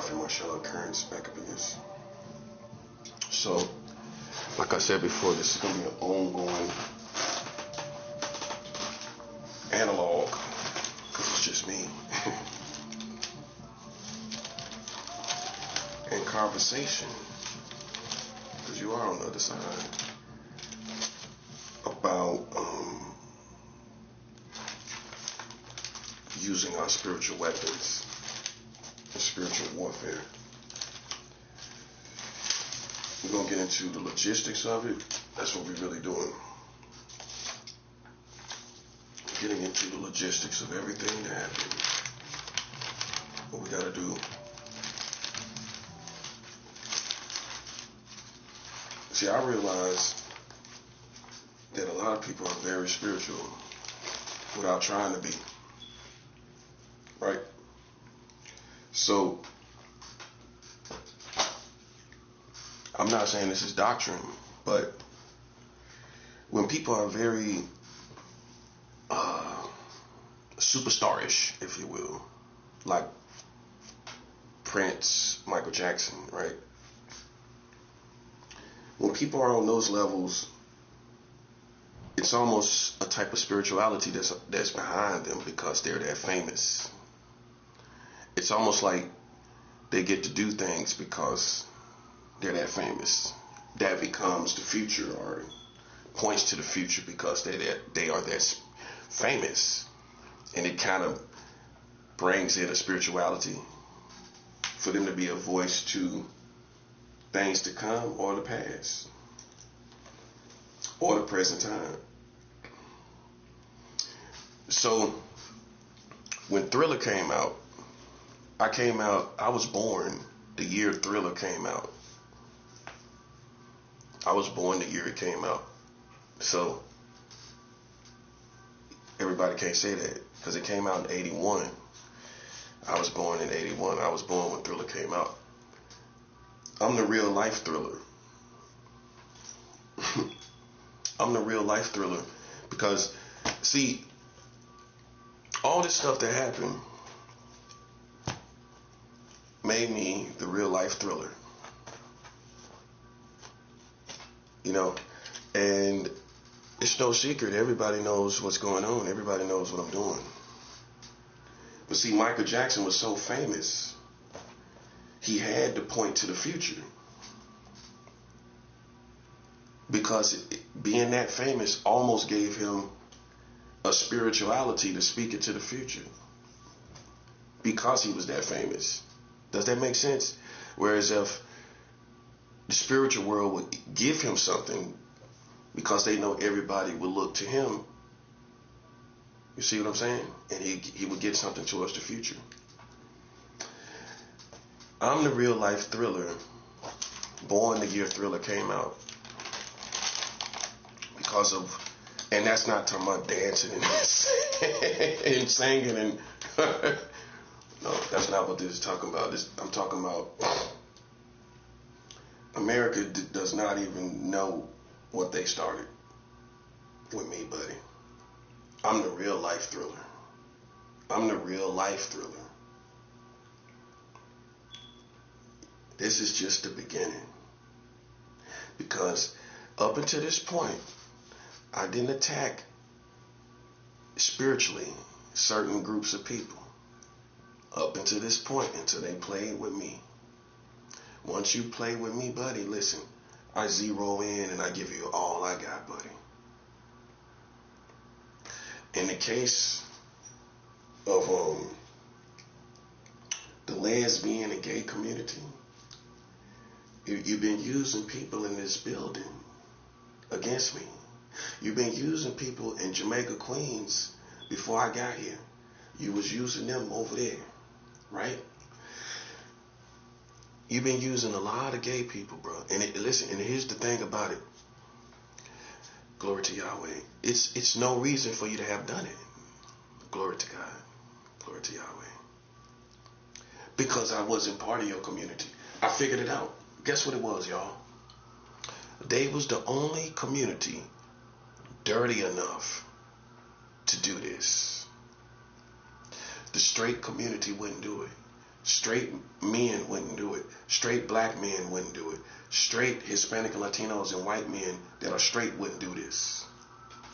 Prophet Marshall Occurrence back up in this. So, like I said before, this is going to be an ongoing analog, because it's just me. And conversation, because you are on the other side, about using our spiritual weapons in spiritual warfare. We're going to get into the logistics of it. That's what we're really doing. Getting into the logistics of everything that happened. What we got to do. See, I realize that a lot of people are very spiritual without trying to be. Right? So, I'm not saying this is doctrine, but when people are very superstarish, if you will, like Prince, Michael Jackson, right? When people are on those levels, it's almost a type of spirituality that's behind them because they're that famous. It's almost like they get to do things because they're that famous. That becomes the future, or points to the future because they are that famous. And it kind of brings in a spirituality for them to be a voice to things to come or the past or the present time. So when Thriller came out, I was born the year Thriller came out. I was born the year it came out. So everybody can't say that because it came out in 81. I was born in 81. I was born when Thriller came out. I'm the real life Thriller. I'm the real life Thriller because, see, all this stuff that happened made me the real life Thriller. You know, and it's no secret. Everybody knows what's going on. Everybody knows what I'm doing. But see, Michael Jackson was so famous, he had to point to the future. Because being that famous almost gave him a spirituality to speak it to the future. Because he was that famous. Does that make sense? Whereas if the spiritual world would give him something because they know everybody will look to him. You see what I'm saying? And he would get something towards the future. I'm the real life Thriller, born the year Thriller came out. Because of, and that's not talking about dancing and, and singing and no, that's not what this is talking about. I'm talking about America does not even know what they started with me, buddy. I'm the real life Thriller. I'm the real life Thriller. This is just the beginning. Because up until this point, I didn't attack spiritually certain groups of people. Up until this point, until they played with me. Once you play with me, buddy, listen, I zero in and I give you all I got, buddy. In the case of the lesbian and gay community, you've been using people in this building against me. You've been using people in Jamaica, Queens before I got here. You was using them over there, right? You've been using a lot of gay people, bro. And listen, and here's the thing about it. Glory to Yahweh. It's no reason for you to have done it. Glory to God. Glory to Yahweh. Because I wasn't part of your community. I figured it out. Guess what it was, y'all? They was the only community dirty enough to do this. The straight community wouldn't do it. Straight men wouldn't do it. Straight black men wouldn't do it. Straight Hispanic and Latinos and white men that are straight wouldn't do this.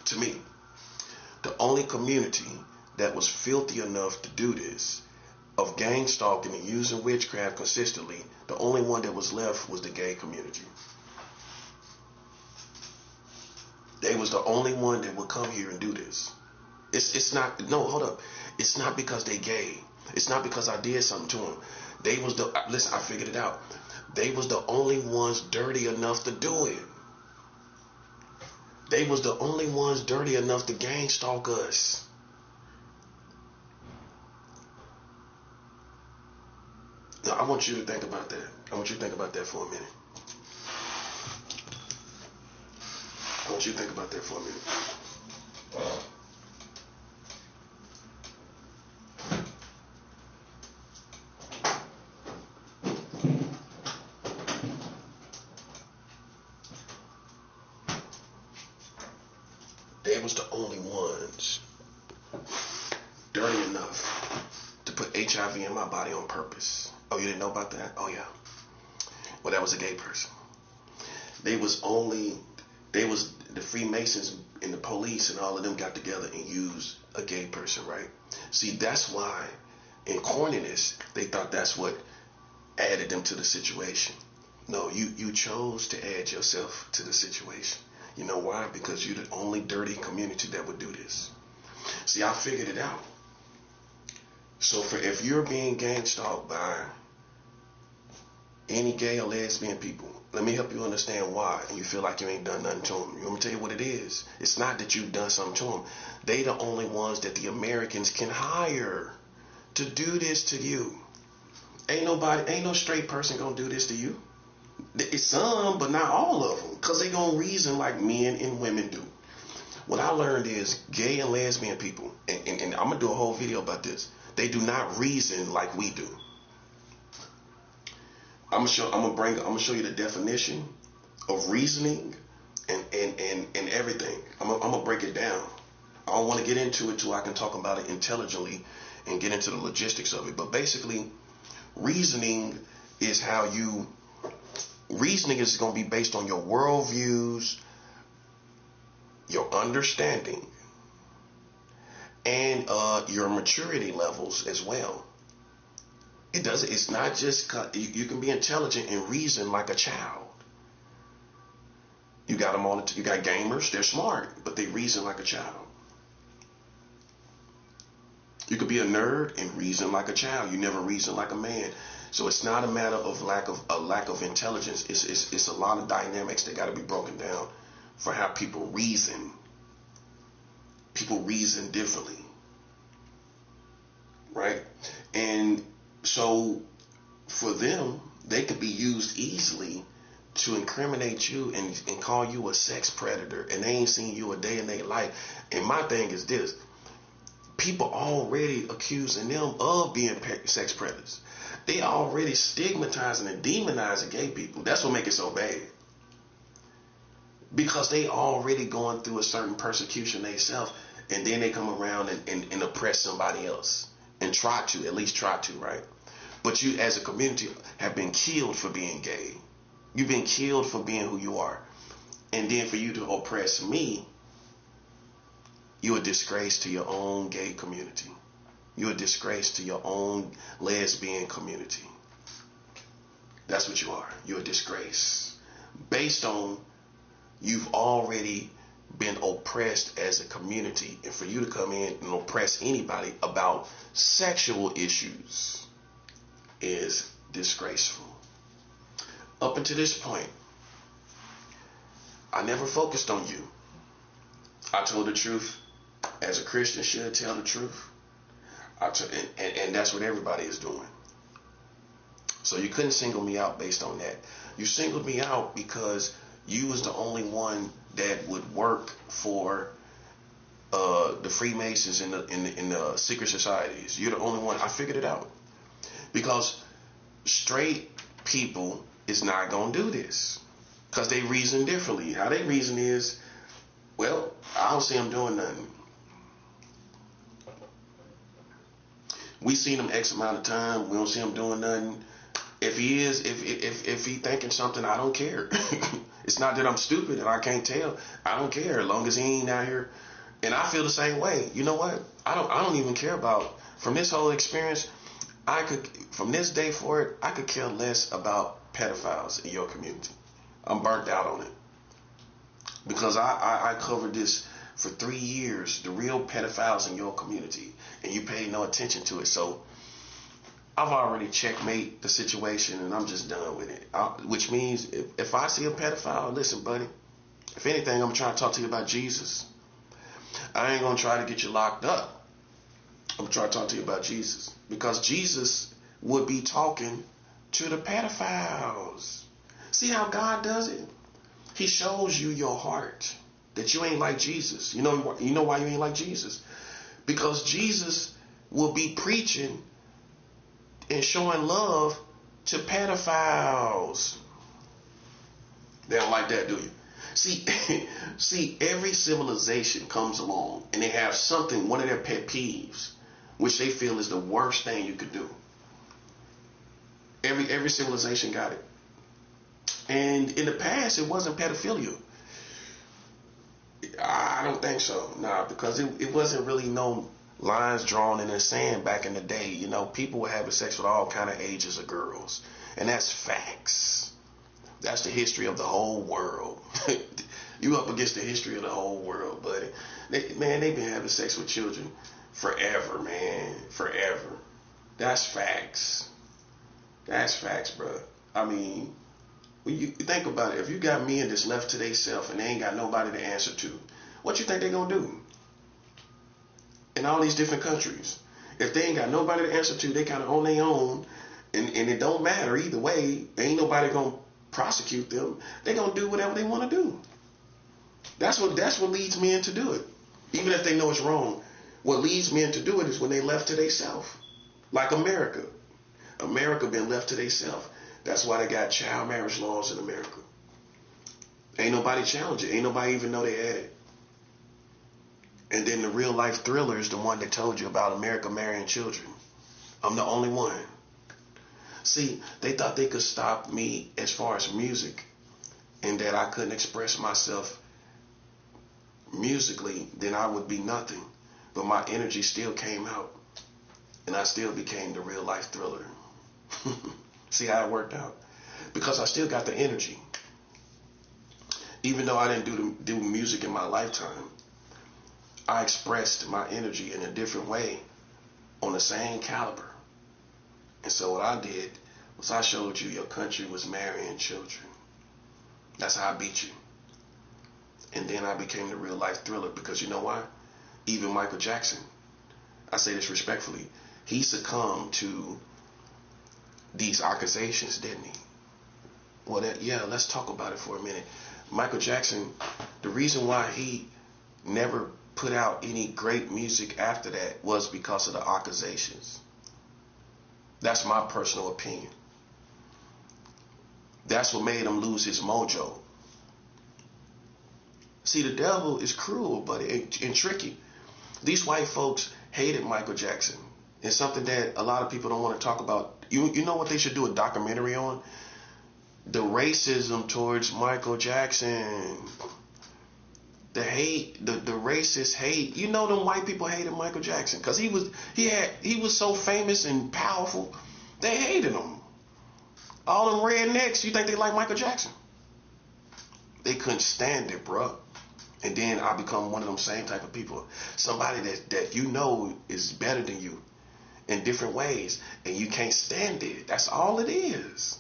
To me, the only community that was filthy enough to do this, of gang stalking and using witchcraft consistently, the only one that was left was the gay community. They was the only one that would come here and do this. It's not, no, hold up. It's not because they gay. It's not because I did something to them. They was the, listen, I figured it out. They was the only ones dirty enough to do it. They was the only ones dirty enough to gang stalk us. Now, I want you to think about that. I want you to think about that for a minute. I want you to think about that for a minute. They was the only ones dirty enough to put HIV in my body on purpose. Oh, you didn't know about that? Oh, yeah. Well, that was a gay person. They was the Freemasons and the police and all of them got together and used a gay person, right? See, that's why in corniness, they thought that's what added them to the situation. No, you chose to add yourself to the situation. You know why? Because you're the only dirty community that would do this. See, I figured it out. So if you're being gang stalked by any gay or lesbian people, let me help you understand why, and you feel like you ain't done nothing to them. You want me to tell you what it is? It's not that you've done something to them. They the only ones that the Americans can hire to do this to you. Ain't no straight person gonna do this to you. It's some, but not all of them, because they gonna reason like men and women do. What I learned is gay and lesbian people, and I'm gonna do a whole video about this. They do not reason like we do. I'm gonna show you the definition of reasoning and everything. I'm gonna break it down. I don't want to get into it till I can talk about it intelligently and get into the logistics of it. But basically, reasoning is going to be based on your worldviews, your understanding, and your maturity levels as well. It's not just, you can be intelligent and reason like a child. You got them all, you got gamers, they're smart, but they reason like a child. You could be a nerd and reason like a child. You never reason like a man. So it's not a matter of lack of intelligence. It's a lot of dynamics that got to be broken down for how people reason. People reason differently, right? And so for them, they could be used easily to incriminate you and call you a sex predator, and they ain't seen you a day in their life. And my thing is this: people already accusing them of being sex predators. They already stigmatizing and demonizing gay people. That's what makes it so bad. Because they already going through a certain persecution themselves, and then they come around and oppress somebody else and at least try to, right? But you as a community have been killed for being gay. You've been killed for being who you are. And then for you to oppress me, you're a disgrace to your own gay community. You're a disgrace to your own lesbian community. That's what you are. You're a disgrace. Based on you've already been oppressed as a community, and for you to come in and oppress anybody about sexual issues is disgraceful. Up until this point, I never focused on you. I told the truth as a Christian should tell the truth. And that's what everybody is doing. So you couldn't single me out based on that. You singled me out because you was the only one that would work for the Freemasons in the secret societies. You're the only one. I figured it out. Because straight people is not going to do this. Because they reason differently. How they reason is, well, I don't see them doing nothing. We seen him X amount of time. We don't see him doing nothing. If he is, if he thinking something, I don't care. It's not that I'm stupid and I can't tell. I don't care as long as he ain't out here. And I feel the same way. You know what? I don't even care about, from this whole experience. From this day forward, I could care less about pedophiles in your community. I'm burnt out on it because I covered this for 3 years. The real pedophiles in your community, and you pay no attention to it. So I've already checkmate the situation, and I'm just done with it. Which means if I see a pedophile, listen, buddy. If anything, I'm trying to talk to you about Jesus. I ain't gonna try to get you locked up. I'm trying to talk to you about Jesus, because Jesus would be talking to the pedophiles. See how God does it? He shows you your heart, that you ain't like Jesus. You know why you ain't like Jesus? Because Jesus will be preaching and showing love to pedophiles. They don't like that, do you? See, every civilization comes along and they have something, one of their pet peeves, which they feel is the worst thing you could do. Every civilization got it. And in the past, it wasn't pedophilia. I don't think so. Nah, because it wasn't really no lines drawn in the sand back in the day. You know, people were having sex with all kind of ages of girls. And that's facts. That's the history of the whole world. You up against the history of the whole world, buddy. They've been having sex with children forever, man. Forever. That's facts. That's facts, bro. I mean, when you think about it, if you got men that's left to themselves and they ain't got nobody to answer to, what you think they gonna do? In all these different countries, if they ain't got nobody to answer to, they kind of on their own, and it don't matter either way. Ain't nobody gonna prosecute them. They gonna do whatever they want to do. That's what leads men to do it, even if they know it's wrong. What leads men to do it is when they left to themselves, like America. America been left to themselves. That's why they got child marriage laws in America. Ain't nobody challenge it. Ain't nobody even know they had it. And then the real life thriller is the one that told you about America marrying children. I'm the only one. See, they thought they could stop me as far as music, and that I couldn't express myself musically, then I would be nothing. But my energy still came out, and I still became the real life thriller. See how it worked out? Because I still got the energy. Even though I didn't do music in my lifetime, I expressed my energy in a different way on the same caliber. And so what I did was I showed you your country was marrying children. That's how I beat you. And then I became the real life thriller, because you know why? Even Michael Jackson, I say this respectfully, he succumbed to these accusations, didn't he? Well, let's talk about it for a minute. Michael Jackson, the reason why he never put out any great music after that was because of the accusations. That's my personal opinion. That's what made him lose his mojo. See, the devil is cruel, but and tricky. These white folks hated Michael Jackson. It's something that a lot of people don't want to talk about. You know what they should do a documentary on? The racism towards Michael Jackson. The hate, the racist hate. You know, them white people hated Michael Jackson because he was so famous and powerful. They hated him. All them rednecks, you think they like Michael Jackson? They couldn't stand it, bro. And then I become one of them same type of people. Somebody that you know is better than you in different ways, and you can't stand it. That's all it is.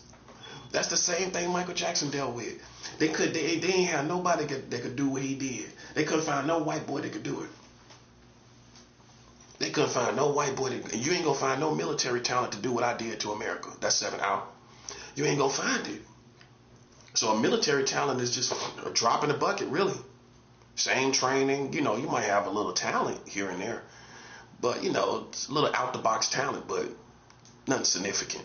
That's the same thing Michael Jackson dealt with. They didn't have nobody that could do what he did. They couldn't find no white boy that could do it. They couldn't find no white boy and you ain't gonna find no military talent to do what I did to America. That's 7 out. You ain't gonna find it. So a military talent is just a drop in the bucket, really. Same training, you know, you might have a little talent here and there, but you know, it's a little out the box talent, but nothing significant.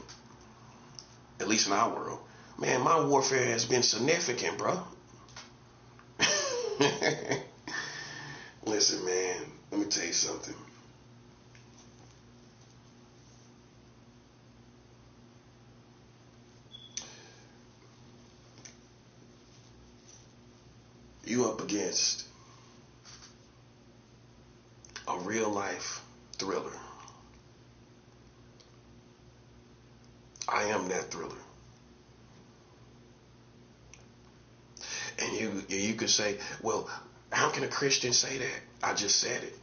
At least in our world. Man, my warfare has been significant, bro. Listen, man, let me tell you something. You up against a real life thriller. I am that thriller. And you could say, well, how can a Christian say that? I just said it.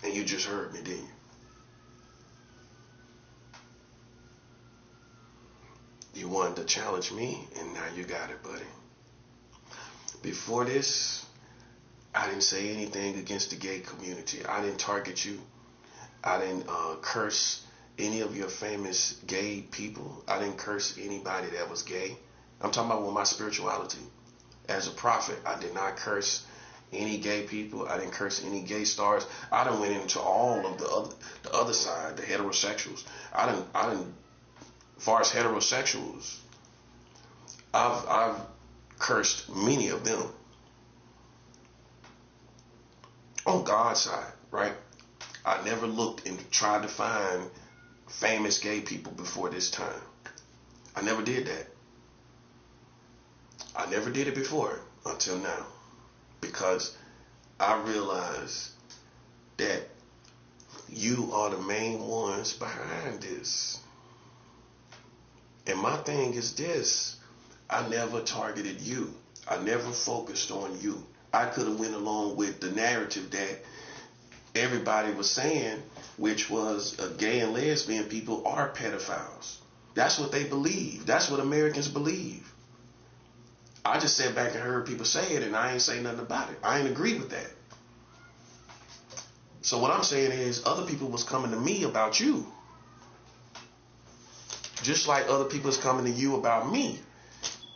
And you just heard me, didn't you? You wanted to challenge me, and now you got it, buddy. Before this, I didn't say anything against the gay community. I didn't target you. I didn't curse any of your famous gay people. I didn't curse anybody that was gay. I'm talking about with my spirituality. As a prophet, I did not curse any gay people. I didn't curse any gay stars. I done went into all of the other side, the heterosexuals. I didn't. As far as heterosexuals, I've cursed many of them on God's side, right? I never looked and tried to find famous gay people before this time. I never did that. I never did it before until now, because I realized that you are the main ones behind this. And my thing is this: I never targeted you. I never focused on you. I could have went along with the narrative that everybody was saying, which was gay and lesbian people are pedophiles. That's what they believe. That's what Americans believe. I just sat back and heard people say it, and I ain't say nothing about it. I ain't agree with that. So what I'm saying is, other people was coming to me about you, just like other people is coming to you about me.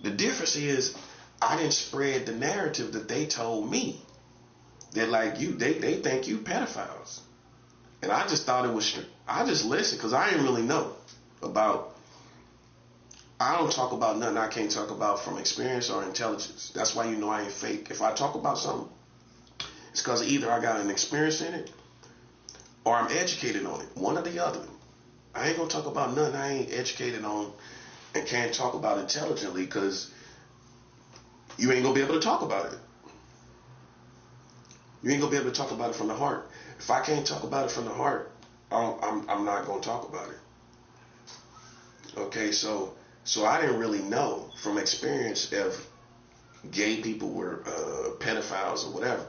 The difference is, I didn't spread the narrative that they told me. They're like, you, they think you pedophiles. And I just thought it was, I just listened because I didn't really know about, I don't talk about nothing I can't talk about from experience or intelligence. That's why you know I ain't fake. If I talk about something, it's because either I got an experience in it or I'm educated on it. One or the other. I ain't going to talk about nothing I ain't educated on and can't talk about intelligently, because you ain't going to be able to talk about it. You ain't going to be able to talk about it from the heart. If I can't talk about it from the heart, I'm not going to talk about it. Okay, so I didn't really know from experience if gay people were pedophiles or whatever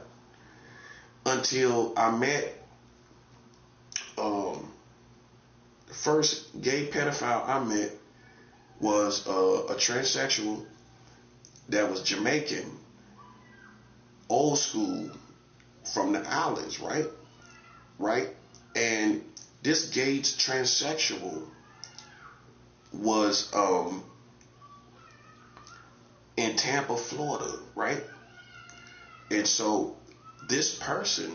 until I met the first gay pedophile I met was a transsexual that was Jamaican, old school, from the islands, right? And this gay transsexual was in Tampa, Florida, right? And so this person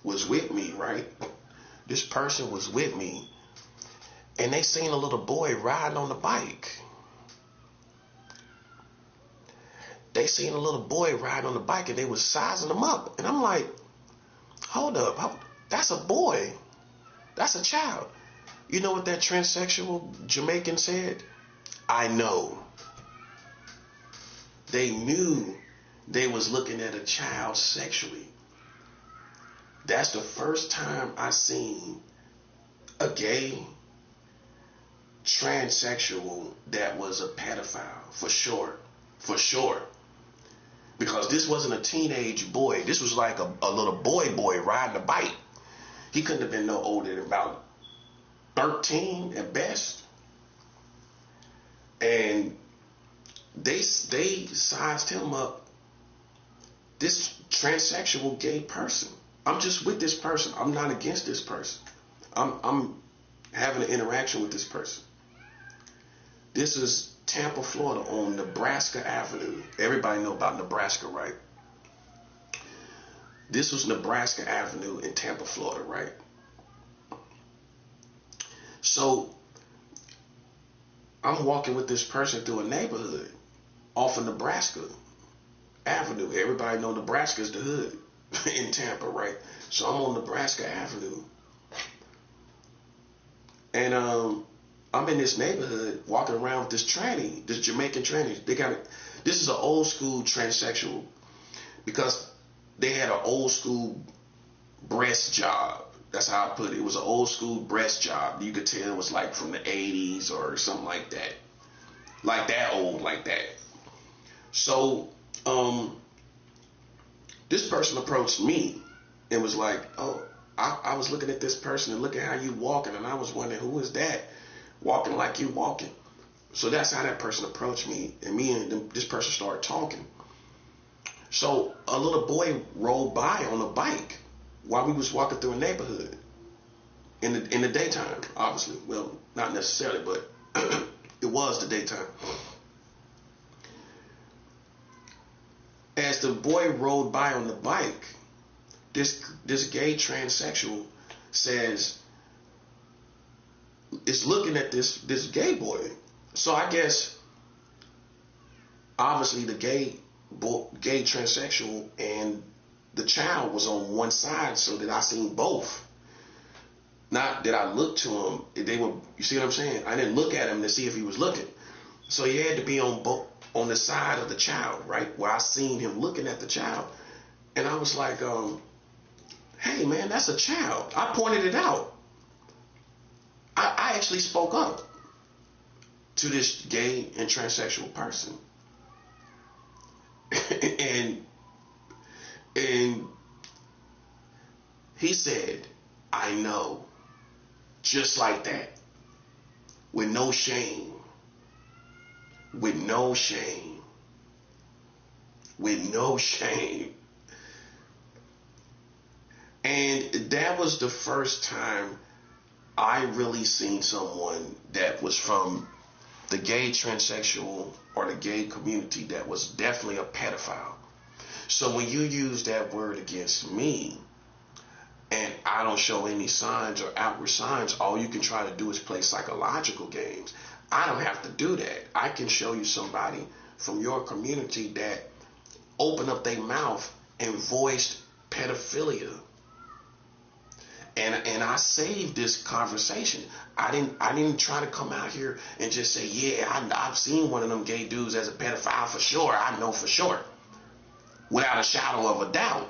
was with me, right? This person was with me, and they seen a little boy riding on the bike. They seen a little boy riding on the bike, and they was sizing him up. And I'm like, hold up, that's a boy. That's a child. You know what that transsexual Jamaican said? I know. They knew they was looking at a child sexually. That's the first time I seen a gay transsexual that was a pedophile, for sure. Because this wasn't a teenage boy. This was like a little boy riding a bike. He couldn't have been no older than about 13 at best. And they sized him up, this transsexual gay person. I'm just with this person. I'm not against this person. I'm having an interaction with this person. This is Tampa, Florida, on Nebraska Avenue. Everybody know about Nebraska, right? This was Nebraska Avenue in Tampa, Florida, right? So I'm walking with this person through a neighborhood off of Nebraska Avenue. Everybody know Nebraska is the hood in Tampa, right? So I'm on Nebraska Avenue, and I'm in this neighborhood walking around with this tranny, this Jamaican tranny. This is an old school transsexual because they had an old school breast job. That's how I put it. It was an old school breast job. You could tell it was like from the 80s or something like that. Like that old, like that. So, this person approached me and was like, oh, I was looking at this person and look at how you walking, and I was wondering, who is that walking like you walking? So that's how that person approached me, and me and this person started talking. So a little boy rolled by on a bike while we was walking through a neighborhood in the daytime, obviously. Well, not necessarily, but it was the daytime. As the boy rode by on the bike, this gay transsexual is looking at this gay boy. So I guess obviously the gay transsexual and the child was on one side, so that I seen both. Not that I looked to him. They were, you see what I'm saying? I didn't look at him to see if he was looking. So he had to be on the side of the child, right? Where I seen him looking at the child. And I was like, hey man, that's a child. I pointed it out. I actually spoke up to this gay and transsexual person. and he said, I know. Just like that. With no shame. With no shame. With no shame. And that was the first time I really seen someone that was from the gay transsexual or the gay community that was definitely a pedophile. So when you use that word against me, and I don't show any signs or outward signs, all you can try to do is play psychological games. I don't have to do that. I can show you somebody from your community that opened up their mouth and voiced pedophilia. And I saved this conversation. I didn't try to come out here and just say, yeah, I've seen one of them gay dudes as a pedophile for sure. I know for sure. Without a shadow of a doubt.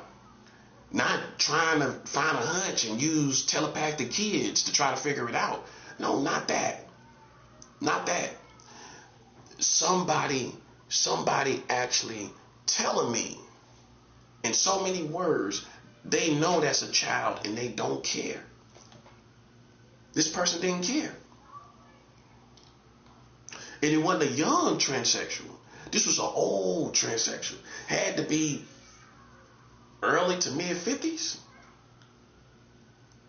Not trying to find a hunch and use telepathic kids to try to figure it out. No, not that. Not that. Somebody actually telling me in so many words, they know that's a child and they don't care. This person didn't care. And it wasn't a young transsexual. This was an old transsexual. Had to be early to mid 50s.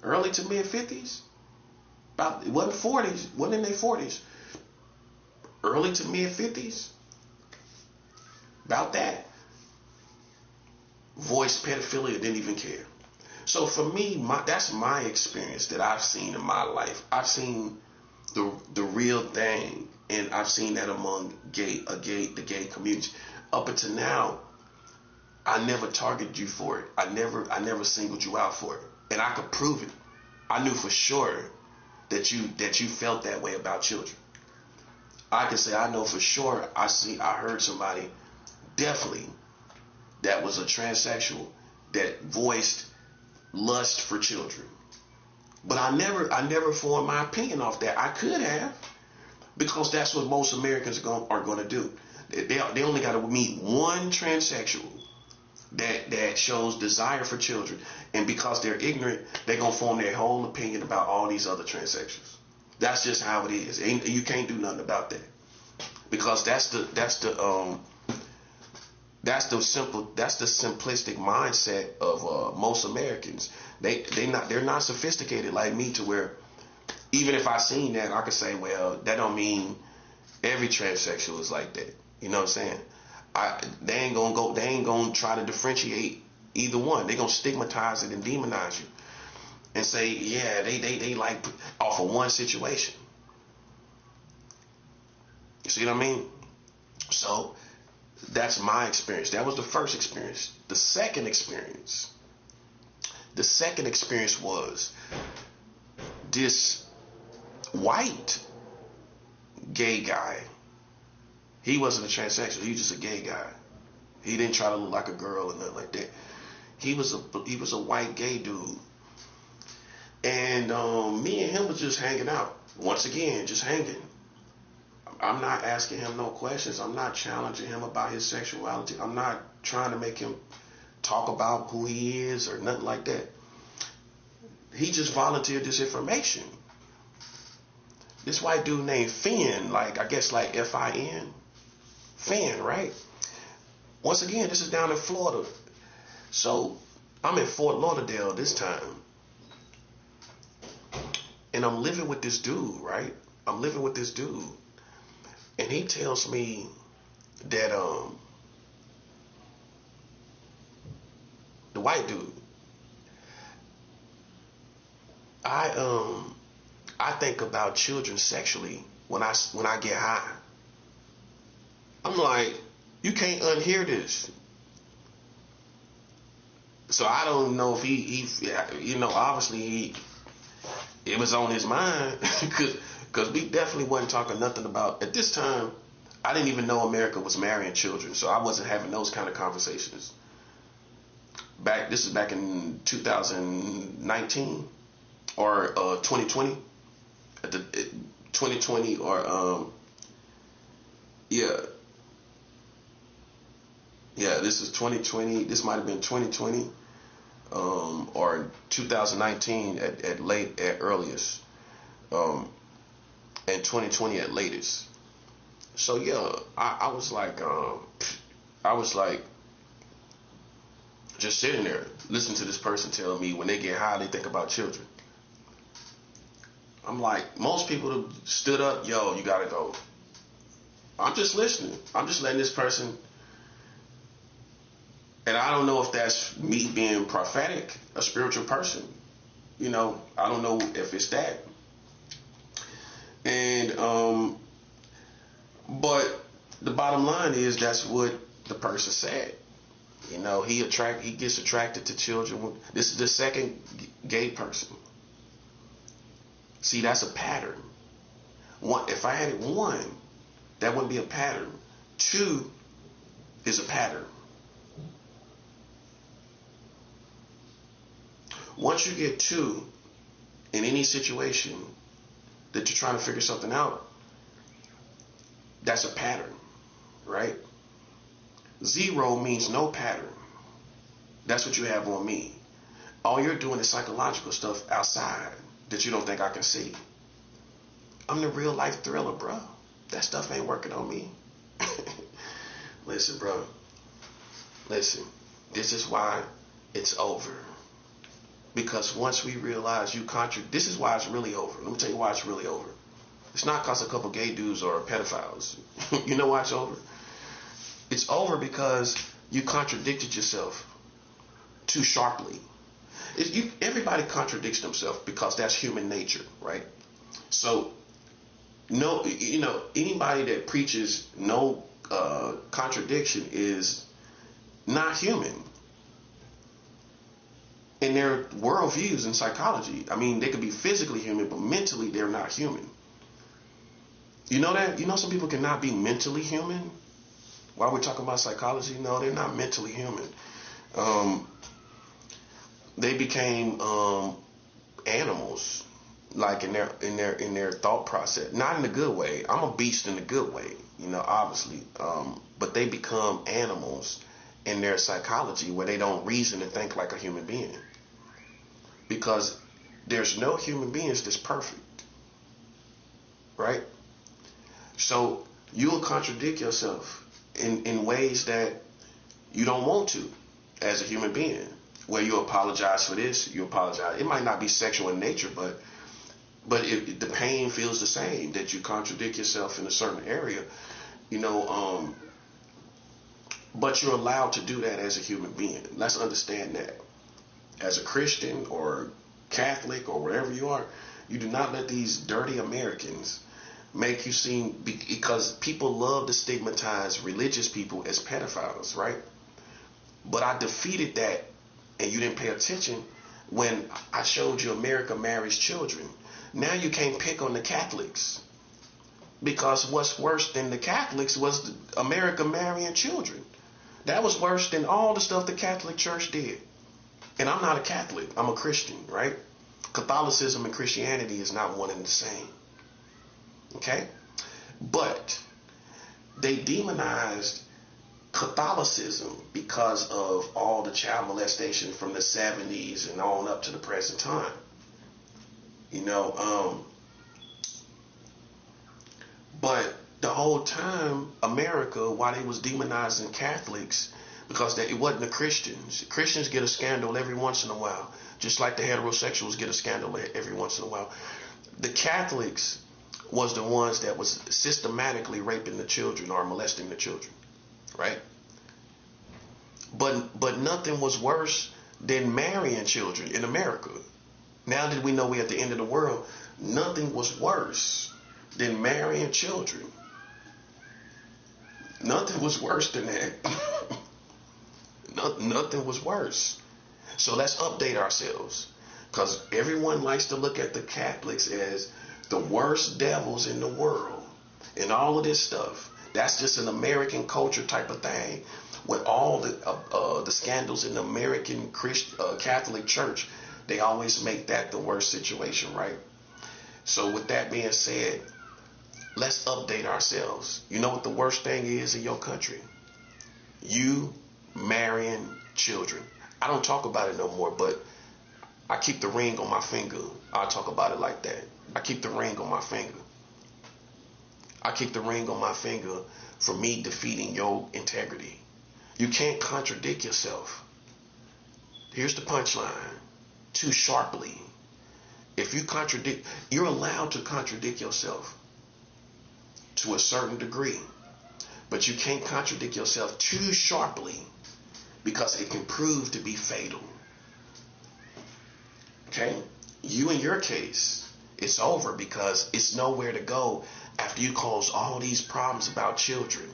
Early to mid 50s. About, it wasn't 40s. Wasn't in their 40s. Early to mid 50s. About that. Voiced pedophilia, didn't even care. So for me, that's my experience that I've seen in my life. I've seen the real thing, and I've seen that among the gay community. Up until now, I never targeted you for it. I never singled you out for it, and I could prove it. I knew for sure that you felt that way about children. I can say I know for sure. I heard somebody definitely that was a transsexual that voiced lust for children. But I never formed my opinion off that. I could have, because that's what most Americans are going to do. They only got to meet one transsexual that shows desire for children, and because they're ignorant, they're going to form their whole opinion about all these other transsexuals. That's just how it is. You can't do nothing about that, because that's the simplistic mindset of most Americans. They're not sophisticated like me, to where even if I seen that, I could say, well, that don't mean every transsexual is like that. You know what I'm saying? They ain't gonna try to differentiate either one. They gonna stigmatize it and demonize you and say, yeah, they like off of one situation. You see what I mean? So that's my experience. That was the first experience. The second experience was this white gay guy. He wasn't a transsexual. He was just a gay guy. He didn't try to look like a girl or nothing like that. He was a white gay dude. And me and him was just hanging out. Once again, just hanging. I'm not asking him no questions. I'm not challenging him about his sexuality. I'm not trying to make him talk about who he is or nothing like that. He just volunteered this information. This white dude named Finn, like, I guess like Fin. Finn, right? Once again, this is down in Florida. So I'm in Fort Lauderdale this time. And I'm living with this dude, right? I'm living with this dude. And he tells me that the white dude, I think about children sexually when I get high. I'm like, you can't unhear this. So I don't know if he obviously it was on his mind because we definitely wasn't talking nothing about, at this time, I didn't even know America was marrying children, so I wasn't having those kind of conversations. This is back in 2019 or 2020, 2020 or this is 2020. This might have been 2020 or 2019 at earliest, and 2020 at latest. So yeah, I was like just sitting there listening to this person tell me when they get high they think about children. I'm like, most people have stood up, yo, you gotta go. I'm just listening. I'm just letting this person, and I don't know if that's me being prophetic, a spiritual person. I don't know if it's that. And but the bottom line is that's what the person said. He gets attracted to children. This is the second gay person. See, that's a pattern. One, if I had it one, that wouldn't be a pattern. Two is a pattern. Once you get two in any situation that you're trying to figure something out, that's a pattern, right? Zero means no pattern. That's what you have on me. All you're doing is psychological stuff outside that you don't think I can see. I'm the real life thriller, bro. That stuff ain't working on me. Listen, bro. Listen. This is why it's over. Because once we realize this is why it's really over. Let me tell you why it's really over. It's not because a couple gay dudes are pedophiles. You know why it's over? It's over because you contradicted yourself too sharply. Everybody contradicts themselves because that's human nature, right? So, anybody that preaches no contradiction is not human in their worldviews in psychology. I mean, they could be physically human, but mentally they're not human. You know that? Some people cannot be mentally human. While we're talking about psychology, no, they're not mentally human. They became animals, like in their thought process. Not in a good way. I'm a beast in a good way, obviously. But they become animals in their psychology where they don't reason and think like a human being. Because there's no human beings that's perfect. Right? So you'll contradict yourself in ways that you don't want to as a human being. Where you apologize for this, you apologize. It might not be sexual in nature, but the pain feels the same, that you contradict yourself in a certain area, but you're allowed to do that as a human being. Let's understand that. As a Christian or Catholic or wherever you are, you do not let these dirty Americans make you seem, because people love to stigmatize religious people as pedophiles, right? But I defeated that, and you didn't pay attention when I showed you America marries children. Now you can't pick on the Catholics. Because what's worse than the Catholics was America marrying children. That was worse than all the stuff the Catholic Church did. And I'm not a Catholic. I'm a Christian, right? Catholicism and Christianity is not one and the same. Okay? But they demonized Catholicism because of all the child molestation from the 70s and on up to the present time. But the whole time, America, while they was demonizing Catholics, because it wasn't the Christians. Christians get a scandal every once in a while, just like the heterosexuals get a scandal every once in a while. The Catholics was the ones that was systematically raping the children or molesting the children, right? But nothing was worse than marrying children in America. Now that we know we're at the end of the world, nothing was worse than marrying children. Nothing was worse than that. Nothing was worse. So let's update ourselves, because everyone likes to look at the Catholics as the worst devils in the world and all of this stuff. That's just an American culture type of thing. With all the scandals in the American Catholic Church, they always make that the worst situation, right? So with that being said, let's update ourselves. You know what the worst thing is in your country? You marrying children. I don't talk about it no more, but I keep the ring on my finger. I'll talk about it like that. I keep the ring on my finger. I keep the ring on my finger for me defeating your integrity. You can't contradict yourself. Here's the punchline. Too sharply. If you contradict, you're allowed to contradict yourself to a certain degree, but you can't contradict yourself too sharply, because it can prove to be fatal. Okay? You, in your case, it's over, because it's nowhere to go after you cause all these problems about children.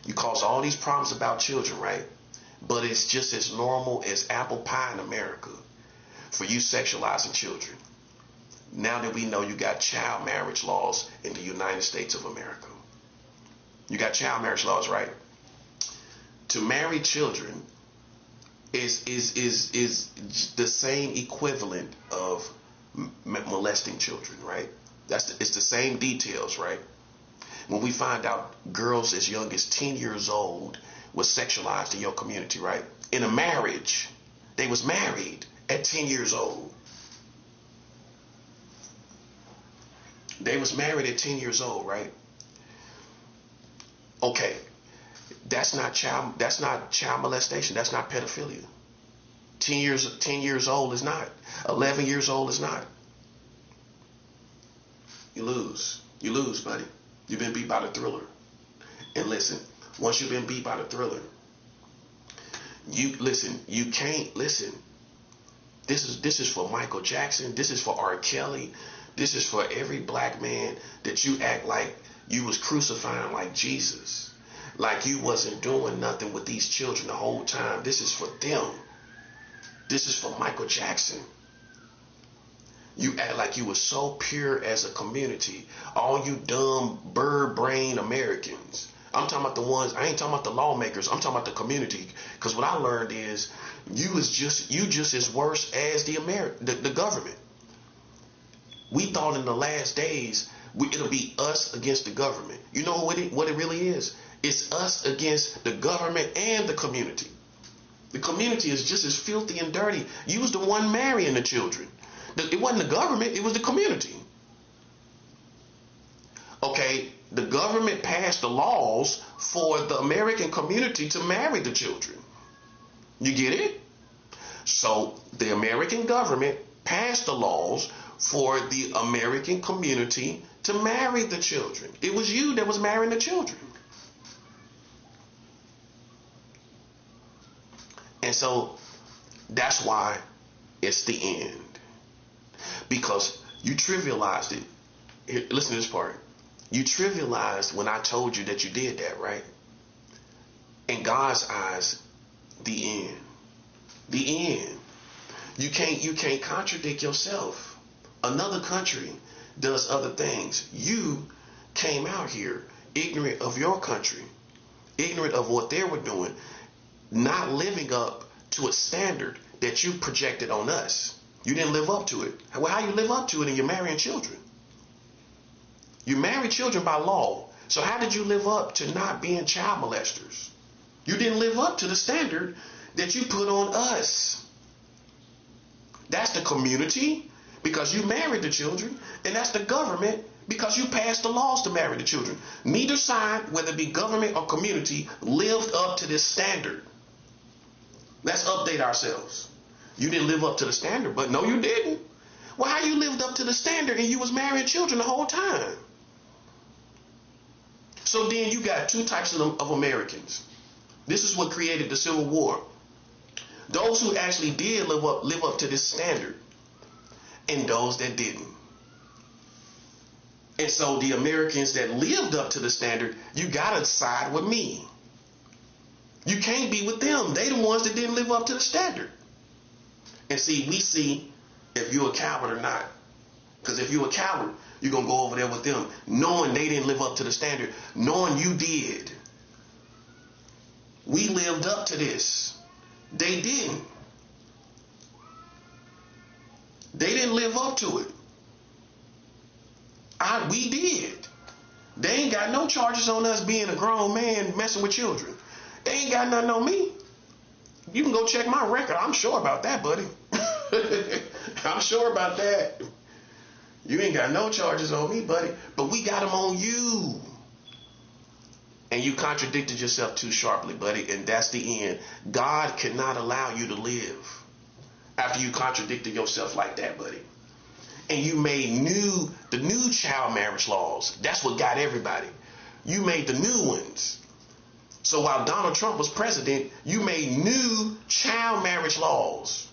You cause all these problems about children, right? But it's just as normal as apple pie in America for you sexualizing children. Now that we know you got child marriage laws in the United States of America. You got child marriage laws, right? To marry children is the same equivalent of molesting children, right? It's the same details, right? When we find out girls as young as 10 years old was sexualized in your community, right? In a marriage, they was married at 10 years old. They was married at 10 years old, right? Okay, that's not child molestation. That's not pedophilia. 10 years old is not. 11 years old is not. You lose, buddy. You've been beat by the Thriller. And listen, once you've been beat by the Thriller, you can't listen. This is for Michael Jackson. This is for R. Kelly. This is for every black man that you act like you was crucifying like Jesus. Like you wasn't doing nothing with these children the whole time. This is for them. This is for Michael Jackson. You act like you were so pure as a community. All you dumb bird brain Americans. I'm talking about the ones, I ain't talking about the lawmakers. I'm talking about the community. Because what I learned is you just as worse as the government. We thought in the last days it'll be us against the government. You know what it really is? It's us against the government and the community. The community is just as filthy and dirty. You was the one marrying the children. It wasn't the government, it was the community. Okay, the government passed the laws for the American community to marry the children. You get it? So the American government passed the laws for the American community to marry the children. It was you that was marrying the children. And so that's why it's the end. Because you trivialized it. Here, listen to this part. You trivialized when I told you that you did that, right? In God's eyes, the end. The end. You can't contradict yourself. Another country does other things. You came out here ignorant of your country, ignorant of what they were doing, not living up to a standard that you projected on us. You didn't live up to it. Well, how you live up to it and you're marrying children? You marry children by law. So how did you live up to not being child molesters? You didn't live up to the standard that you put on us. That's the community, because you married the children, and that's the government, because you passed the laws to marry the children. Neither side, whether it be government or community, lived up to this standard. Let's update ourselves. You didn't live up to the standard, but no, you didn't. Well, how you lived up to the standard and you was marrying children the whole time? So then you got two types of Americans. This is what created the Civil War. Those who actually did live up to this standard, and those that didn't. And so the Americans that lived up to the standard, you gotta side with me. You can't be with them. They the ones that didn't live up to the standard. And see, we see if you're a coward or not. Because if you're a coward, you're going to go over there with them, knowing they didn't live up to the standard, knowing you did. We lived up to this. They didn't. They didn't live up to it. We did. They ain't got no charges on us being a grown man messing with children. They ain't got nothing on me. You can go check my record. I'm sure about that, buddy. I'm sure about that. You ain't got no charges on me, buddy. But we got them on you. And you contradicted yourself too sharply, buddy. And that's the end. God cannot allow you to live after you contradicted yourself like that, buddy. And you made the new child marriage laws. That's what got everybody. You made the new ones. So while Donald Trump was president, you made new child marriage laws.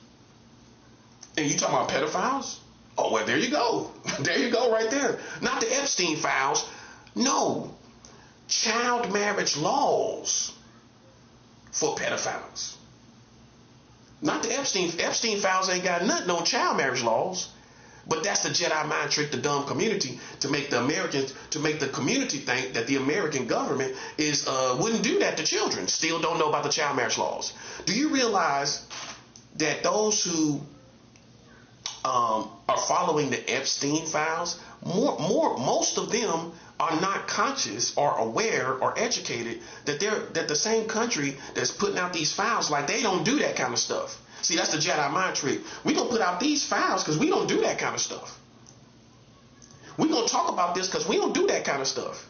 And you talking about pedophiles? Oh, well, there you go. There you go right there. Not the Epstein files. No. Child marriage laws for pedophiles. Not the Epstein files ain't got nothing on child marriage laws. But that's the Jedi mind trick, the dumb community, to make the community think that the American government wouldn't do that to children. Still don't know about the child marriage laws. Do you realize that those who are following the Epstein files, most of them are not conscious or aware or educated that the same country that's putting out these files, like, they don't do that kind of stuff. See, that's the Jedi mind trick. We're going to put out these files because we don't do that kind of stuff. We're going to talk about this because we don't do that kind of stuff.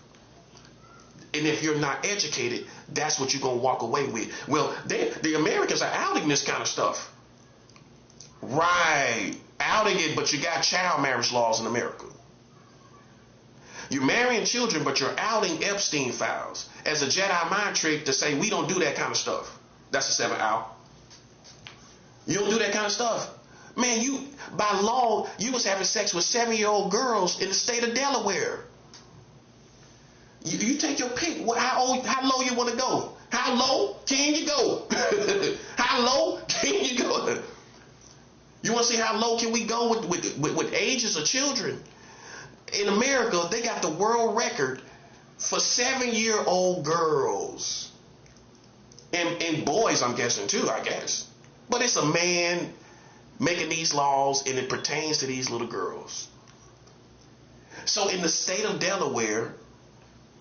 And if you're not educated, that's what you're going to walk away with. Well, the Americans are outing this kind of stuff. Right. Outing it, but you got child marriage laws in America. You're marrying children, but you're outing Epstein files as a Jedi mind trick to say we don't do that kind of stuff. That's the 7th hour. You don't do that kind of stuff. Man, by law, you was having sex with 7-year-old girls in the state of Delaware. You take your pick. How low you want to go? How low can you go? How low can you go? You want to see how low can we go with ages of children? In America, they got the world record for 7-year-old girls. And boys, I'm guessing too, I guess. But it's a man making these laws, and it pertains to these little girls. So in the state of Delaware,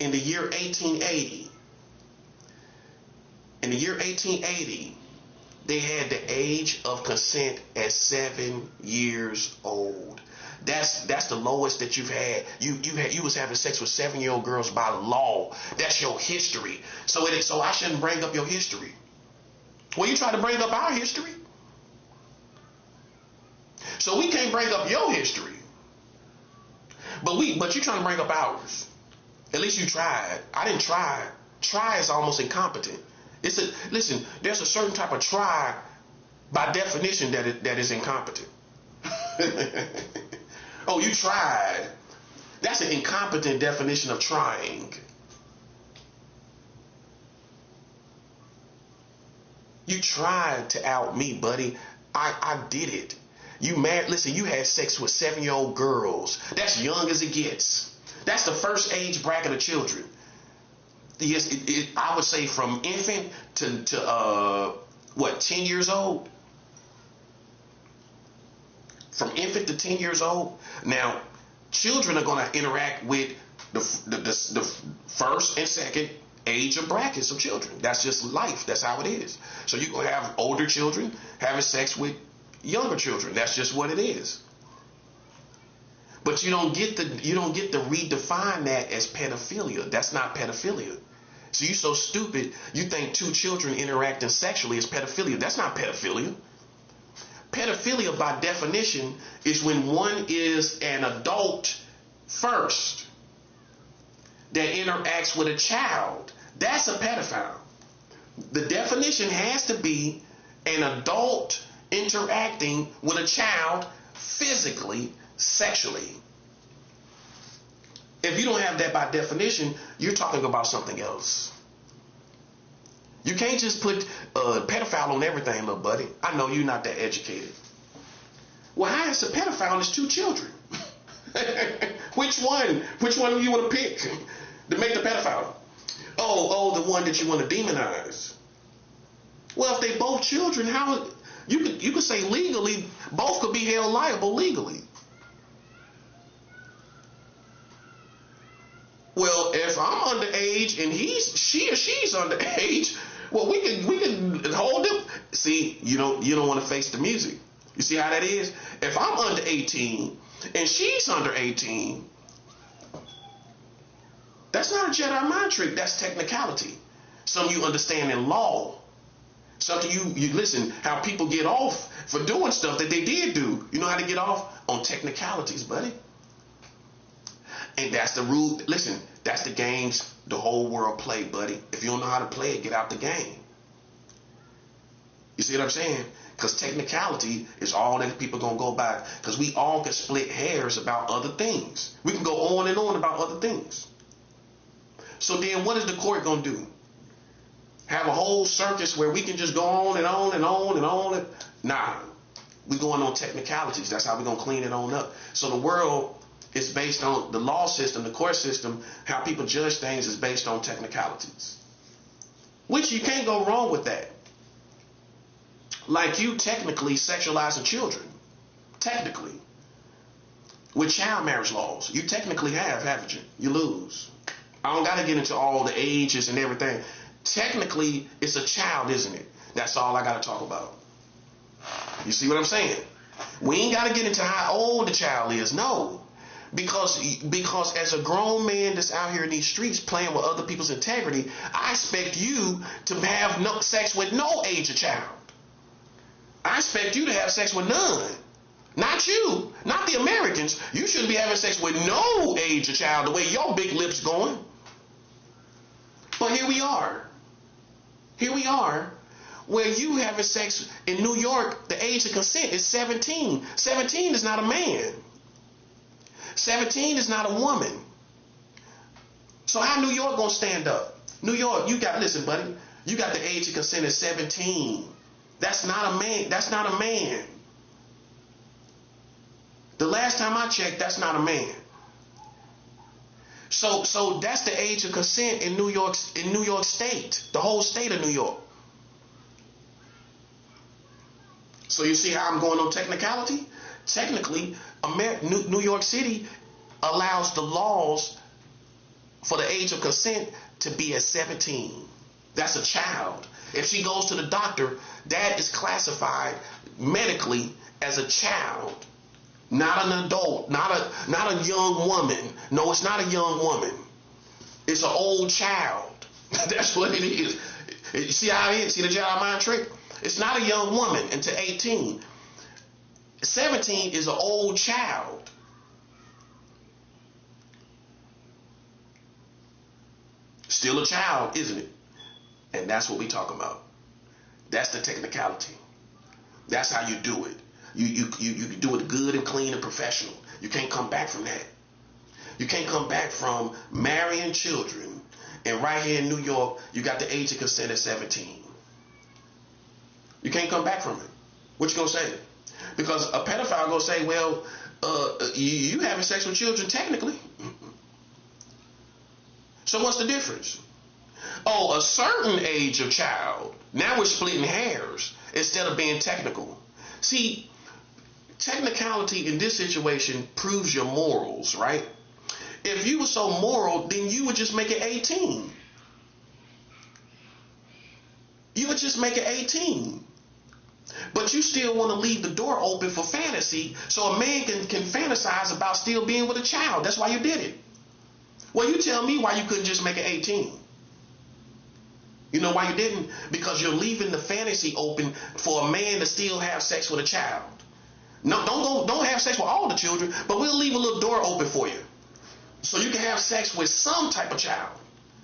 in the year 1880, they had the age of consent at 7 years old. That's the lowest that you've had. You was having sex with 7-year-old girls by law. That's your history. So I shouldn't bring up your history. Well, you try to bring up our history. So we can't bring up your history. But you trying to bring up ours. At least you tried. I didn't try. Try is almost incompetent. Listen, there's a certain type of try by definition that is incompetent. Oh, you tried. That's an incompetent definition of trying. You tried to out me, buddy. I did it. You had sex with 7-year-old girls. That's young as it gets. That's the first age bracket of children. Yes, I would say from infant to 10 years old. From infant to 10 years old. Now, children are going to interact with the first and second age of brackets of children. That's just life. That's how it is. So you're going to have older children having sex with younger children. That's just what it is. But you don't get to redefine that as pedophilia. That's not pedophilia. So you're so stupid, you think two children interacting sexually is pedophilia. That's not pedophilia. Pedophilia, by definition, is when one is an adult first that interacts with a child. That's a pedophile. The definition has to be an adult interacting with a child physically, sexually. If you don't have that by definition, you're talking about something else. You can't just put pedophile on everything, little buddy. I know you're not that educated. Well, how is a pedophile? It's two children. Which one? Which one do you want to pick to make the pedophile? Oh, the one that you want to demonize. Well, if they both children, how you could say legally both could be held liable legally. Well, if I'm underage and she or she's underage, well, we can hold them. See, you don't want to face the music. You see how that is? If I'm under 18 and she's under 18, that's not a Jedi mind trick. That's technicality. Some of you understand in law. Some of you listen how people get off for doing stuff that they did do. You know how to get off? On technicalities, buddy. And that's the rule. Listen, that's the games the whole world play, buddy. If you don't know how to play it, get out the game. You see what I'm saying? Because technicality is all that people going to go by. Because we all can split hairs about other things. We can go on and on about other things. So then what is the court going to do? Have a whole circus where we can just go on and on and on and on? Nah. We're going on technicalities. That's how we're going to clean it on up. So the world is based on the law system, the court system, how people judge things is based on technicalities. Which you can't go wrong with that. Like you technically sexualizing children. Technically. With child marriage laws. You technically have, haven't you? You lose. I don't got to get into all the ages and everything. Technically, it's a child, isn't it? That's all I got to talk about. You see what I'm saying? We ain't got to get into how old the child is. No. Because as a grown man that's out here in these streets playing with other people's integrity, I expect you to have no sex with no age of child. I expect you to have sex with none. Not you. Not the Americans. You shouldn't be having sex with no age of child the way your big lips going. But here we are. Here we are. Where you having sex in New York, the age of consent is 17. 17 is not a man. 17 is not a woman. So how New York gonna stand up? New York, listen, buddy, you got the age of consent at 17. That's not a man. That's not a man. The last time I checked, that's not a man. So that's the age of consent in New York State, the whole state of New York. So you see how I'm going on technicality? Technically, New York City allows the laws for the age of consent to be at 17. That's a child. If she goes to the doctor, that is classified medically as a child, not an adult, not a young woman. No, it's not a young woman. It's an old child. That's what it is. You see how it is? See the Jedi mind trick? It's not a young woman until 18. 17 is an old child. Still a child, isn't it? And that's what we talk about. That's the technicality. That's how you do it. You do it good and clean and professional. You can't come back from that. You can't come back from marrying children and right here in New York, you got the age of consent at 17. You can't come back from it. What you gonna say? Because a pedophile gonna say, well, you having sex with children technically. So what's the difference? Oh, a certain age of child. Now we're splitting hairs instead of being technical. See, technicality in this situation proves your morals, right? If you were so moral, then you would just make it 18. You would just make it 18. But you still want to leave the door open for fantasy so a man can fantasize about still being with a child. That's why you did it. Well, you tell me why you couldn't just make it 18. You know why you didn't? Because you're leaving the fantasy open for a man to still have sex with a child. No, don't have sex with all the children, but we'll leave a little door open for you. So you can have sex with some type of child.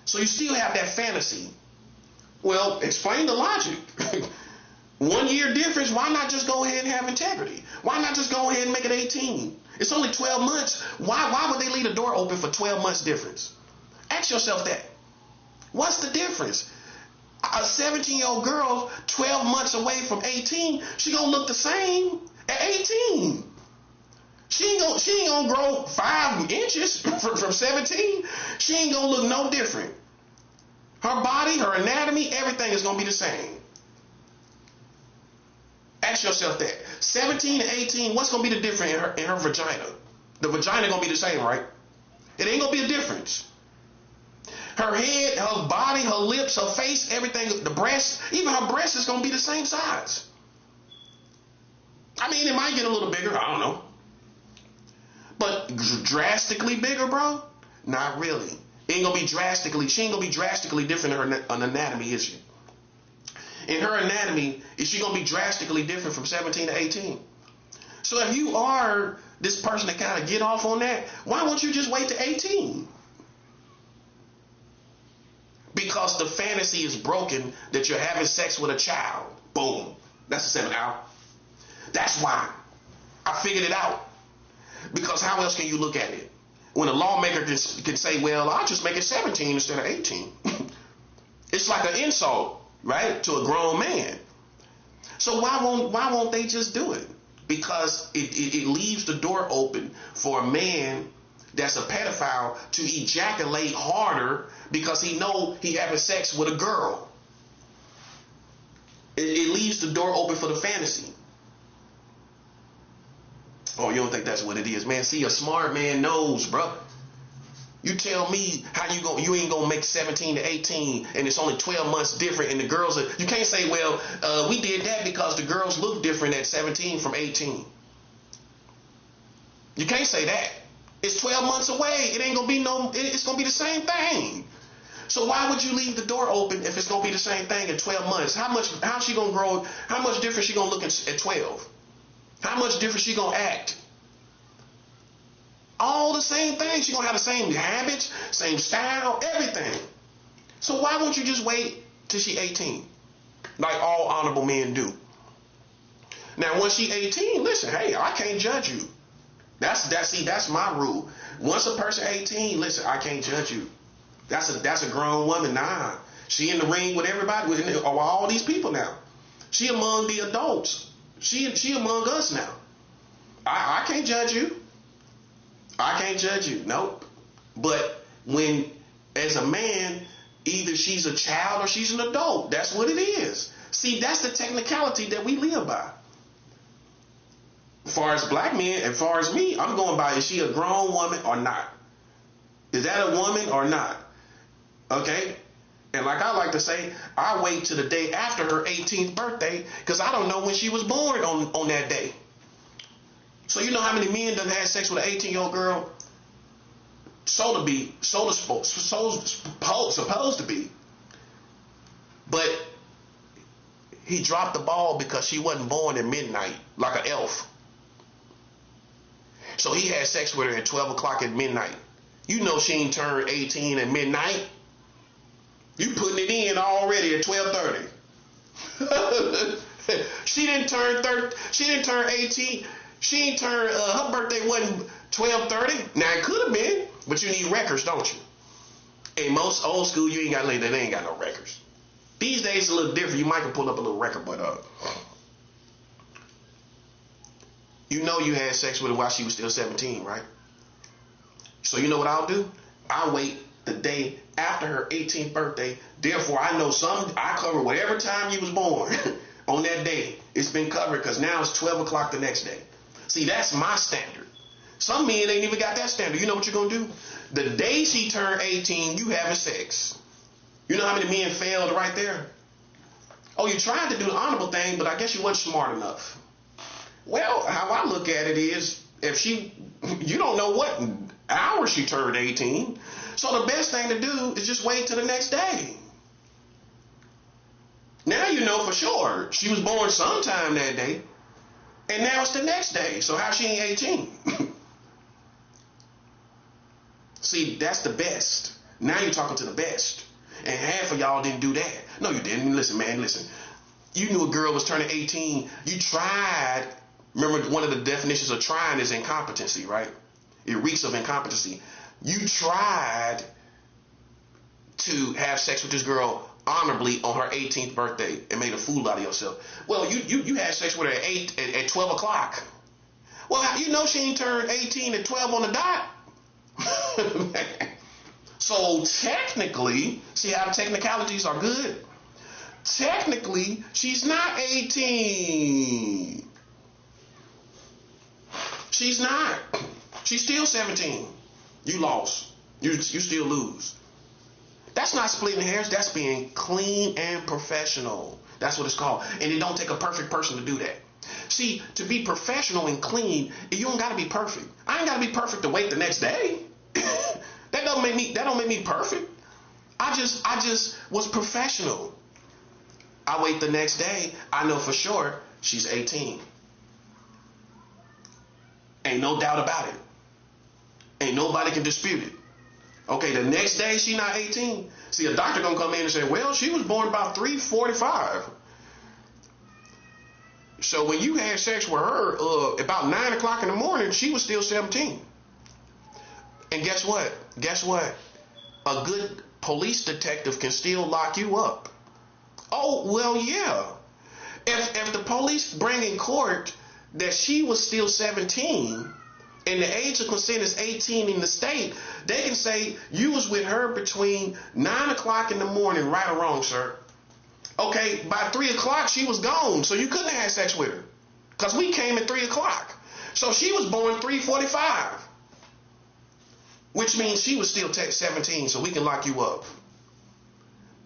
So you still have that fantasy. Well, explain the logic. 1 year difference, why not just go ahead and have integrity? Why not just go ahead and make it 18? It's only 12 months. Why would they leave the door open for 12 months difference? Ask yourself that. What's the difference? A 17-year-old girl 12 months away from 18, she gonna look the same at 18. She ain't gonna grow 5 inches from 17. She ain't gonna look no different. Her body, her anatomy, everything is gonna be the same. Ask yourself that. 17 and 18, what's gonna be the difference in her vagina? The vagina gonna be the same, right? It ain't gonna be a difference. Her head, her body, her lips, her face, everything, the breast, even her breast is gonna be the same size. I mean, it might get a little bigger, I don't know. But drastically bigger, bro? Not really. She ain't gonna be drastically different in her anatomy, is she? In her anatomy, is she gonna be drastically different from 17 to 18? So if you are this person that kind of get off on that, why won't you just wait to 18? Because the fantasy is broken that you're having sex with a child. Boom. That's the 7 hour. That's why. I figured it out. Because how else can you look at it? When a lawmaker can say, well, I'll just make it 17 instead of 18. It's like an insult, right, to a grown man. So why won't they just do it? Because it leaves the door open for a man that's a pedophile to ejaculate harder because he know he having sex with a girl. It leaves the door open for the fantasy. Oh, you don't think that's what it is, man? See, a smart man knows, bro. You tell me how you ain't gonna make 17 to 18 and it's only 12 months different and the girls are, you can't say, well, we did that because the girls look different at 17 from 18. You can't say that. It's 12 months away. It ain't gonna be it's gonna be the same thing. So why would you leave the door open if it's gonna be the same thing in 12 months? How's she gonna grow? How much different she gonna look at 12? How much different she gonna act? All the same thing. She gonna have the same habits, same style, everything. So why won't you just wait till she 18? Like all honorable men do. Now once she 18, listen, hey, I can't judge you. That's my rule. Once a person 18, listen, I can't judge you. That's a grown woman. Nah. She in the ring with everybody, with all these people now. She among the adults. She among us now. I can't judge you. I can't judge you. Nope. But when, as a man, either she's a child or she's an adult. That's what it is. See, that's the technicality that we live by. As far as black men, as far as me, I'm going by, is she a grown woman or not? Is that a woman or not? Okay? And like I like to say, I wait till the day after her 18th birthday because I don't know when she was born on that day. So you know how many men done had sex with an 18-year-old girl? Supposed to be. But he dropped the ball because she wasn't born at midnight like an elf. So he had sex with her at 12 o'clock at midnight. You know she ain't turned 18 at midnight. You putting it in already at 12:30. She didn't turn 18. She ain't turned, her birthday wasn't 12:30. Now it could have been, but you need records, don't you? In most old school, you ain't got they ain't got no records. These days it's a little different. You might can pull up a little record, but you know you had sex with her while she was still 17, right? So you know what I'll do? I'll wait the day after her 18th birthday. Therefore, I know I cover whatever time you was born on that day. It's been covered because now it's 12 o'clock the next day. See, that's my standard. Some men ain't even got that standard. You know what you're going to do? The day she turned 18, you having sex. You know how many men failed right there? Oh, you tried to do the honorable thing, but I guess you wasn't smart enough. Well, how I look at it is, you don't know what hour she turned 18. So the best thing to do is just wait till the next day. Now you know for sure she was born sometime that day, and now it's the next day. So how she ain't 18? See, that's the best. Now you're talking to the best. And half of y'all didn't do that. No, you didn't. Listen, man, listen. You knew a girl was turning 18. You tried. Remember, one of the definitions of trying is incompetency, right? It reeks of incompetency. You tried to have sex with this girl honorably on her 18th birthday and made a fool out of yourself. Well, you had sex with her at 12 o'clock. Well, you know she ain't turned 18 at 12 on the dot. So technically, see how the technicalities are good? Technically, she's not 18. She's not. She's still 17. You lost. You still lose. That's not splitting hairs. That's being clean and professional. That's what it's called. And it don't take a perfect person to do that. See, to be professional and clean, you don't got to be perfect. I ain't got to be perfect to wait the next day. That don't make me perfect. I just was professional. I wait the next day. I know for sure she's 18. Ain't no doubt about it. Ain't nobody can dispute it. Okay, the next day she not 18. See, a doctor gonna come in and say, well, she was born about 3:45. So when you had sex with her about 9 o'clock in the morning, she was still 17. And guess what? A good police detective can still lock you up. Oh, well, yeah. If the police bring in court that she was still 17 and the age of consent is 18 in the state, they can say you was with her between 9 o'clock in the morning, right or wrong, sir. Okay, by 3 o'clock she was gone, so you couldn't have had sex with her because we came at 3 o'clock. So she was born 3:45. Which means she was still 17, so we can lock you up.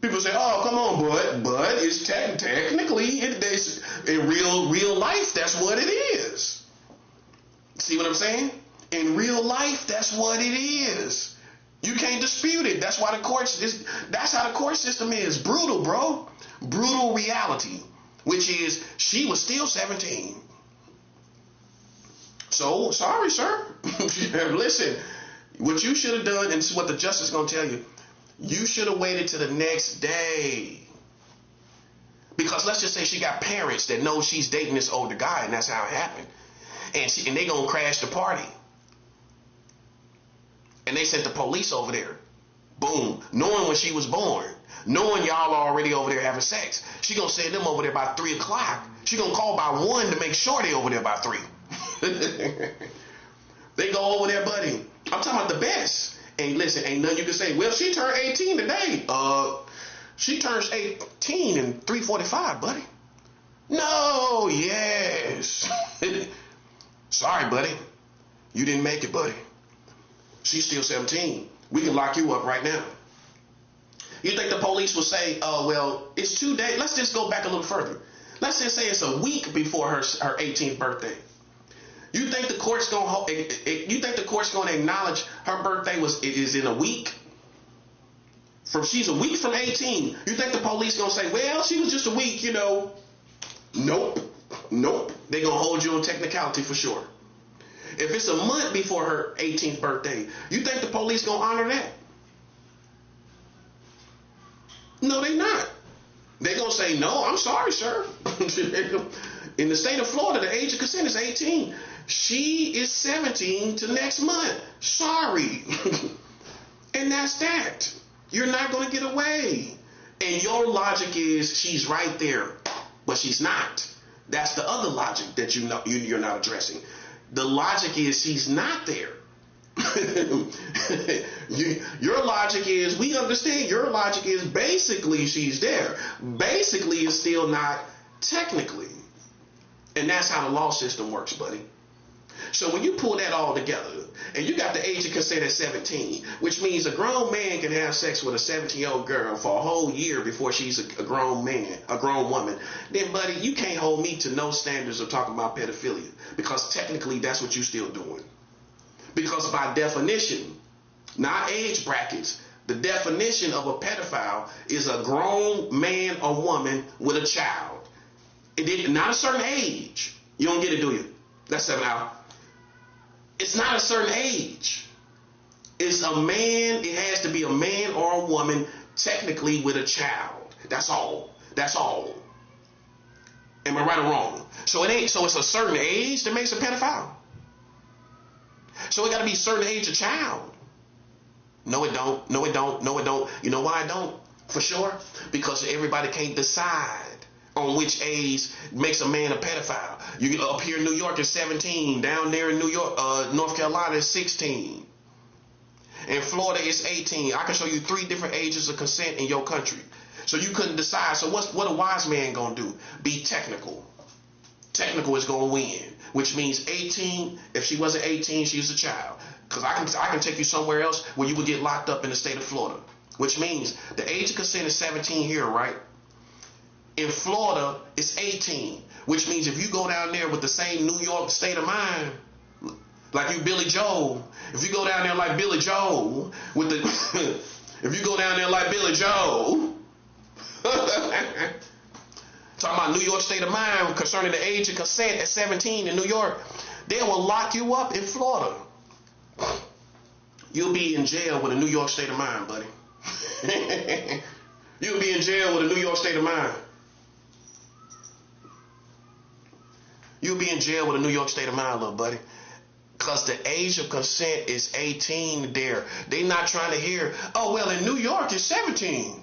People say, oh, come on, but it's technically, in real life, that's what it is. See what I'm saying? In real life, that's what it is. You can't dispute it. That's why that's how the court system is. Brutal, bro. Brutal reality, which is she was still 17. So, sorry, sir. Listen. What you should have done, and this is what the justice is going to tell you, you should have waited till the next day. Because let's just say she got parents that know she's dating this older guy, and that's how it happened. And they going to crash the party. And they sent the police over there. Boom. Knowing when she was born. Knowing y'all already over there having sex. She going to send them over there by 3 o'clock. She going to call by 1 to make sure they over there by 3. They go over there, buddy. I'm talking about the best. And listen, ain't nothing you can say, well, she turned 18 today. She turns 18 in 3:45, buddy. No, yes. Sorry, buddy. You didn't make it, buddy. She's still 17. We can lock you up right now. You think the police will say, oh, well, it's 2 days. Let's just go back a little further. Let's just say it's a week before her 18th birthday. You think the court's gonna acknowledge her birthday is in a week? She's a week from 18. You think the police gonna say, well, she was just a week, you know? Nope. They gonna hold you on technicality for sure. If it's a month before her 18th birthday, you think the police gonna honor that? No, they not. They gonna say, no, I'm sorry, sir. In the state of Florida, the age of consent is 18. She is 17 to next month. Sorry. And that's that. You're not going to get away. And your logic is she's right there, but she's not. That's the other logic that you're not addressing. The logic is she's not there. Your logic is, we understand your logic is basically she's there. Basically is still not technically. And that's how the law system works, buddy. So when you pull that all together, and you got the age of consent at 17, which means a grown man can have sex with a 17-year-old girl for a whole year before she's a grown man, a grown woman, then buddy, you can't hold me to no standards of talking about pedophilia, because technically that's what you're still doing. Because by definition, not age brackets, the definition of a pedophile is a grown man or woman with a child. Not a certain age. You don't get it, do you? That's 7 hours. It's not a certain age. It's a man. It has to be a man or a woman, technically with a child. That's all. That's all. Am I right or wrong? So it ain't. So it's a certain age that makes a pedophile. So it got to be a certain age of child. No, it don't. No, it don't. No, it don't. You know why it don't? For sure. Because everybody can't decide on which age makes a man a pedophile. You get up here in New York is 17. Down there in New York, North Carolina is 16. In Florida it's 18. I can show you 3 different ages of consent in your country. So you couldn't decide. So what a wise man gonna do? Be technical. Technical is gonna win. Which means 18. If she wasn't 18, she's a child. Because I can take you somewhere else where you would get locked up in the state of Florida. Which means the age of consent is 17 here, right? In Florida, it's 18, which means if you go down there with the same New York state of mind, like you Billy Joel, if you go down there like Billy Joel, with the, if you go down there like Billy Joel, talking about New York state of mind concerning the age of consent at 17 in New York, they will lock you up in Florida. You'll be in jail with a New York state of mind, buddy. You'll be in jail with a New York state of mind. You'll be in jail with a New York state of mind, little buddy. Because the age of consent is 18 there. They not trying to hear, oh, well, in New York it's 17.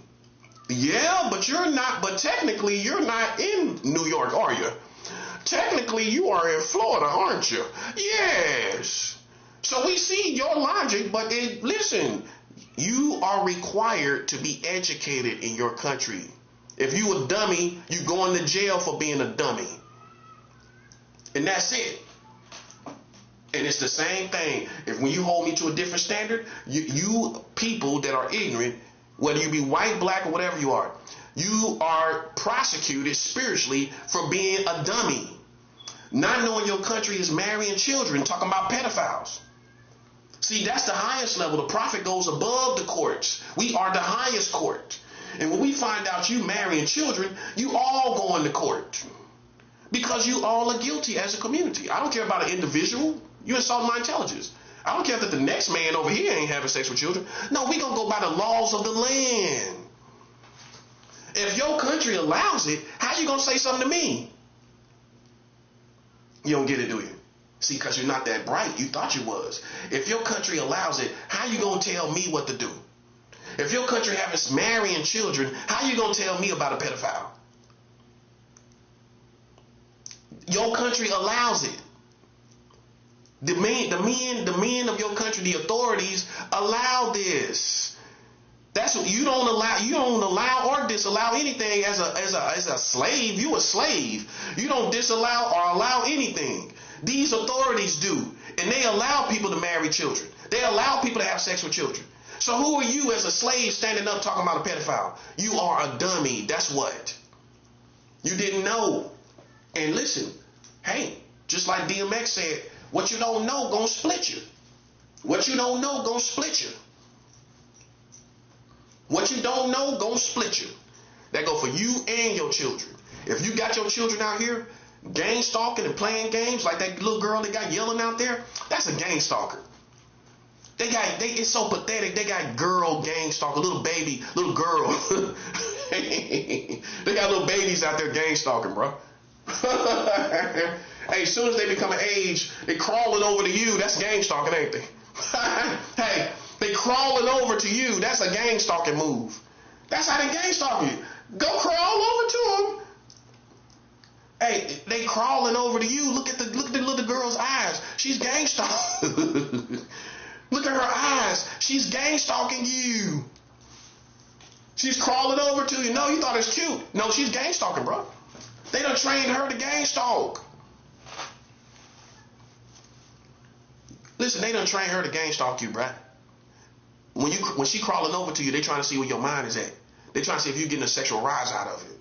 Yeah, but you're not, but technically you're not in New York, are you? Technically you are in Florida, aren't you? Yes. So we see your logic, but listen, you are required to be educated in your country. If you a dummy, you going to jail for being a dummy. And that's it. And it's the same thing. If when you hold me to a different standard, you people that are ignorant, whether you be white, black, or whatever you are prosecuted spiritually for being a dummy. Not knowing your country is marrying children, talking about pedophiles. See, that's the highest level. The prophet goes above the courts. We are the highest court. And when we find out you marrying children, you all going to court. Because you all are guilty as a community. I don't care about an individual. You insult my intelligence. I don't care that the next man over here ain't having sex with children. No, we gonna go by the laws of the land. If your country allows it, how you gonna say something to me? You don't get it, do you? See, because you're not that bright. You thought you was. If your country allows it, how you gonna tell me what to do? If your country having marrying children, how you gonna tell me about a pedophile? Your country allows it. The men of your country, the authorities allow this. That's what you don't allow or disallow anything as a slave. You a slave. You don't disallow or allow anything. These authorities do. And they allow people to marry children. They allow people to have sex with children. So who are you as a slave standing up talking about a pedophile? You are a dummy. That's what. You didn't know. And listen, hey, just like DMX said, what you don't know gonna split you. What you don't know gonna split you. What you don't know gonna split you. That go for you and your children. If you got your children out here gang stalking and playing games like that little girl they got yelling out there, that's a gang stalker. It's so pathetic. They got girl gang stalker, little baby, little girl. They got little babies out there gang stalking, bro. Hey, as soon as they become an age, they crawling over to you. That's gang stalking, ain't they? Hey, they crawling over to you. That's a gang stalking move. That's how they gang stalk you. Go crawl over to them. Hey, they crawling over to you. Look at the little girl's eyes. She's gang stalking. Look at her eyes. She's gang stalking you. She's crawling over to you. No, you thought it's cute. No, she's gang stalking, bro. They done trained her to gang stalk. Listen, they done trained her to gang stalk you, bruh. When she crawling over to you, they trying to see where your mind is at. They trying to see if you're getting a sexual rise out of it.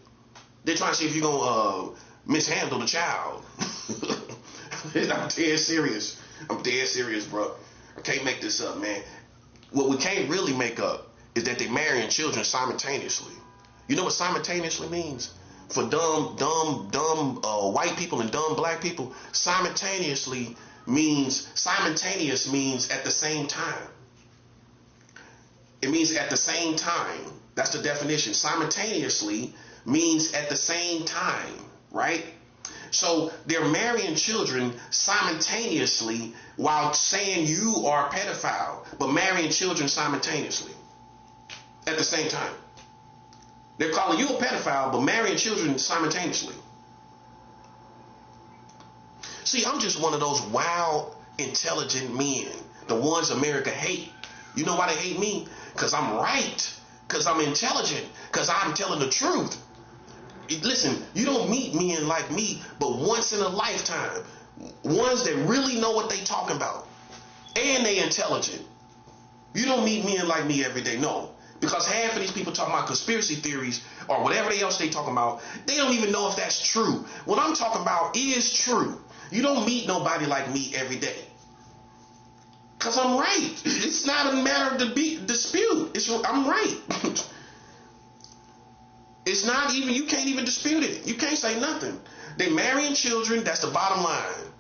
They trying to see if you're gonna mishandle the child. I'm dead serious. I'm dead serious, bro. I can't make this up, man. What we can't really make up is that they're marrying children simultaneously. You know what simultaneously means? For dumb white people and dumb black people, simultaneous means at the same time. It means at the same time. That's the definition. Simultaneously means at the same time, right? So they're marrying children simultaneously while saying you are a pedophile, but marrying children simultaneously at the same time. They're calling you a pedophile, but marrying children simultaneously. See, I'm just one of those wild, intelligent men, the ones America hate. You know why they hate me? Because I'm right. Because I'm intelligent. Because I'm telling the truth. Listen, you don't meet men like me, but once in a lifetime. Ones that really know what they talking about. And they intelligent. You don't meet men like me every day, no. Because half of these people talking about conspiracy theories or whatever else they talking about, they don't even know if that's true. What I'm talking about is true. You don't meet nobody like me every day. Because I'm right. It's not a matter of dispute. I'm right. It's not even, you can't even dispute it. You can't say nothing. They marrying children, that's the bottom line.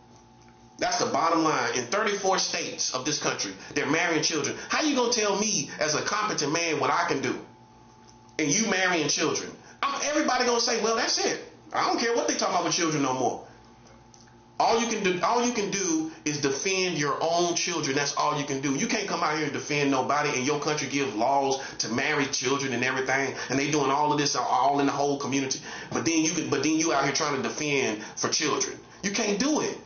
That's the bottom line. In 34 states of this country, they're marrying children. How you gonna tell me as a competent man what I can do? And you marrying children. Everybody gonna say, well, that's it. I don't care what they talk about with children no more. All you can do is defend your own children. That's all you can do. You can't come out here and defend nobody, and your country gives laws to marry children and everything, and they doing all of this all in the whole community. But then you out here trying to defend for children. You can't do it.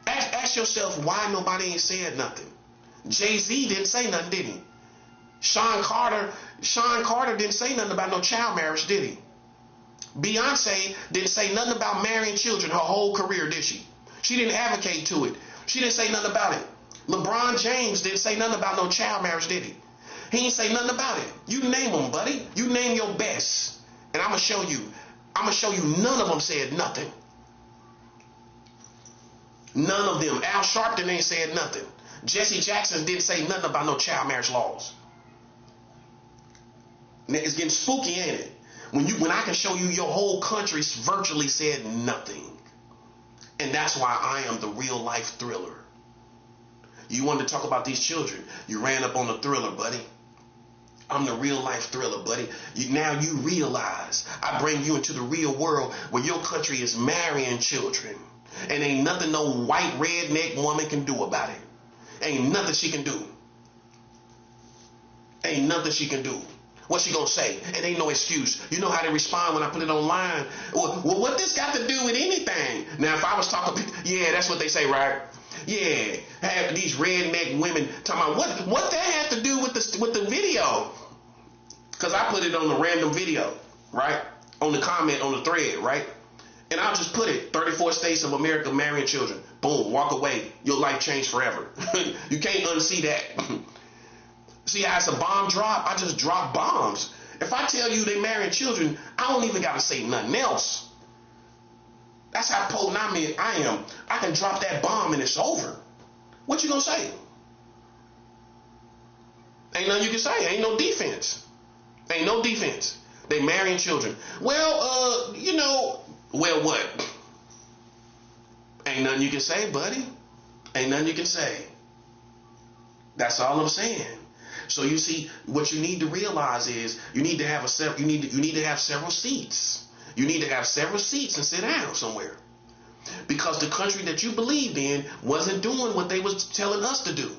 Ask yourself why nobody ain't said nothing. Jay-Z didn't say nothing, did he? Sean Carter didn't say nothing about no child marriage, did he? Beyonce didn't say nothing about marrying children her whole career, did she? She didn't advocate to it. She didn't say nothing about it. LeBron James didn't say nothing about no child marriage, did he? He didn't say nothing about it. You name them, buddy. You name your best. And I'm going to show you none of them said nothing. None of them. Al Sharpton ain't said nothing. Jesse Jackson didn't say nothing about no child marriage laws. Now, it's getting spooky, ain't it? When I can show you your whole country virtually said nothing. And that's why I am the real life thriller. You wanted to talk about these children. You ran up on the thriller, buddy. I'm the real life thriller, buddy. Now you realize I bring you into the real world where your country is marrying children. And ain't nothing no white redneck woman can do about it. Ain't nothing she can do. Ain't nothing she can do. What's she gonna say? It ain't no excuse. You know how they respond when I put it online. Well, what this got to do with anything? Now, if I was talking, yeah, that's what they say, right? Yeah, have these redneck women talking about what that had to do with the video? Because I put it on the random video, right? On the comment on the thread, right? And I'll just put it: 34 states of America marrying children. Boom, walk away. Your life changed forever. You can't unsee that. See how it's a bomb drop? I just drop bombs. If I tell you they marrying children, I don't even got to say nothing else. That's how potent I am. I can drop that bomb and it's over. What you gonna say? Ain't nothing you can say. Ain't no defense. Ain't no defense. They marrying children. Well, well what? Ain't nothing you can say, buddy. Ain't nothing you can say. That's all I'm saying. So you see, what you need to realize is you need to have you need to have several seats. You need to have several seats and sit down somewhere. Because the country that you believed in wasn't doing what they was telling us to do.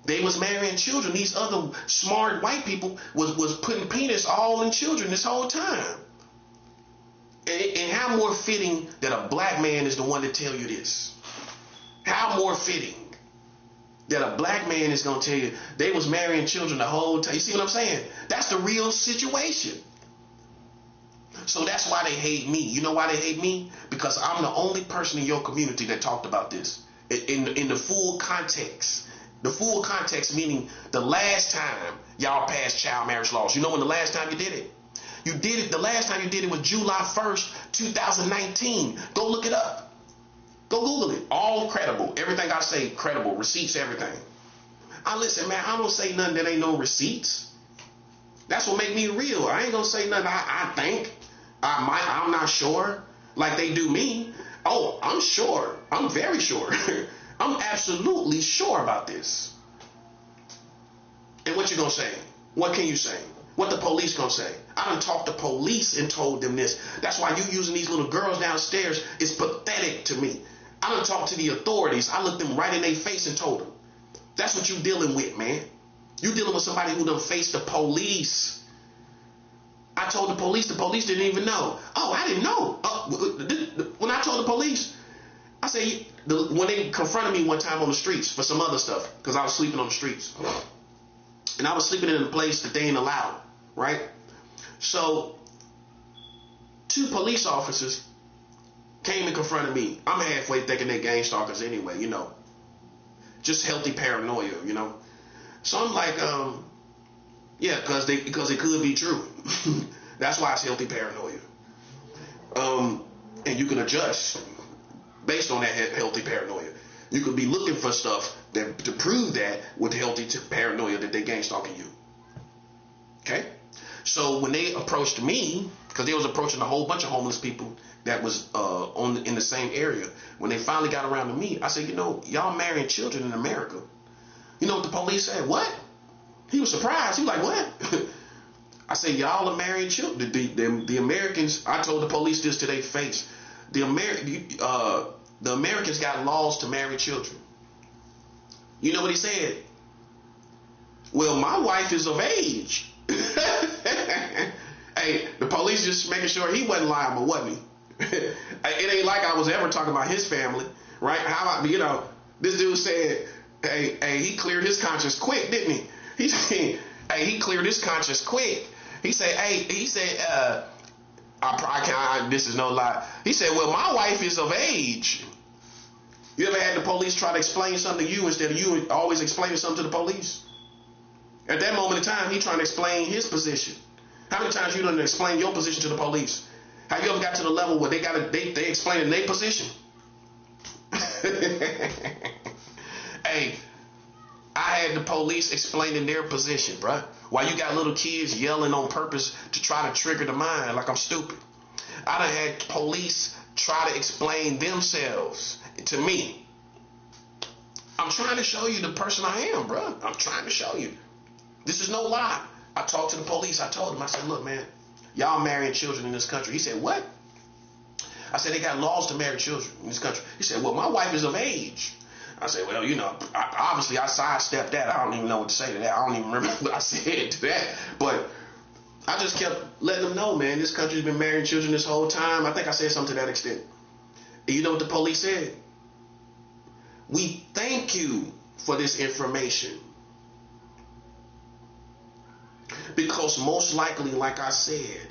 They was marrying children. These other smart white people was putting penis all in children this whole time. And how more fitting that a black man is the one to tell you this? How more fitting? that a black man is going to tell you they was marrying children the whole time. You see what I'm saying? That's the real situation. So that's why they hate me. You know why they hate me? Because I'm the only person in your community that talked about this in the full context. The full context meaning the last time y'all passed child marriage laws. You know when the last time you did it? You did it, the last time you did it was July 1st, 2019. Go look it up. Go Google it. All credible. Everything I say, credible. Receipts, everything. Listen, man, I don't say nothing that ain't no receipts. That's what make me real. I ain't gonna say nothing I think. I'm not sure. Like they do me. Oh, I'm sure. I'm very sure. I'm absolutely sure about this. And what you gonna say? What can you say? What the police gonna say? I done talked to police and told them this. That's why you using these little girls downstairs is pathetic to me. I done talked to the authorities. I looked them right in their face and told them. That's what you dealing with, man. You dealing with somebody who done faced the police. I told the police didn't even know. Oh, I didn't know. When I told the police, I said, when they confronted me one time on the streets for some other stuff, because I was sleeping on the streets. And I was sleeping in a place that they ain't allowed, right? So, 2 police officers came and confronted me. I'm halfway thinking they're gang stalkers anyway, you know. Just healthy paranoia, you know. So I'm like, yeah, because it could be true. That's why it's healthy paranoia. And you can adjust based on that healthy paranoia. You could be looking for stuff to prove that with healthy paranoia that they gang stalking you. Okay? So when they approached me, because they was approaching a whole bunch of homeless people that was in the same area, when they finally got around to me, I said, you know, y'all marrying children in America. You know what the police said? What? He was surprised. He was like, what? I said, y'all are marrying children. The Americans, I told the police this to their face. The Americans got laws to marry children. You know what he said? Well, my wife is of age. Hey, the police just making sure he wasn't liable, wasn't he? It ain't like I was ever talking about his family, right? How about, you know, this dude said, hey, he cleared his conscience quick, didn't he? He said, hey, he cleared his conscience quick. He said, this is no lie. He said, well, my wife is of age. You ever had the police try to explain something to you instead of you always explaining something to the police? At that moment in time, he trying to explain his position. How many times you done explain your position to the police? Have you ever got to the level where they explaining their position? Hey, I had the police explaining their position, bruh. While you got little kids yelling on purpose to try to trigger the mind like I'm stupid. I done had police try to explain themselves to me. I'm trying to show you the person I am, bruh. I'm trying to show you. This is no lie. I talked to the police. I told them, I said, look, man, y'all marrying children in this country. He said, what? I said, they got laws to marry children in this country. He said, well, my wife is of age. I said, well, you know, obviously I sidestepped that. I don't even know what to say to that. I don't even remember what I said to that. But I just kept letting them know, man, this country's been marrying children this whole time. I think I said something to that extent. And you know what the police said? We thank you for this information. Because most likely, like I said,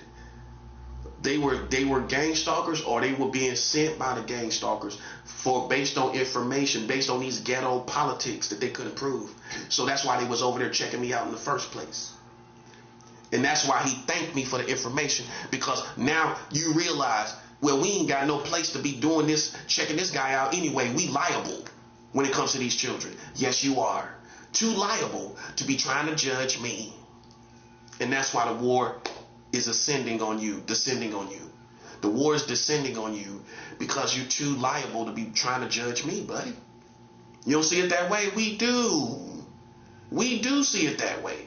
they were gang stalkers, or they were being sent by the gang stalkers based on information, based on these ghetto politics that they couldn't prove. So that's why they was over there checking me out in the first place. And that's why he thanked me for the information, because now you realize, well, we ain't got no place to be doing this, checking this guy out anyway. We liable when it comes to these children. Yes, you are. Too liable to be trying to judge me. And that's why the war is descending on you. The war is descending on you because you're too liable to be trying to judge me, buddy. You don't see it that way? We do. We do see it that way.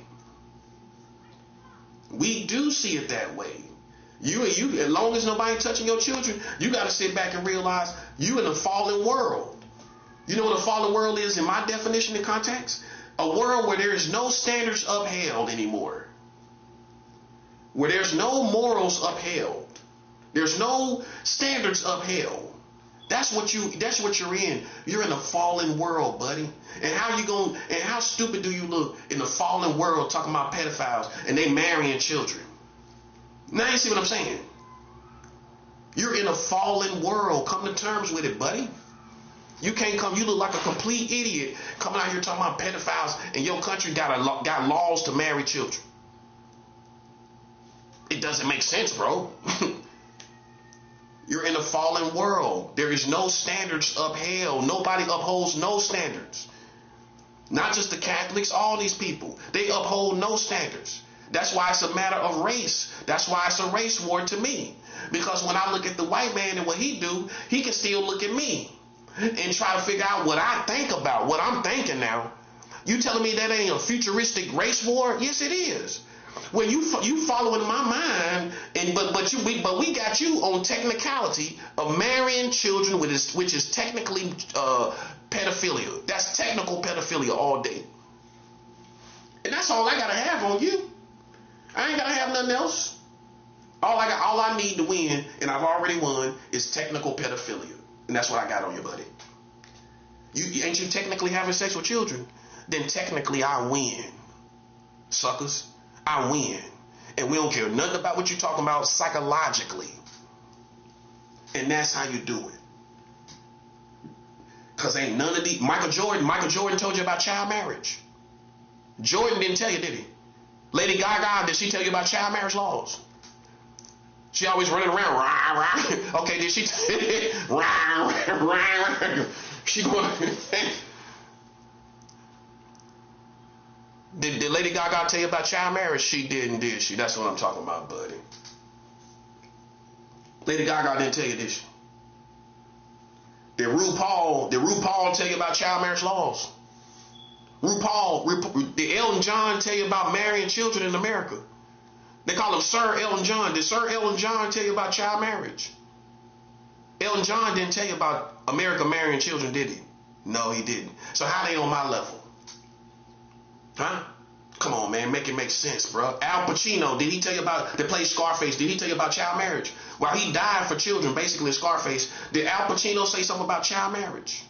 We do see it that way. You, as long as nobody touching your children, you got to sit back and realize you in a fallen world. You know what a fallen world is in my definition and context? A world where there is no standards upheld anymore. Where there's no morals upheld. There's no standards upheld. That's what you're in. You're in a fallen world, buddy. And how stupid do you look in the fallen world talking about pedophiles and they marrying children? Now you see what I'm saying? You're in a fallen world. Come to terms with it, buddy. You can't come. You look like a complete idiot coming out here talking about pedophiles, and your country got laws to marry children. It doesn't make sense, bro. You're in a fallen world. There is no standards upheld. Nobody upholds no standards. Not just the Catholics, all these people. They uphold no standards. That's why it's a matter of race. That's why it's a race war to me. Because when I look at the white man and what he do, he can still look at me and try to figure out what I think about, what I'm thinking now. You telling me that ain't a futuristic race war? Yes, it is. Well, you following my mind, and but we got you on technicality of marrying children, which is technically pedophilia. That's technical pedophilia all day, and that's all I gotta have on you. I ain't gotta have nothing else. All I need to win, and I've already won, is technical pedophilia, and that's what I got on you, buddy. Ain't you technically having sex with children? Then technically I win, suckers. I win. And we don't care nothing about what you're talking about psychologically. And that's how you do it. Because ain't none of these. Michael Jordan told you about child marriage. Jordan didn't tell you, did he? Lady Gaga, did she tell you about child marriage laws? She always running around. Rah, rah. Okay, did she? Rah, rah, rah. She going. Did Lady Gaga tell you about child marriage? She didn't, did she? That's what I'm talking about, buddy. Lady Gaga didn't tell you, did she? Did RuPaul tell you about child marriage laws? Did Elton John tell you about marrying children in America? They call him Sir Elton John. Did Sir Elton John tell you about child marriage? Elton John didn't tell you about America marrying children, did he? No, he didn't. So how they on my level? Huh? Come on, man. Make it make sense, bro. Al Pacino, did he tell you about, that played Scarface, did he tell you about child marriage? While he died for children, basically Scarface, did Al Pacino say something about child marriage?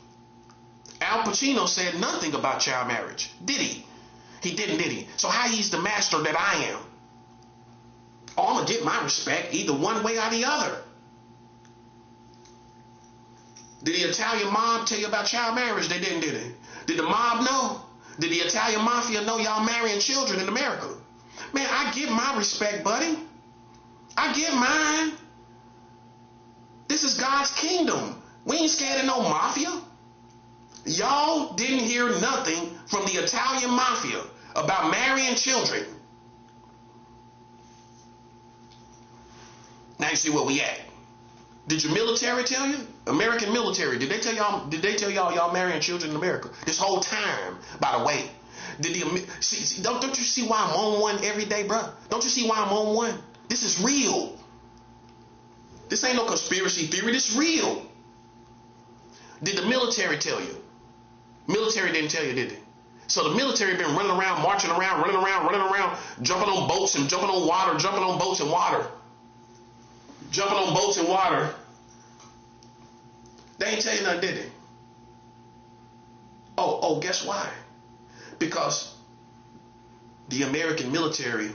Al Pacino said nothing about child marriage. Did he? He didn't, did he? So how he's the master that I am? Oh, I'm going to get my respect either one way or the other. Did the Italian mob tell you about child marriage? They didn't, did they? Did the mob know? Did the Italian mafia know y'all marrying children in America? Man, I get my respect, buddy. I get mine. This is God's kingdom. We ain't scared of no mafia. Y'all didn't hear nothing from the Italian mafia about marrying children. Now you see where we at. Did your military tell you? American military, did they tell y'all y'all marrying children in America? This whole time, by the way. Don't you see why I'm on one every day, bro? Don't you see why I'm on one? This is real. This ain't no conspiracy theory, this is real. Did the military tell you? Military didn't tell you, did they? So the military been running around, marching around, running around, jumping on boats and jumping on water, jumping on boats and water. Jumping on boats in water. They ain't tell you nothing, did they? Oh, guess why? Because the American military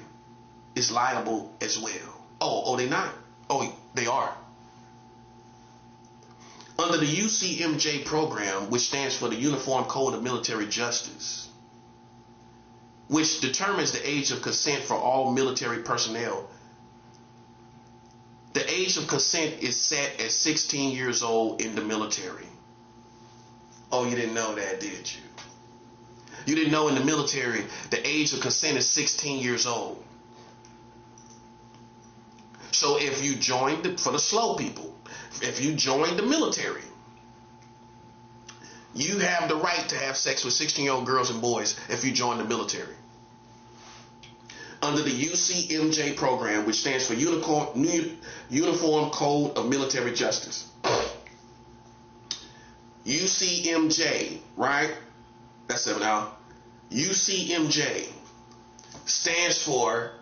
is liable as well. Oh, they not? Oh, they are. Under the UCMJ program, which stands for the Uniform Code of Military Justice, which determines the age of consent for all military personnel, the age of consent is set at 16 years old in the military. Oh, you didn't know that, did you? You didn't know in the military the age of consent is 16 years old. So if you joined, for the slow people, if you join the military, you have the right to have sex with 16-year-old girls and boys if you join the military. Under the UCMJ program, which stands for Uniform Code of Military Justice. UCMJ, right? That's 7 out. UCMJ stands for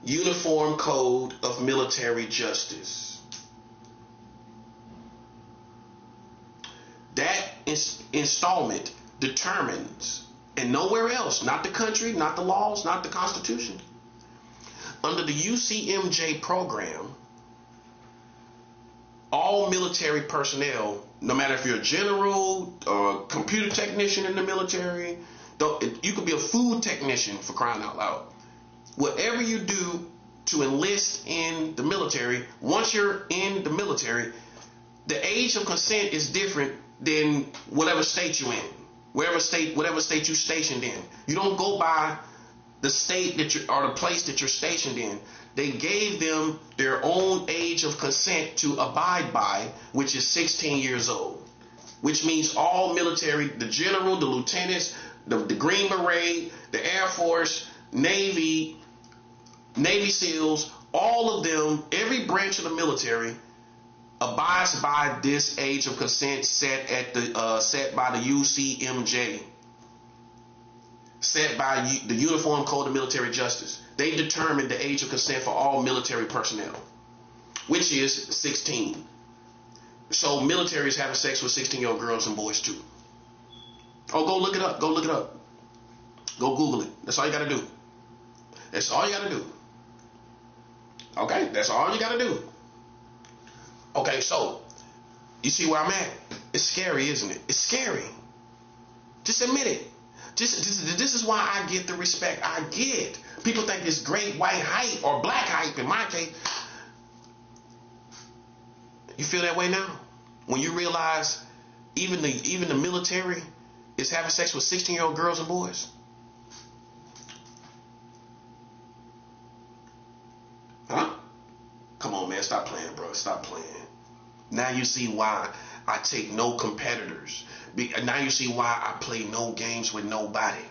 Uniform Code of Military Justice. installment determines, and nowhere else, not the country, not the laws, not the Constitution, under the UCMJ program, all military personnel, no matter if you're a general or a computer technician in the military, you could be a food technician, for crying out loud. Whatever you do to enlist in the military, once you're in the military, the age of consent is different than whatever state you're in, whatever state you're stationed in. You don't go by the state that you or the place that you're stationed in. They gave them their own age of consent to abide by, which is 16 years old, which means all military, the general, the lieutenants, the Green Beret, the Air Force, Navy SEALs, all of them, every branch of the military abides by this age of consent set by the UCMJ, set by the Uniform Code of Military Justice. They determine the age of consent for all military personnel, which is 16. So military is having sex with 16-year-old girls and boys too. Oh, go look it up. Go look it up. Go Google it. That's all you got to do. That's all you got to do. Okay, that's all you got to do. Okay, so you see where I'm at? It's scary, isn't it? It's scary. Just admit it. This is why I get the respect I get. People think it's great white hype or black hype in my case. You feel that way now? When you realize even the military is having sex with 16-year-old girls and boys? Huh? Come on, man. Stop playing, bro. Stop playing. Now you see why I take no competitors. Now you see why I play no games with nobody.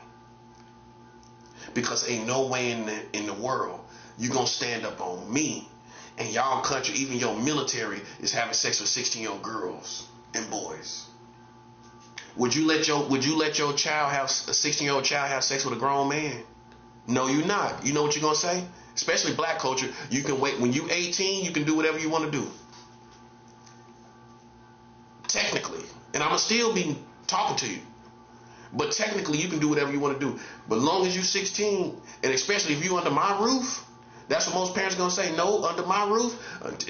Because ain't no way in the world you gonna stand up on me and y'all country, even your military, is having sex with 16-year-old girls and boys. Would you let your child have a 16-year-old child have sex with a grown man? No, you're not. You know what you're gonna say? Especially black culture, you can wait. When you 18, you can do whatever you want to do. Technically. And I'm going to still be talking to you. But technically, you can do whatever you want to do. But as long as you're 16, and especially if you're under my roof, that's what most parents are going to say. No, under my roof,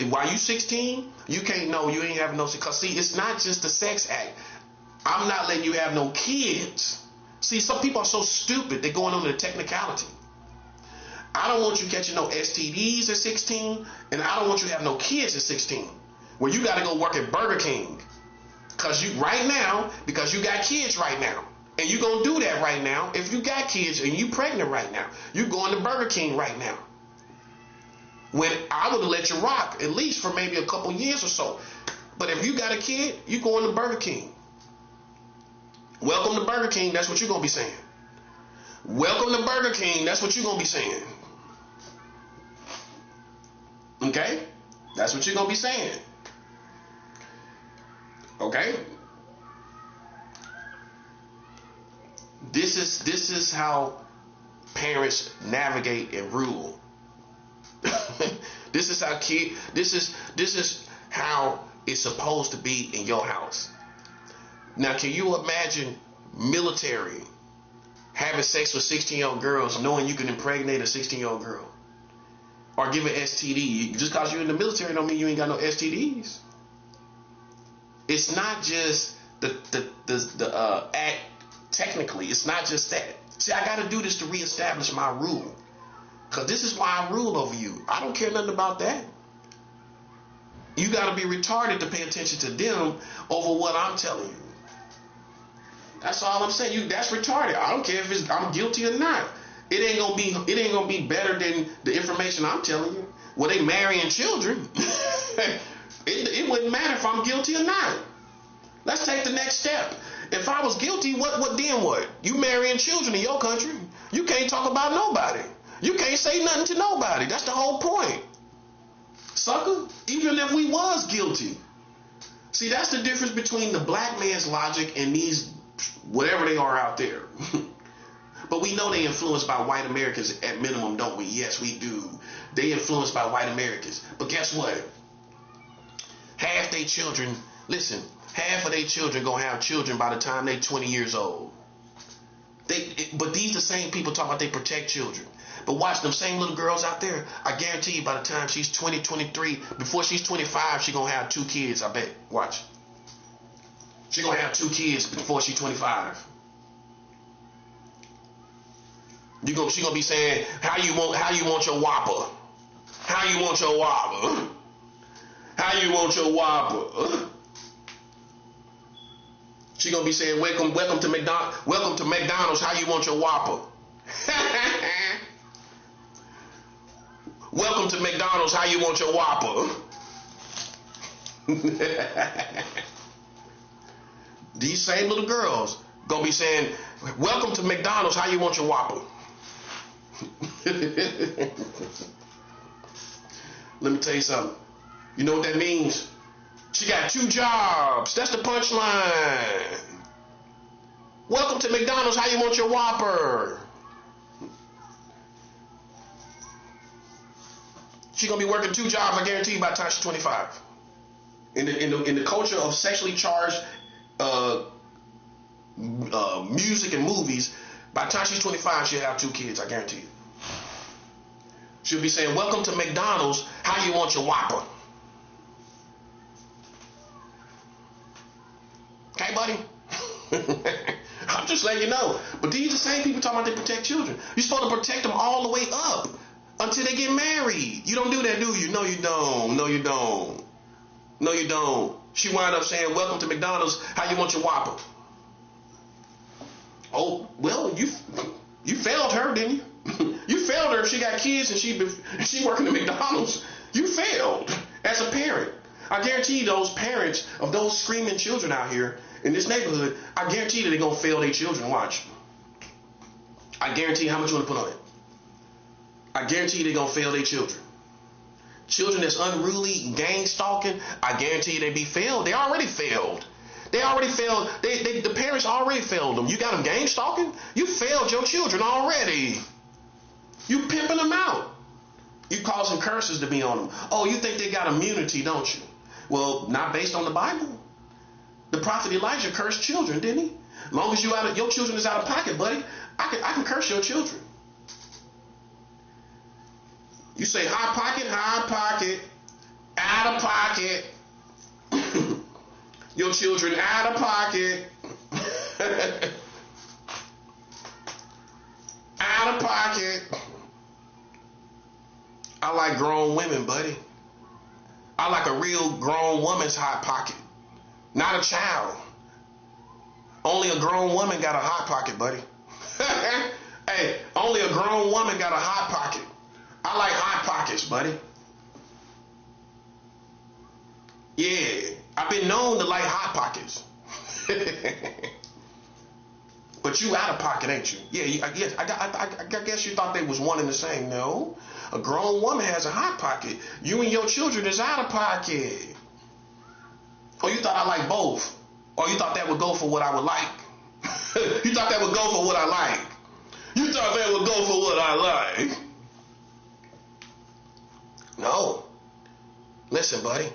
while you 16, you can't, no, you ain't having no sex. Because, see, it's not just the sex act. I'm not letting you have no kids. See, some people are so stupid, they're going on to the technicality. I don't want you catching no STDs at 16, and I don't want you to have no kids at 16. Well, you got to go work at Burger King. Because you got kids right now. And you going to do that right now. If you got kids and you pregnant right now, you going to Burger King right now. When I would have let you rock, at least for maybe a couple years or so. But if you got a kid, you going to Burger King. Welcome to Burger King, that's what you're going to be saying. Welcome to Burger King, that's what you're going to be saying. Okay? That's what you're going to be saying. Okay? This is how parents navigate and rule. This is how it's supposed to be in your house. Now, can you imagine military having sex with 16-year-old girls knowing you can impregnate a 16-year-old girl? Or give an STD. Just because you're in the military don't mean you ain't got no STDs. It's not just the act technically. It's not just that. See, I got to do this to reestablish my rule. Because this is why I rule over you. I don't care nothing about that. You got to be retarded to pay attention to them over what I'm telling you. That's all I'm saying. That's retarded. I don't care if I'm guilty or not. It ain't gonna be better than the information I'm telling you. Well, they marrying children. It wouldn't matter if I'm guilty or not. Let's take the next step. If I was guilty, what then what? You marrying children in your country. You can't talk about nobody. You can't say nothing to nobody. That's the whole point. Sucker, even if we was guilty. See, that's the difference between the black man's logic and these, whatever they are out there. But we know they influenced by white Americans at minimum, don't we? Yes, we do. They influenced by white Americans. But guess what? Half their children, listen, half of their children gonna have children by the time they 20 years old. But these the same people talking about they protect children. But watch them same little girls out there. I guarantee you by the time she's 20, 23, before she's 25, she gonna have 2 kids, I bet. Watch. She gonna have 2 kids before she's 25. She gonna be saying, how you want your whopper? How you want your whopper? How you want your whopper? She gonna be saying, welcome to McDonald's. How you want your whopper? Welcome to McDonald's. How you want your whopper? These same little girls gonna be saying, welcome to McDonald's. How you want your whopper? Let me tell you something. You know what that means? She got 2 jobs. That's the punchline. Welcome to McDonald's. How you want your whopper? She's gonna be working 2 jobs, I guarantee you, by the time she's 25. In the culture of sexually charged music and movies, by the time she's 25, she'll have 2 kids, I guarantee you. She'll be saying, welcome to McDonald's. How you want your whopper? Okay, buddy? I'm just letting you know. But these are the same people talking about they protect children. You're supposed to protect them all the way up until they get married. You don't do that, do you? No, you don't. No, you don't. No, you don't. She wound up saying, welcome to McDonald's. How you want your whopper? Oh, well, you failed her, didn't you? You failed her if she got kids and she working at McDonald's. You failed as a parent. I guarantee you those parents of those screaming children out here in this neighborhood, I guarantee you they're going to fail their children. Watch. I guarantee you how much you want to put on it. I guarantee you they're going to fail their children. Children that's unruly, gang stalking, I guarantee you they be failed. They already failed. They already failed. The parents already failed them. You got them gang stalking? You failed your children already. You pimping them out. You causing curses to be on them. Oh, you think they got immunity, don't you? Well, not based on the Bible. The prophet Elijah cursed children, didn't he? As long as your children is out of pocket, buddy, I can curse your children. You say high pocket, out of pocket. Your children out of pocket. Out of pocket. I like grown women, buddy. I like a real grown woman's hot pocket. Not a child. Only a grown woman got a hot pocket, buddy. Hey, only a grown woman got a hot pocket. I like hot pockets, buddy. Yeah, I've been known to like hot pockets. But you out of pocket, ain't you? Yeah, I guess you thought they was one and the same. No, a grown woman has a hot pocket. You and your children is out of pocket. Or you thought I like both? Or you thought that would go for what I would like? You thought that would go for what I like? You thought that would go for what I like? No. Listen, buddy.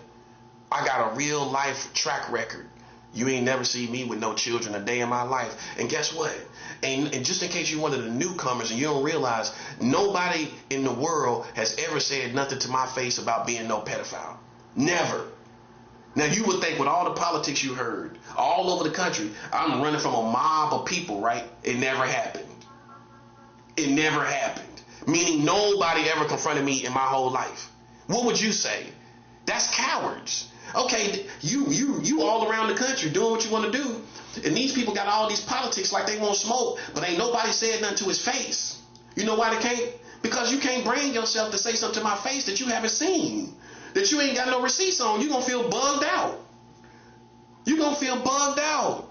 I got a real life track record. You ain't never seen me with no children a day in my life. And guess what? And just in case you're one of the newcomers and you don't realize, nobody in the world has ever said nothing to my face about being no pedophile. Never. Now you would think with all the politics you heard all over the country, I'm running from a mob of people, right? It never happened. It never happened. Meaning nobody ever confronted me in my whole life. What would you say? That's cowards. Okay, you all around the country doing what you want to do, and these people got all these politics like they want smoke, but ain't nobody said nothing to his face. You know why they can't? Because you can't bring yourself to say something to my face that you haven't seen, that you ain't got no receipts on. You're going to feel bugged out. You're going to feel bugged out.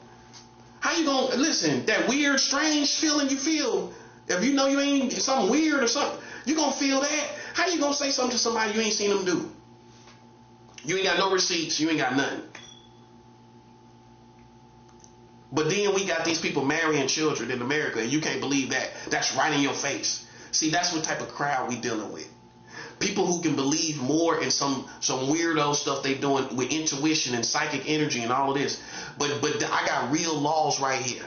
How you going to, listen, that weird, strange feeling you feel, if you know you ain't something weird or something, you're going to feel that. How you going to say something to somebody you ain't seen them do? You ain't got no receipts. You ain't got nothing. But then we got these people marrying children in America, and you can't believe that. That's right in your face. See, that's what type of crowd we dealing with. People who can believe more in some weirdo stuff they doing with intuition and psychic energy and all of this. But I got real laws right here.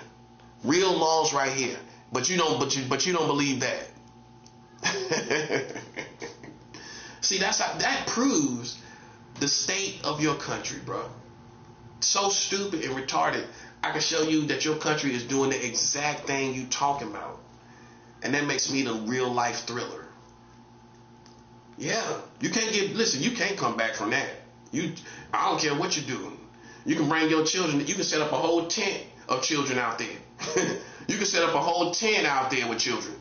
Real laws right here. But you don't believe that. See, that proves the state of your country, bro. So stupid and retarded. I can show you that your country is doing the exact thing you talking about. And that makes me the real life thriller. Yeah, you can't come back from that. I don't care what you're doing. You can bring your children, you can set up a whole tent of children out there. You can set up a whole tent out there with children.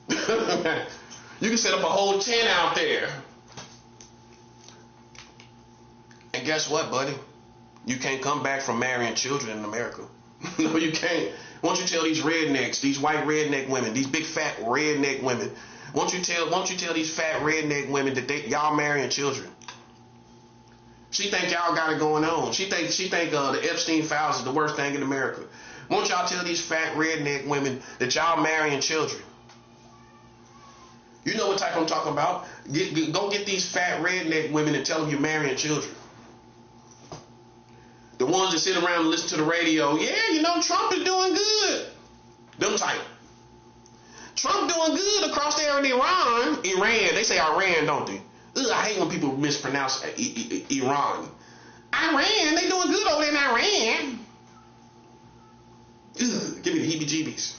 You can set up a whole tent out there. And guess what, buddy? You can't come back from marrying children in America. No, you can't. Won't you tell these rednecks, these white redneck women, these big fat redneck women, won't you tell these fat redneck women that y'all marrying children? She think y'all got it going on. She think the Epstein files is the worst thing in America. Won't y'all tell these fat redneck women that y'all marrying children? You know what type I'm talking about. Go get these fat redneck women and tell them you're marrying children. The ones that sit around and listen to the radio, yeah, Trump is doing good. Them type. Trump doing good across there in Iran. They say Iran, don't they? Ugh, I hate when people mispronounce Iran. Iran, they doing good over there in Iran. Ugh, give me the heebie-jeebies.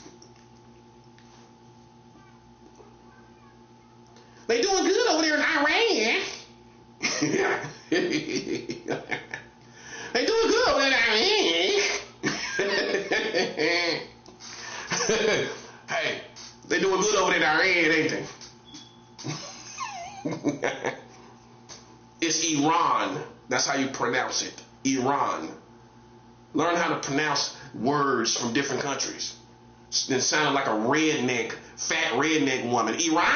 They doing good over there in Iran. They doing good over there in Iran. Hey, they doing good over there in Iran, ain't they? It's Iran. That's how you pronounce it. Iran. Learn how to pronounce words from different countries. It sounded like a redneck, fat redneck woman. Iran.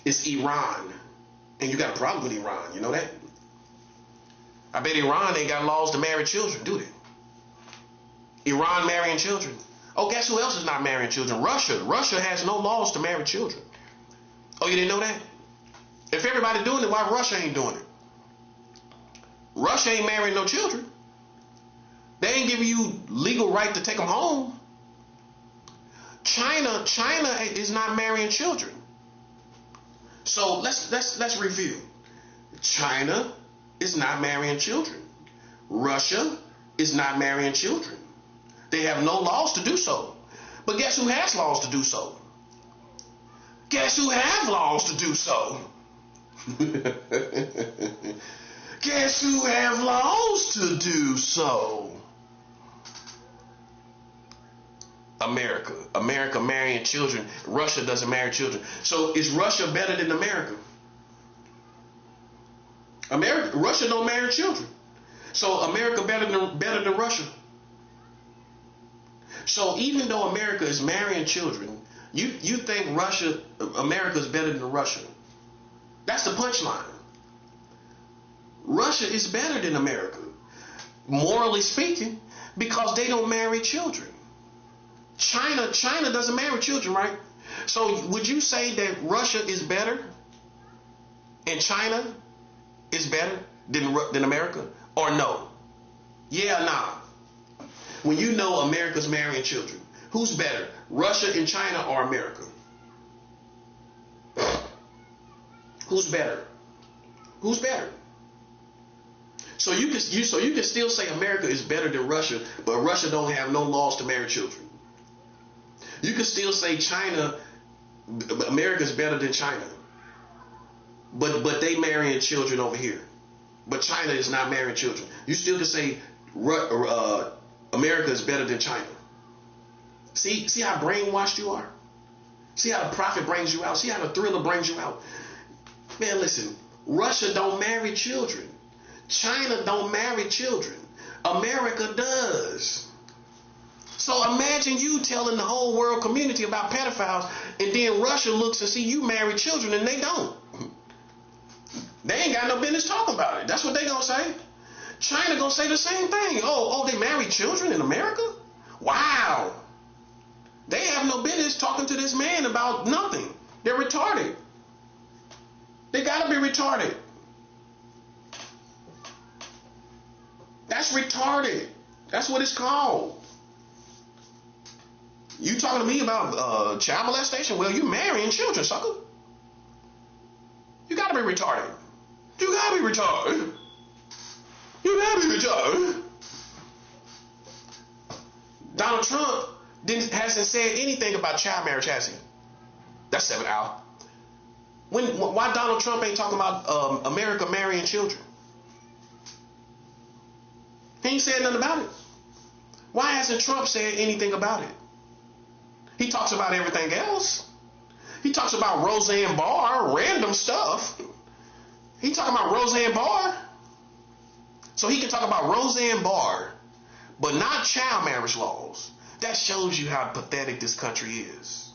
It's Iran. And you got a problem with Iran, you know that? I bet Iran ain't got laws to marry children, do they? Iran marrying children. Oh, guess who else is not marrying children? Russia. Russia has no laws to marry children. Oh, you didn't know that? If everybody doing it, why Russia ain't doing it? Russia ain't marrying no children. They ain't giving you legal right to take them home. China is not marrying children. So let's review. China is not marrying children. Russia is not marrying children. They have no laws to do so. But guess who has laws to do so? Guess who have laws to do so? Guess who have laws to do so? America. America marrying children. Russia doesn't marry children. So is Russia better than America? Russia don't marry children. So America better than Russia. So even though America is marrying children, you think America is better than Russia. That's the punchline. Russia is better than America, morally speaking, because they don't marry children. China doesn't marry children, right? So would you say that Russia is better and China is better than America, or no? Yeah, nah. When you know America's marrying children, who's better, Russia and China or America? Who's better? Who's better? So you can still say America is better than Russia, but Russia don't have no laws to marry children. You can still say America is better than China, but they marrying children over here. But China is not marrying children. You still can say America is better than China. See how brainwashed you are? See how the prophet brings you out? See how the thriller brings you out? Man, listen, Russia don't marry children. China don't marry children. America does. So imagine you telling the whole world community about pedophiles, and then Russia looks and see you marry children and they don't. They ain't got no business talking about it. That's what they gonna say. China gonna say the same thing. Oh, they marry children in America? Wow. They have no business talking to this man about nothing. They're retarded. They gotta be retarded. That's retarded. That's what it's called. You talking to me about child molestation? Well, you marrying children, sucker. You gotta be retarded. You gotta be retarded. You gotta be retarded. Donald Trump hasn't said anything about child marriage, has he? That's 7 hours. Why Donald Trump ain't talking about America marrying children? He ain't said nothing about it. Why hasn't Trump said anything about it? He talks about everything else. He talks about Roseanne Barr, random stuff. He talking about Roseanne Barr. So he can talk about Roseanne Barr, but not child marriage laws. That shows you how pathetic this country is.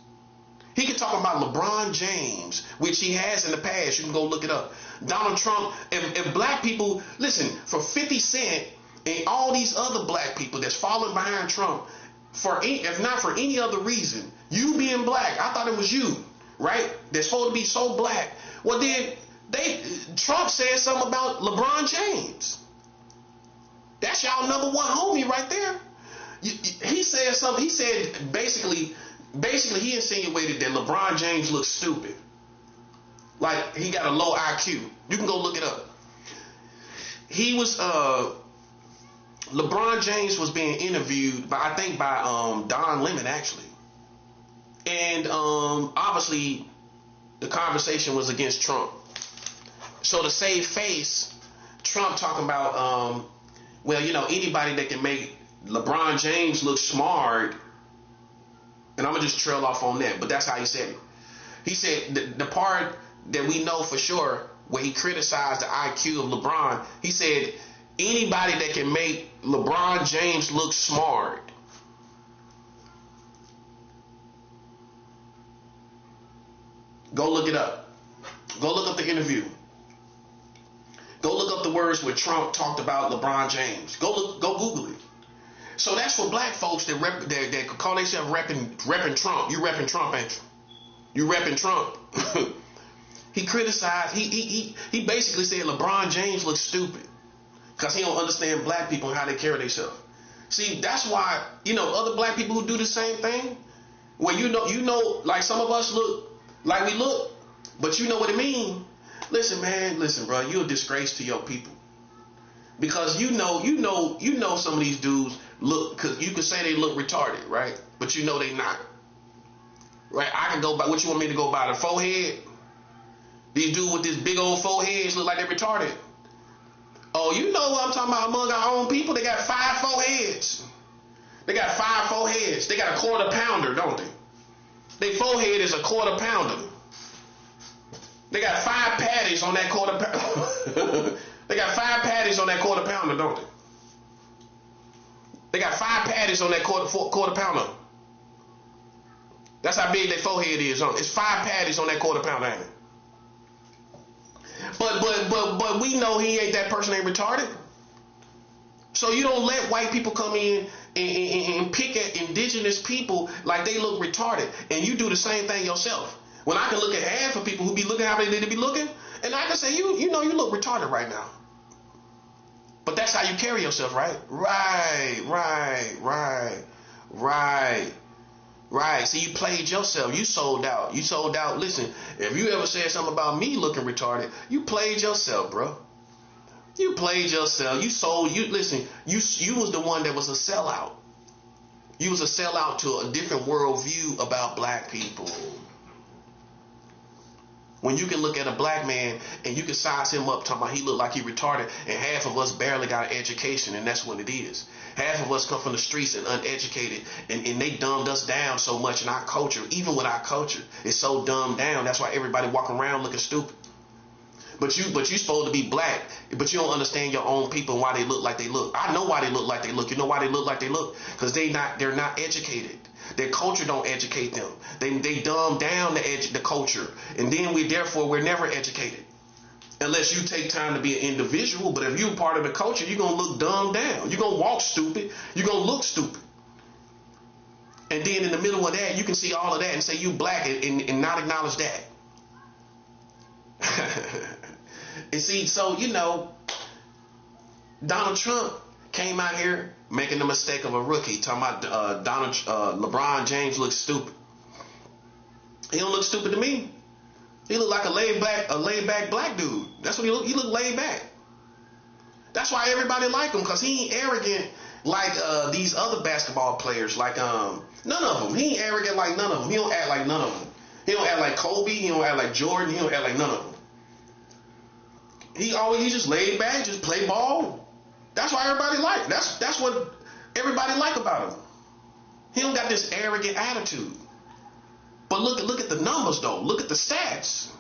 He can talk about LeBron James, which he has in the past. You can go look it up. Donald Trump, if black people, listen, for 50 Cent and all these other black people that's following behind Trump, if not for any other reason, you being black, I thought it was you, right? They're supposed to be so black. Well, then Trump said something about LeBron James. That's y'all number one homie right there. He said something. He said basically he insinuated that LeBron James looks stupid. Like he got a low IQ. You can go look it up. He was LeBron James was being interviewed by Don Lemon actually. And obviously the conversation was against Trump. So to save face, Trump talking about well, you know, anybody that can make LeBron James look smart, and I'm gonna just trail off on that, but that's how he said it. He said the part that we know for sure where he criticized the IQ of LeBron, he said anybody that can make LeBron James look smart. Go look it up. Go look up the interview. Go look up the words where Trump talked about LeBron James. Go Google it. So that's for black folks that call themselves repping Trump. You repping Trump, ain't you? You repping Trump. He criticized. He basically said LeBron James looks stupid because he don't understand black people and how they carry themselves. See, that's why, you know, other black people who do the same thing, where you know, like some of us look like we look, but you know what it means. Listen, bro, you're a disgrace to your people. Because you know some of these dudes look, cause you could say they look retarded, right? But you know they not. Right? I can go by, what you want me to go by, the forehead? These dudes with this big old foreheads look like they're retarded. Oh, you know what I'm talking about among our own people? They got 5 foreheads. They got 5 foreheads. They got a quarter pounder, don't they? Their forehead is a quarter pounder. They got 5 patties on that quarter pounder. They got 5 patties on that quarter pounder, don't they? They got 5 patties on that quarter pounder. That's how big their forehead is. It's 5 patties on that quarter pounder, ain't it? But we know that person ain't retarded. So you don't let white people come in and pick at indigenous people like they look retarded, and you do the same thing yourself. When I can look at half of people who be looking how they need to be looking, and I can say, you know, you look retarded right now. But that's how you carry yourself, right? Right. See, you played yourself. You sold out. Listen, if you ever said something about me looking retarded, you played yourself, bro. You played yourself. Listen, you was the one that was a sellout. You was a sellout to a different worldview about black people. When you can look at a black man and you can size him up talking about he look like he retarded, and half of us barely got an education, and that's what it is. Half of us come from the streets and uneducated, and they dumbed us down so much in our culture. Even with our culture, it's so dumbed down. That's why everybody walking around looking stupid. But you supposed to be black, but you don't understand your own people and why they look like they look. I know why they look like they look. You know why they look like they look? Because they're not educated. Their culture don't educate them. They dumb down the culture, and then we're never educated. unless you take time to be an individual. But if you're part of the culture, you're going to look dumbed down. You're going to walk stupid. You're going to look stupid. And then in the middle of that, you can see all of that and say you black and not acknowledge that. And see, so, you know, Donald Trump came out here making the mistake of a rookie, talking about LeBron James looks stupid. He don't look stupid to me. He look like a laid back black dude. That's what he look. He look laid back. That's why everybody like him, because he ain't arrogant like these other basketball players. Like none of them. He ain't arrogant like none of them. He don't act like none of them. He don't act like Kobe. He don't act like Jordan. He don't act like none of them. He just laid back, just play ball. That's why everybody like. That's what everybody like about him. He don't got this arrogant attitude. But look at the numbers though. Look at the stats.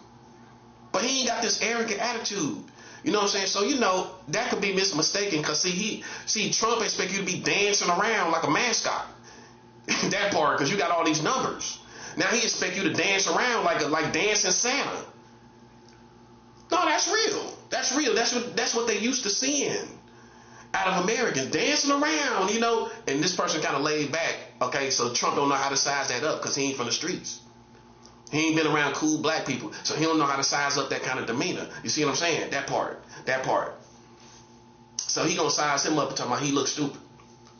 But he ain't got this arrogant attitude. You know what I'm saying? So, you know, that could be mistaken, because see Trump expect you to be dancing around like a mascot. That part, because you got all these numbers. Now he expect you to dance around like dancing Santa. No, that's real. That's real. That's what they used to seeing out of Americans, dancing around, you know. And this person kind of laid back. Okay, so Trump don't know how to size that up because he ain't from the streets. He ain't been around cool black people, so he don't know how to size up that kind of demeanor. You see what I'm saying? That part. So he gonna size him up and talking about he looks stupid.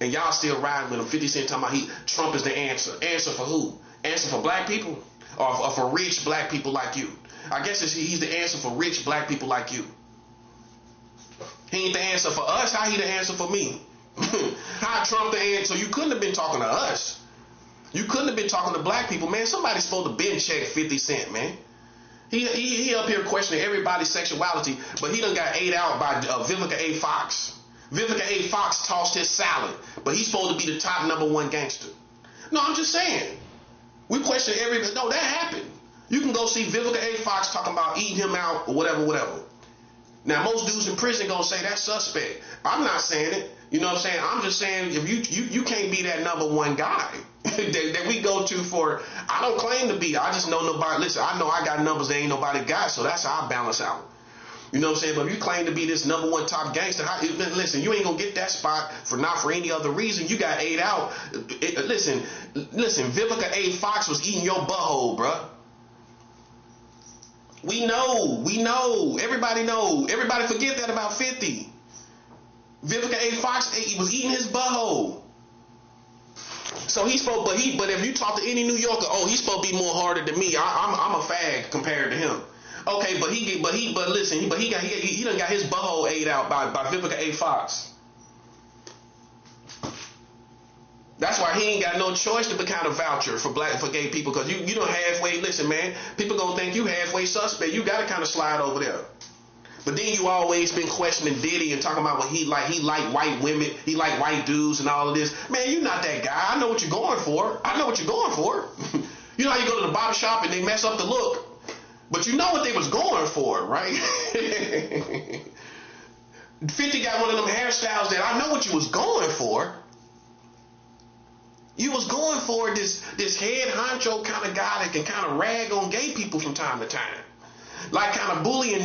And y'all still riding with him. 50 Cent talking about Trump is the answer. Answer for who? Answer for black people? Or for rich black people like you? I guess he's the answer for rich black people like you. He ain't the answer for us. How he the answer for me? How Trump the answer? So you couldn't have been talking to us. You couldn't have been talking to black people, man. Somebody's supposed to been check 50 Cent, man. He up here questioning everybody's sexuality, but he done got ate out by Vivica A. Fox. Vivica A. Fox tossed his salad, but he's supposed to be the top #1 gangster. No, I'm just saying. We question everybody. No, that happened. You can go see Vivica A. Fox talking about eating him out or whatever. Now, most dudes in prison gonna say that's suspect. I'm not saying it. You know what I'm saying? I'm just saying if you can't be that #1 guy that we go to for. I don't claim to be. I just know nobody. Listen, I know I got numbers that ain't nobody got, so that's how I balance out. You know what I'm saying? But if you claim to be this #1 top gangster, listen, you ain't gonna get that spot for any other reason. You got ate out. Listen, Vivica A. Fox was eating your butthole, bruh. We know. Everybody know. Everybody forget that about 50. Vivica A. Fox was eating his butthole. So he's supposed, but if you talk to any New Yorker, he's supposed to be more harder than me. I'm a fag compared to him. Okay, but he done got his butthole ate out by Vivica A. Fox. That's why he ain't got no choice to become a voucher for gay people, because you don't halfway. Listen, man, people gonna think you halfway suspect. You gotta kind of slide over there. But then you always been questioning Diddy and talking about what he like. He like white women. He like white dudes and all of this. Man, you're not that guy. I know what you're going for. You know how you go to the barber shop and they mess up the look, but you know what they was going for, right? 50 got one of them hairstyles that I know what you was going for. You was going for this head honcho kind of guy that can kind of rag on gay people from time to time. Like kind of bully and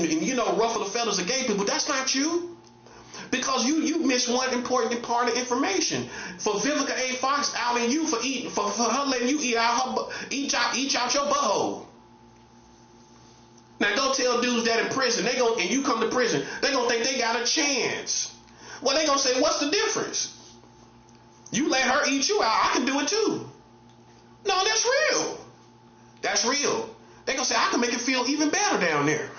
ruffle the feathers of gay people. That's not you. Because you missed one important part of information. For Vivica A. Fox outing you for her letting you eat out your butthole. Now go tell dudes that in prison, and you come to prison, they gonna think they got a chance. Well, they gonna say, what's the difference? You let her eat you out, I can do it too. No, that's real. That's real. They gonna say, I can make it feel even better down there.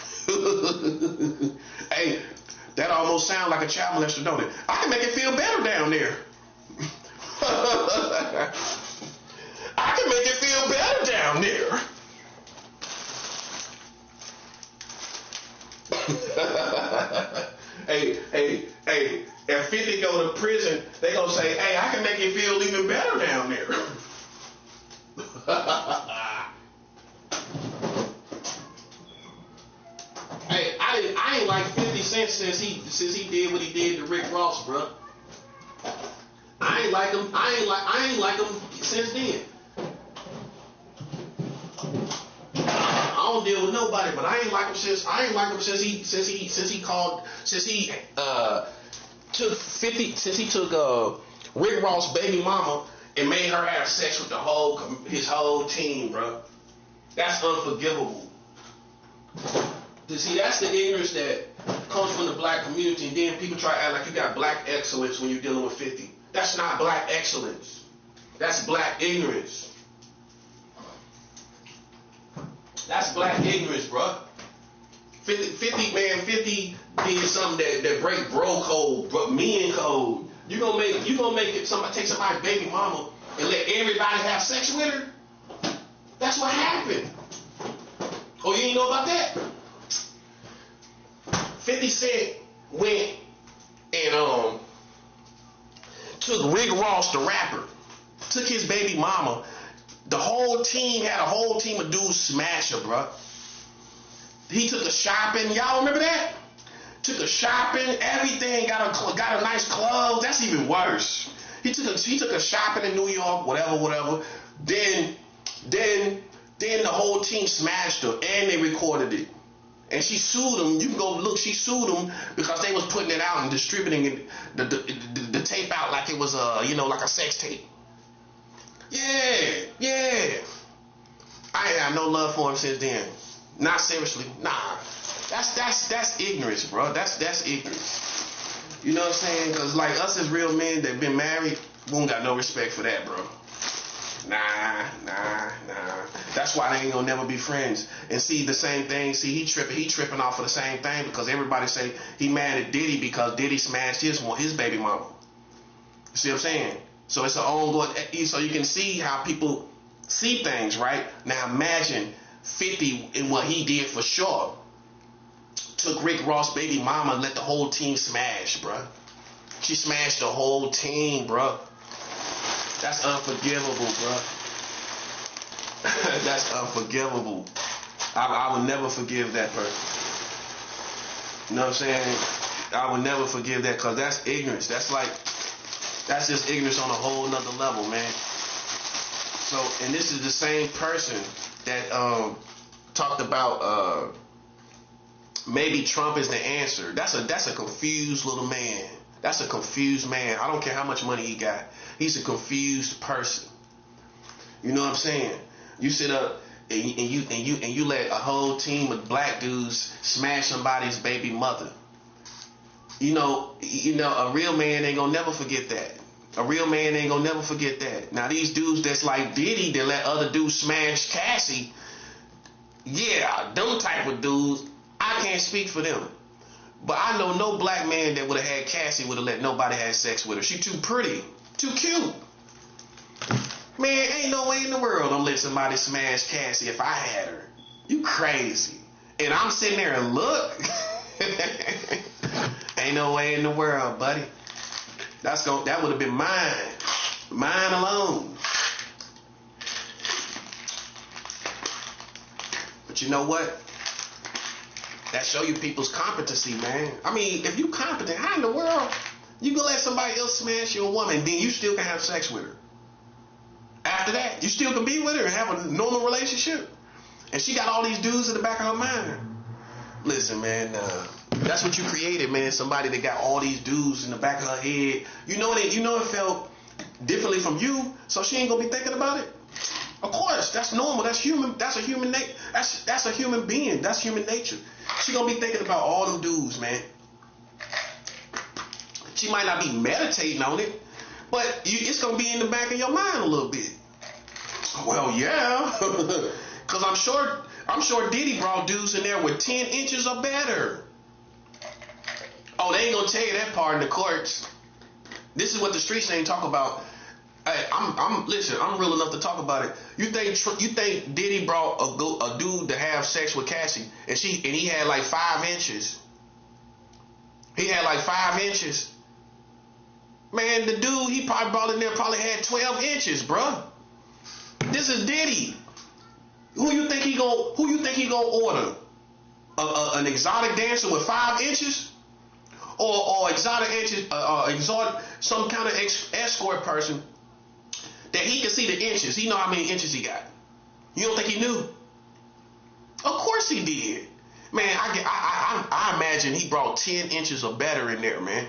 Hey, that almost sounds like a child molester, don't it? I can make it feel better down there. I can make it feel better down there. Hey, if 50 go to prison, they gonna say, hey, I can make it feel even better down there. Hey, I ain't like 50 Cent since he did what he did to Rick Ross, bro. I ain't like him since then. I don't deal with nobody, but I ain't like him since he took Rick Ross' baby mama and made her have sex with his whole team, bro. That's unforgivable. You see, that's the ignorance that comes from the black community, and then people try to act like you got black excellence when you're dealing with 50. That's not black excellence. That's black ignorance. That's black ignorance, bro. 50 did something that break bro code, bro, men code. You gonna make it somebody take somebody's baby mama and let everybody have sex with her? That's what happened. Oh, you ain't know about that? 50 Cent went and took Rick Ross, the rapper, took his baby mama. The whole team had a whole team of dudes smash her, bro. He took her shopping. Y'all remember that? Took her shopping, everything. Got a nice clothes. That's even worse. He took her shopping in New York, whatever. Then the whole team smashed her, and they recorded it. And she sued them. You can go look. She sued them because they was putting it out and distributing it, the tape out like it was like a sex tape. Yeah. I ain't have no love for him since then. Not seriously. Nah. That's ignorance, bro. That's ignorance. You know what I'm saying? Because like us as real men that been married, we don't got no respect for that, bro. Nah. That's why they ain't gonna never be friends. And see the same thing. See, he tripping off of the same thing because everybody say he mad at Diddy because Diddy smashed his baby mama. You see what I'm saying? So it's an ongoing. So you can see how people see things, right? Now imagine 50 and what he did for sure. Took Rick Ross' baby mama and let the whole team smash, bruh. She smashed the whole team, bruh. That's unforgivable, bruh. That's unforgivable. I would never forgive that person. You know what I'm saying? I would never forgive that because that's ignorance. That's just ignorance on a whole nother level, man. So, and this is the same person that talked about maybe Trump is the answer. That's a confused little man. That's a confused man. I don't care how much money he got. He's a confused person. You know what I'm saying? You sit up and you let a whole team of black dudes smash somebody's baby mother. You know, a real man ain't gonna never forget that. A real man ain't gonna never forget that. Now these dudes that's like Diddy that let other dudes smash Cassie, yeah, them type of dudes, I can't speak for them. But I know no black man that would have had Cassie would have let nobody have sex with her. She too pretty, too cute. Man, ain't no way in the world I'm let somebody smash Cassie if I had her. You crazy. And I'm sitting there and look. Ain't no way in the world, buddy. That would have been mine. Mine alone. But you know what? That show you people's competency, man. I mean, if you competent, how in the world you gonna let somebody else smash your woman, then you still can have sex with her? After that, you still can be with her and have a normal relationship? And she got all these dudes in the back of her mind. Listen, man, that's what you created, man. Somebody that got all these dudes in the back of her head. You know it felt differently from you, so she ain't gonna be thinking about it. Of course, that's normal. That's human. That's a human nature. That's a human being. That's human nature. She gonna be thinking about all them dudes, man. She might not be meditating on it, but it's gonna be in the back of your mind a little bit. Well, yeah, because I'm sure Diddy brought dudes in there with 10 inches or better. Oh, they ain't gonna tell you that part in the courts. This is what the streets ain't talk about. Hey, I'm real enough to talk about it. You think Diddy brought a dude to have sex with Cassie and he had like 5 inches? He had like 5 inches. Man, the dude he probably brought in there probably had 12 inches, bruh. This is Diddy. Who you think he gonna order? An exotic dancer with 5 inches? Or exotic inches, some kind of escort person that he can see the inches. He know how many inches he got. You don't think he knew? Of course he did. Man, I imagine he brought 10 inches or better in there, man.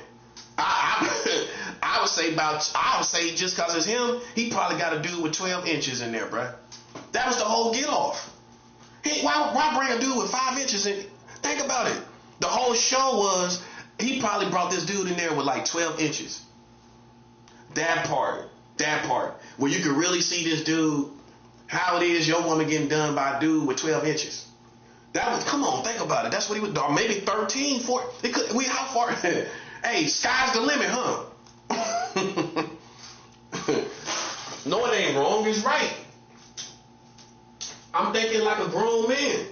I would say just because it's him, he probably got a dude with 12 inches in there, bruh. That was the whole get off. Hey, why bring a dude with 5 inches in? Think about it. The whole show was he probably brought this dude in there with like 12 inches. That part, where you could really see this dude, how it is your woman getting done by a dude with 12 inches. That was, come on, think about it. That's what he was doing. Maybe 13, 14. How far? Hey, sky's the limit, huh? No, it ain't wrong. It's right. I'm thinking like a grown man.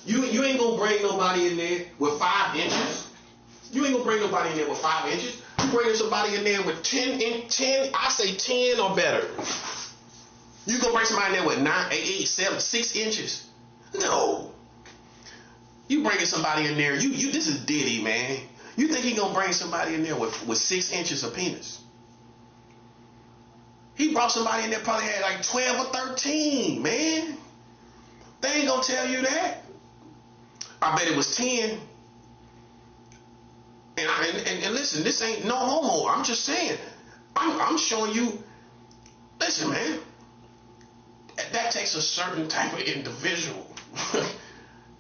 You ain't gonna bring nobody in there with 5 inches. You ain't gonna bring nobody in there with 5 inches. You bringing somebody in there with 10, I say 10 or better. You gonna bring somebody in there with 9, 8, 7, 6 inches? No. You bringing somebody in there, this is Diddy, man. You think he gonna bring somebody in there with 6 inches of penis? He brought somebody in there probably had like 12 or 13, man. They ain't gonna tell you that. I bet it was 10. And listen, this ain't no homo. I'm just saying. I'm showing you. Listen, man. That takes a certain type of individual.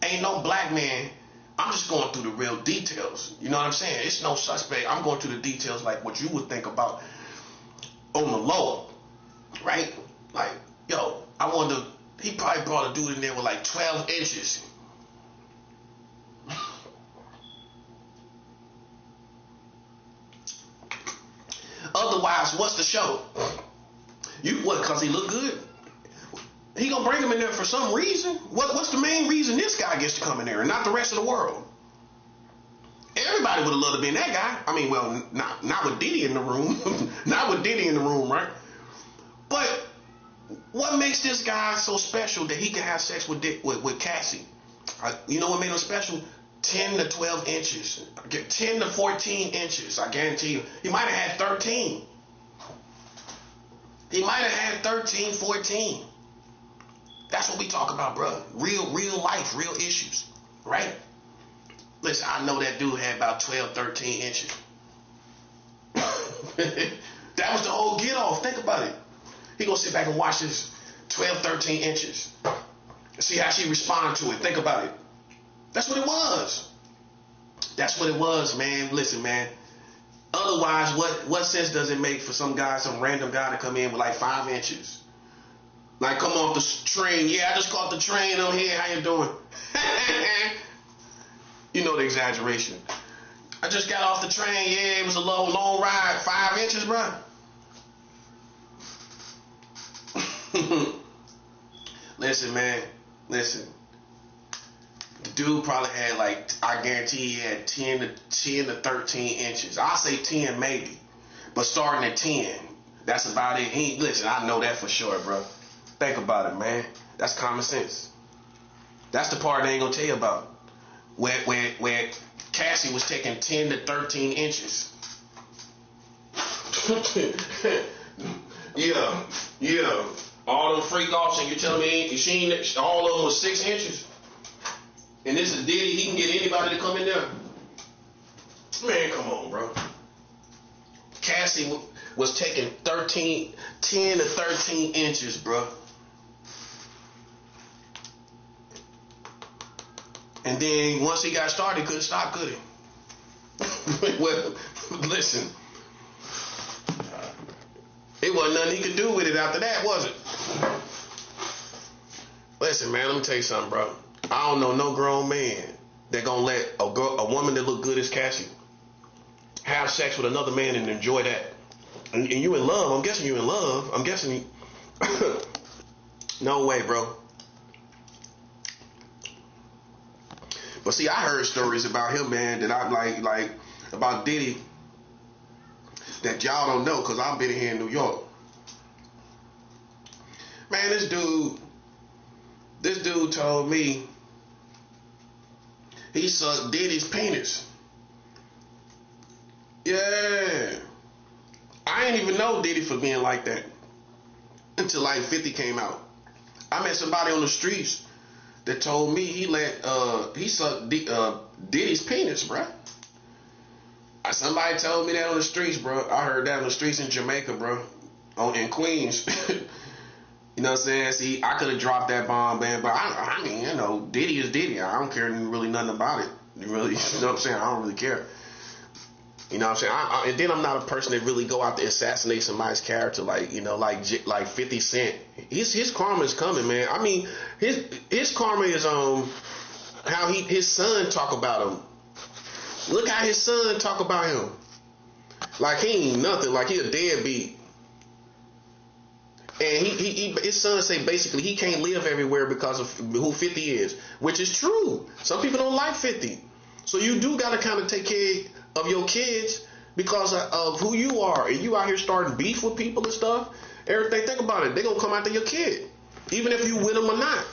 Ain't no black man. I'm just going through the real details. You know what I'm saying? It's no suspect. I'm going through the details like what you would think about on the low, right? Like, yo, I wonder, he probably brought a dude in there with like 12 inches. Otherwise, what's the show? What, because he look good? He gonna bring him in there for some reason? What's the main reason this guy gets to come in there and not the rest of the world? Everybody would have loved to be that guy. I mean, well, not with Diddy in the room. Not with Diddy in the room, right? But what makes this guy so special that he can have sex with Cassie? You know what made him special? 10 to 12 inches. 10 to 14 inches. I guarantee you. He might have had 13. He might have had 13, 14. That's what we talk about, bro. Real life, real issues, right? Listen, I know that dude had about 12, 13 inches. That was the whole get off. Think about it. He gonna sit back and watch this 12, 13 inches. See how she responded to it. Think about it. That's what it was. That's what it was, man. Listen, man. Otherwise, what sense does it make for some random guy to come in with like 5 inches? Like, come off the train. Yeah, I just caught the train on here. How you doing? You know the exaggeration. I just got off the train. Yeah, it was a long ride. 5 inches, bro. Listen, man. Listen. The dude probably had like, I guarantee he had 10 to 13 inches. I say 10 maybe. But starting at 10, that's about it. Listen, I know that for sure, bro. Think about it, man. That's common sense. That's the part they ain't gonna tell you about. Where Cassie was taking 10 to 13 inches. Yeah. All them freak offs, and you telling me all of them was 6 inches? And this is Diddy, he can get anybody to come in there? Man, come on, bro. Cassie was taking 10 to 13 inches, bro. And then once he got started, he couldn't stop, could he? Well, listen. It wasn't nothing he could do with it after that, was it? Listen, man, let me tell you something, bro. I don't know no grown man that gonna let a woman that look good as Cassie have sex with another man and enjoy that. And you in love. I'm guessing you in love. I'm guessing no way, bro. But see, I heard stories about him, man, that I like about Diddy that y'all don't know because I've been here in New York. Man, this dude told me he sucked Diddy's penis. Yeah. I didn't even know Diddy for being like that until like 50 came out. I met somebody on the streets that told me he sucked Diddy's penis, bruh. Somebody told me that on the streets, bro. I heard that on the streets in Jamaica, bro. In Queens. You know what I'm saying? See, I could have dropped that bomb, man, but I mean, you know, Diddy is Diddy. I don't care really nothing about it. Really, you know what I'm saying? I don't really care. You know what I'm saying? And then I'm not a person that really go out to assassinate somebody's character, like, you know, like 50 Cent. His karma is coming, man. I mean, his karma is how his son talk about him. Look how his son talk about him. Like he ain't nothing. Like he a deadbeat. And his son say basically he can't live everywhere because of who 50 is, which is true. Some people don't like 50. So you do got to kind of take care of your kids because of who you are. And you out here starting beef with people and stuff. Everything, think about it. They're going to come after your kid. Even if you with them or not.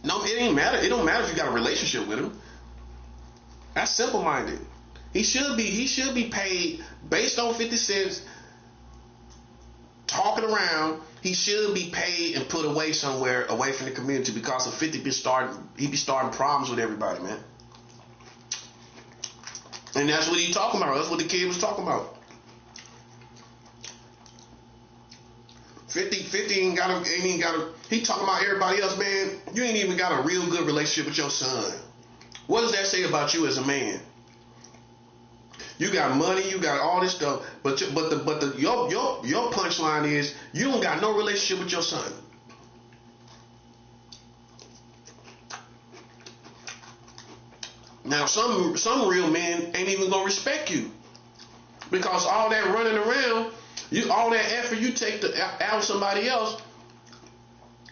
No, it ain't matter. It don't matter if you got a relationship with him. That's simple-minded. He should be paid based on 50 cents talking around. He should be paid and put away somewhere away from the community because of 50 he be starting problems with everybody, man. And that's what he talking about. That's what the kid was talking about. 50 ain't got a, he talking about everybody else, man. You ain't even got a real good relationship with your son. What does that say about you as a man? You got money, you got all this stuff, but your punchline is you don't got no relationship with your son. Now some real men ain't even gonna respect you because all that running around, all that effort you take to out somebody else,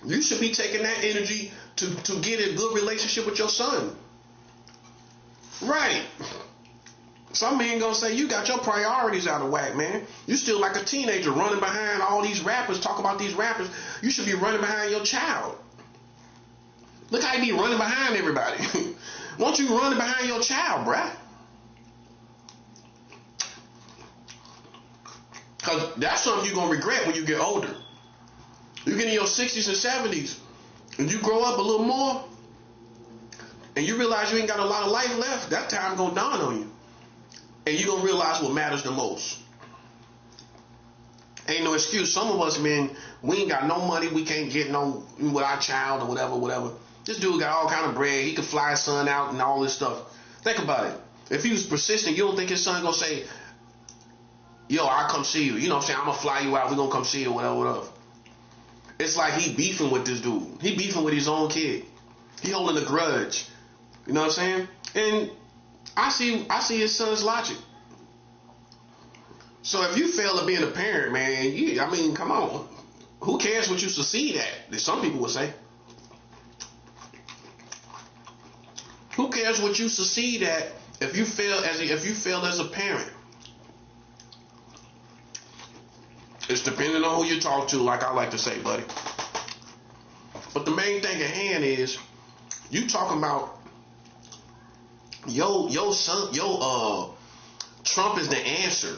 you should be taking that energy to get a good relationship with your son. Right. Some men gonna say you got your priorities out of whack, man. You still like a teenager running behind all these rappers, talk about these rappers. You should be running behind your child. Look how you be running behind everybody. Won't you running behind your child, bruh? Because that's something you're gonna regret when you get older. You get in your 60s and 70s and you grow up a little more and you realize you ain't got a lot of life left, that time gonna dawn on you. And you're gonna realize what matters the most. Ain't no excuse. Some of us men, we ain't got no money, we can't get no with our child or whatever. This dude got all kind of bread, he could fly his son out and all this stuff. Think about it. If he was persistent, you don't think his son gonna say, yo, I'll come see you. You know what I'm saying? I'm gonna fly you out, we're gonna come see you, whatever. It's like he beefing with this dude. He beefing with his own kid. He holding a grudge. You know what I'm saying? And I see his son's logic. So if you fail at being a parent, man, I mean, come on. Who cares what you succeed at? As some people would say. Who cares what you succeed at if you fail as a parent? It's depending on who you talk to, like I like to say, buddy. But the main thing at hand is you talking about your son, Trump is the answer.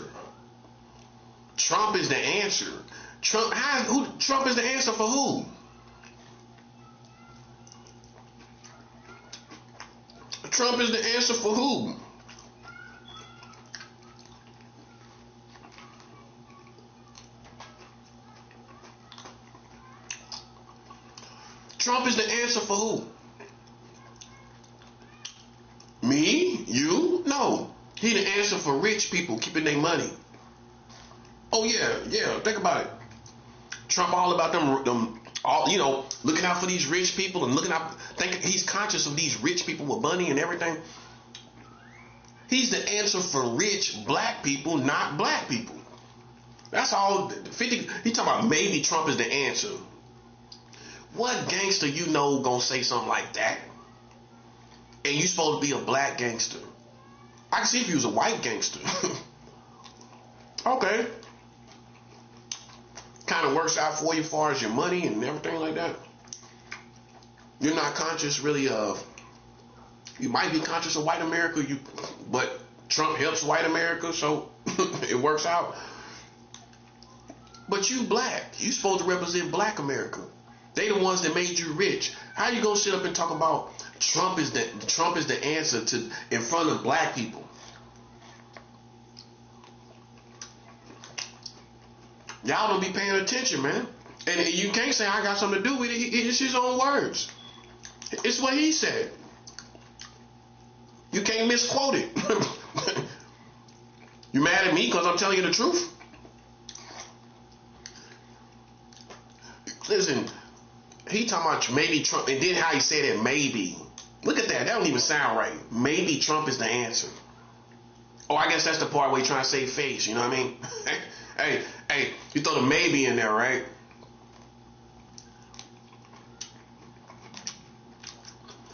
Trump is the answer. Trump is the answer for who? Trump is the answer for who? Trump is the answer for who? Me? You? No. He the answer for rich people keeping their money. Oh yeah. Think about it. Trump all about them all, looking out for these rich people and thinking he's conscious of these rich people with money and everything. He's the answer for rich black people, not black people. That's all. He talking about maybe Trump is the answer. What gangster gonna say something like that? And you supposed to be a black gangster. I can see if you was a white gangster. Okay. Kind of works out for you as far as your money and everything like that. You're not conscious really of, you might be conscious of white America, but Trump helps white America, so it works out. But you black. You supposed to represent black America. They the ones that made you rich. How you gonna sit up and talk about Trump is the answer to in front of black people? Y'all don't be paying attention, man. And you can't say I got something to do with it. It's his own words. It's what he said. You can't misquote it. You mad at me because I'm telling you the truth? Listen, he talking about maybe Trump, and then how he said it, maybe. Look at that. That don't even sound right. Maybe Trump is the answer. Oh, I guess that's the part where he trying to save face. You know what I mean? Hey, you throw the maybe in there, right?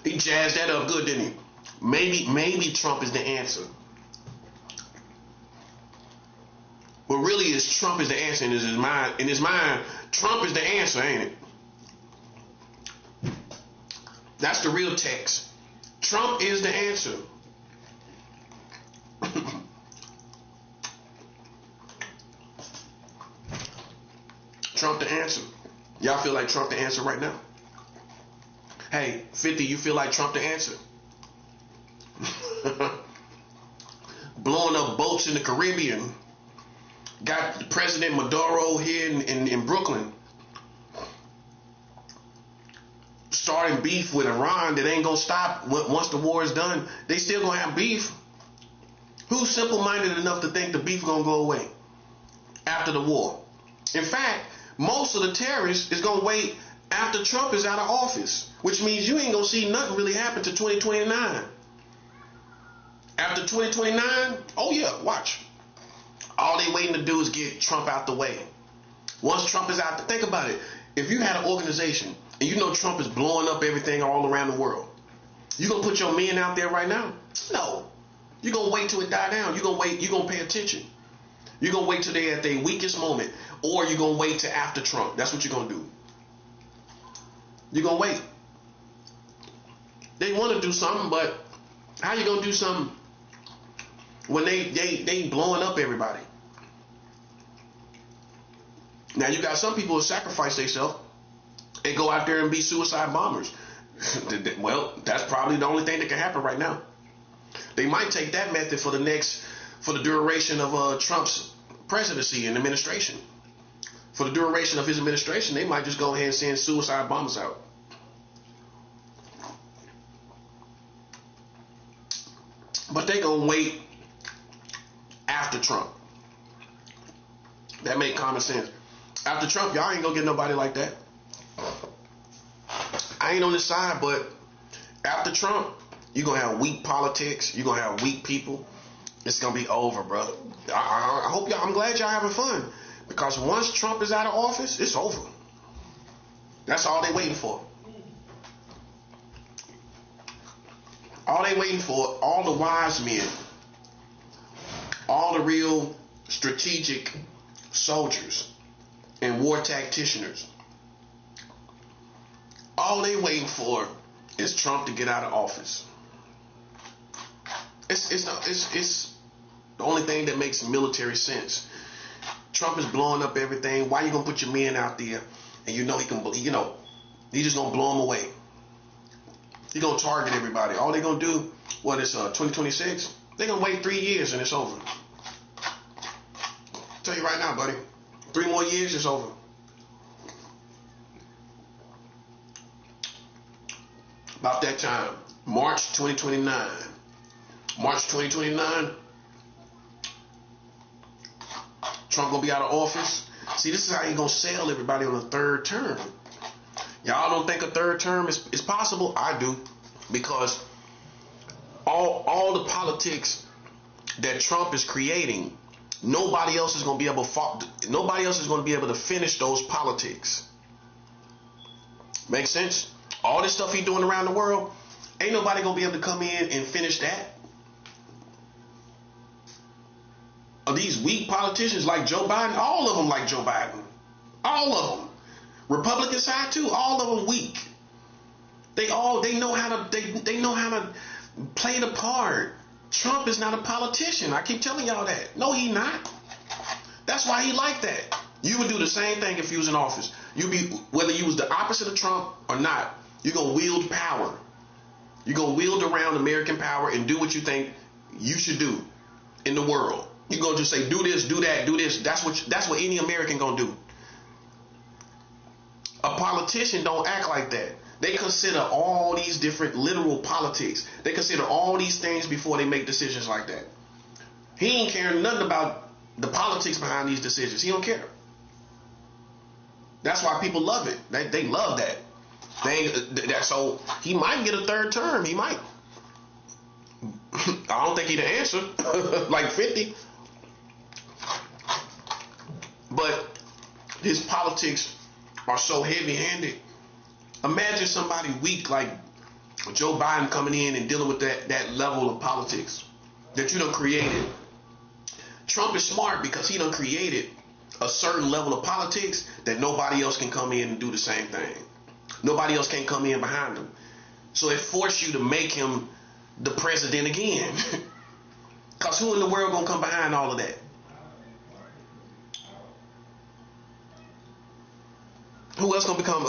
He jazzed that up good, didn't he? Maybe Trump is the answer. But really, is Trump is the answer in his mind. In his mind, Trump is the answer, ain't it? That's the real text. Trump is the answer. Trump the answer. Y'all feel like Trump the answer right now? Hey, 50, you feel like Trump the answer? Blowing up boats in the Caribbean. Got President Maduro here in Brooklyn. Starting beef with Iran that ain't gonna stop once the war is done. They still gonna have beef. Who's simple-minded enough to think the beef gonna go away after the war? In fact, most of the terrorists is gonna wait after Trump is out of office, which means you ain't gonna see nothing really happen to 2029. After 2029, oh yeah, watch. All they waiting to do is get Trump out the way. Once Trump is out, think about it. If you had an organization and you know Trump is blowing up everything all around the world, you gonna put your men out there right now? No. You're gonna wait till it die down. You're gonna wait, you're gonna pay attention. You're gonna wait till they're at their weakest moment, or you're gonna wait till after Trump. That's what you're gonna do. You're gonna wait. They wanna do something, but how you gonna do something when they blowing up everybody? Now you got some people who sacrifice themselves and go out there and be suicide bombers. Well, that's probably the only thing that can happen right now. They might take that method for the duration of Trump's presidency and administration. For the duration of his administration, they might just go ahead and send suicide bombers out. But they gonna wait after Trump. That make common sense. After Trump, y'all ain't gonna get nobody like that. I ain't on this side, but after Trump, you're gonna have weak politics. You're gonna have weak people. It's gonna be over, bro. I hope y'all. I'm glad y'all having fun, because once Trump is out of office, it's over. That's all they waiting for. All they waiting for, all the wise men, all the real strategic soldiers and war tacticians, all they waiting for is Trump to get out of office. It's the only thing that makes military sense. Trump is blowing up everything. Why you gonna put your men out there and you know he can, he just gonna blow them away. He gonna target everybody. All they gonna do, what is 2026? They gonna wait 3 years and it's over. Tell you right now, buddy. 3 more years, it's over. About that time, March 2029. March 2029, Trump gonna be out of office. See, this is how you gonna sell everybody on a third term. Y'all don't think a third term is possible? I do, because all the politics that Trump is creating, nobody else is gonna be able to finish those politics. Make sense? All this stuff he's doing around the world, ain't nobody gonna be able to come in and finish that. These weak politicians like Joe Biden, all of them like Joe Biden. All of them. Republican side too, all of them weak. They know how to play the part. Trump is not a politician. I keep telling y'all that. No, he not. That's why he like that. You would do the same thing if you was in office. Whether you was the opposite of Trump or not, you're gonna wield power. You're gonna wield around American power and do what you think you should do in the world. You're gonna just say, do this, do that, do this. That's what any American gonna do. A politician don't act like that. They consider all these different literal politics. They consider all these things before they make decisions like that. He ain't caring nothing about the politics behind these decisions. He don't care. That's why people love it. They love that. So he might get a third term. He might. I don't think he'd answer like 50. But his politics are so heavy-handed. Imagine somebody weak like Joe Biden coming in and dealing with that level of politics that you done created. Trump is smart because he done created a certain level of politics that nobody else can come in and do the same thing. Nobody else can come in behind him. So it forced you to make him the president again. Because who in the world gonna come behind all of that? Who else gonna become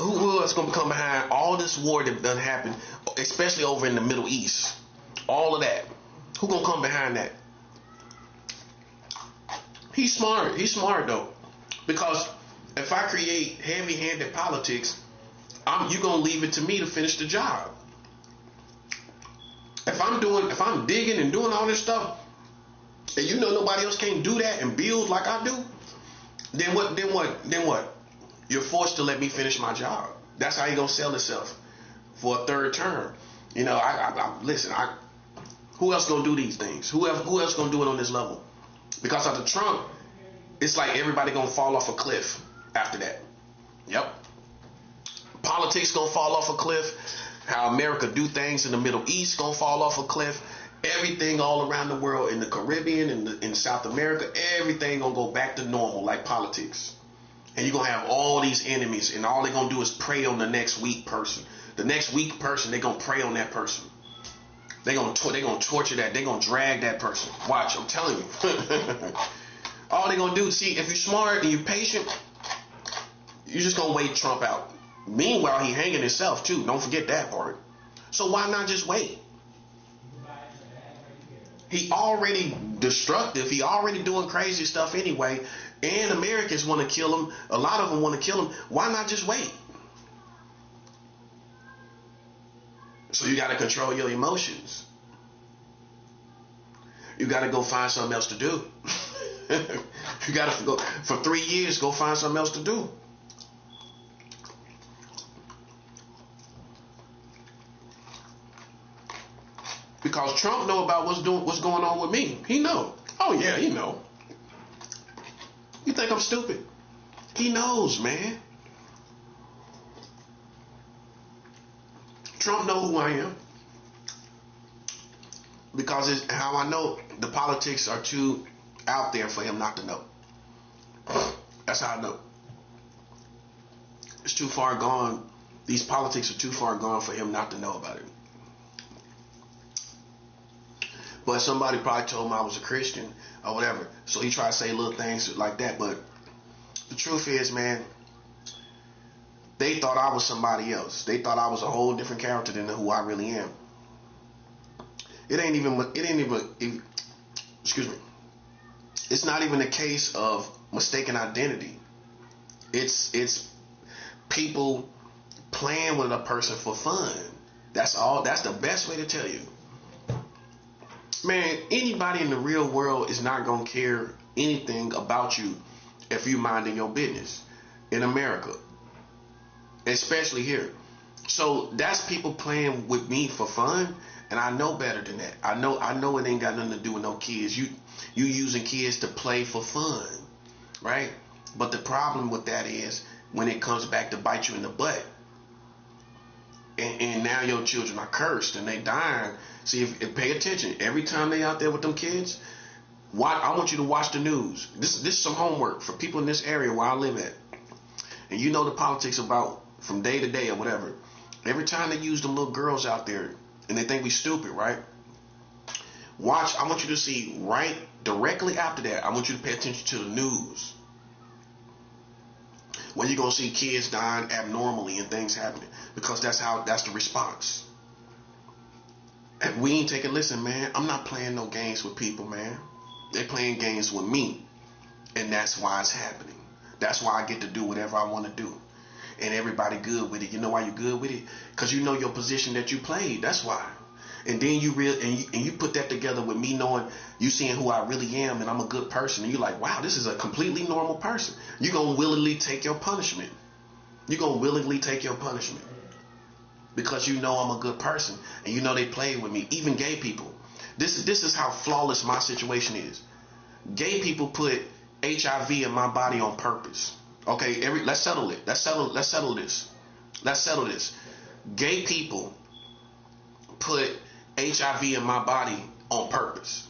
behind all this war that done happened, especially over in the Middle East? All of that. Who gonna come behind that? He's smart. He's smart though. Because if I create heavy-handed politics, you gonna leave it to me to finish the job. If I'm digging and doing all this stuff, and you know nobody else can't do that and build like I do, then what? You're forced to let me finish my job. That's how he gonna sell himself for a third term. You know, listen. Who else gonna do these things? Who else gonna do it on this level? Because after Trump, it's like everybody gonna fall off a cliff after that. Yep. Politics gonna fall off a cliff. How America do things in the Middle East gonna fall off a cliff. Everything all around the world, in the Caribbean and in South America, everything gonna go back to normal like politics. And you're going to have all these enemies, and all they're going to do is prey on the next weak person. The next weak person, they're going to prey on that person. They're going to torture that. They're going to drag that person. Watch, I'm telling you. All they're going to do, see, if you're smart and you're patient, you're just going to wait Trump out. Meanwhile, he hanging himself, too. Don't forget that part. So why not just wait? He already destructive. He already doing crazy stuff anyway. And Americans want to kill him. A lot of them want to kill him. Why not just wait? So you got to control your emotions. You got to go find something else to do. You got to go for 3 years. Go find something else to do. Because Trump know about what's going on with me. He know. Oh yeah, he know. You think I'm stupid? He knows, man. Trump know who I am. Because it's how I know the politics are too out there for him not to know. That's how I know. It's too far gone. These politics are too far gone for him not to know about it. But somebody probably told him I was a Christian or whatever. So he tried to say little things like that. But the truth is, man, they thought I was somebody else. They thought I was a whole different character than who I really am. It ain't even, excuse me. It's not even a case of mistaken identity. It's people playing with a person for fun. That's all. That's the best way to tell you. Man, anybody in the real world is not going to care anything about you if you're minding your business in America, especially here. So that's people playing with me for fun, and I know better than that. I know it ain't got nothing to do with no kids. You using kids to play for fun, right? But the problem with that is when it comes back to bite you in the butt, and now your children are cursed and they dying. See, if pay attention. Every time they out there with them kids, I want you to watch the news. This is some homework for people in this area where I live at. And you know the politics about from day to day or whatever. Every time they use them little girls out there and they think we stupid, right? Watch, I want you to see directly after that, I want you to pay attention to the news. when you're gonna see kids dying abnormally and things happening, because that's the response. And we ain't taking. Listen, man, I'm not playing no games with people, man. They playing games with me, and that's why it's happening. That's why I get to do whatever I want to do, and everybody good with it. You know why you good with it? Because you know your position that you played. That's why. And then you put that together with me knowing, you seeing who I really am, and I'm a good person, and you're like, wow, this is a completely normal person. You're gonna willingly take your punishment. You're gonna willingly take your punishment because you know I'm a good person, and you know they played with me. Even gay people. This is how flawless my situation is. Gay people put HIV in my body on purpose. Okay, let's settle it. Let's settle this. Let's settle this. Gay people put HIV in my body on purpose.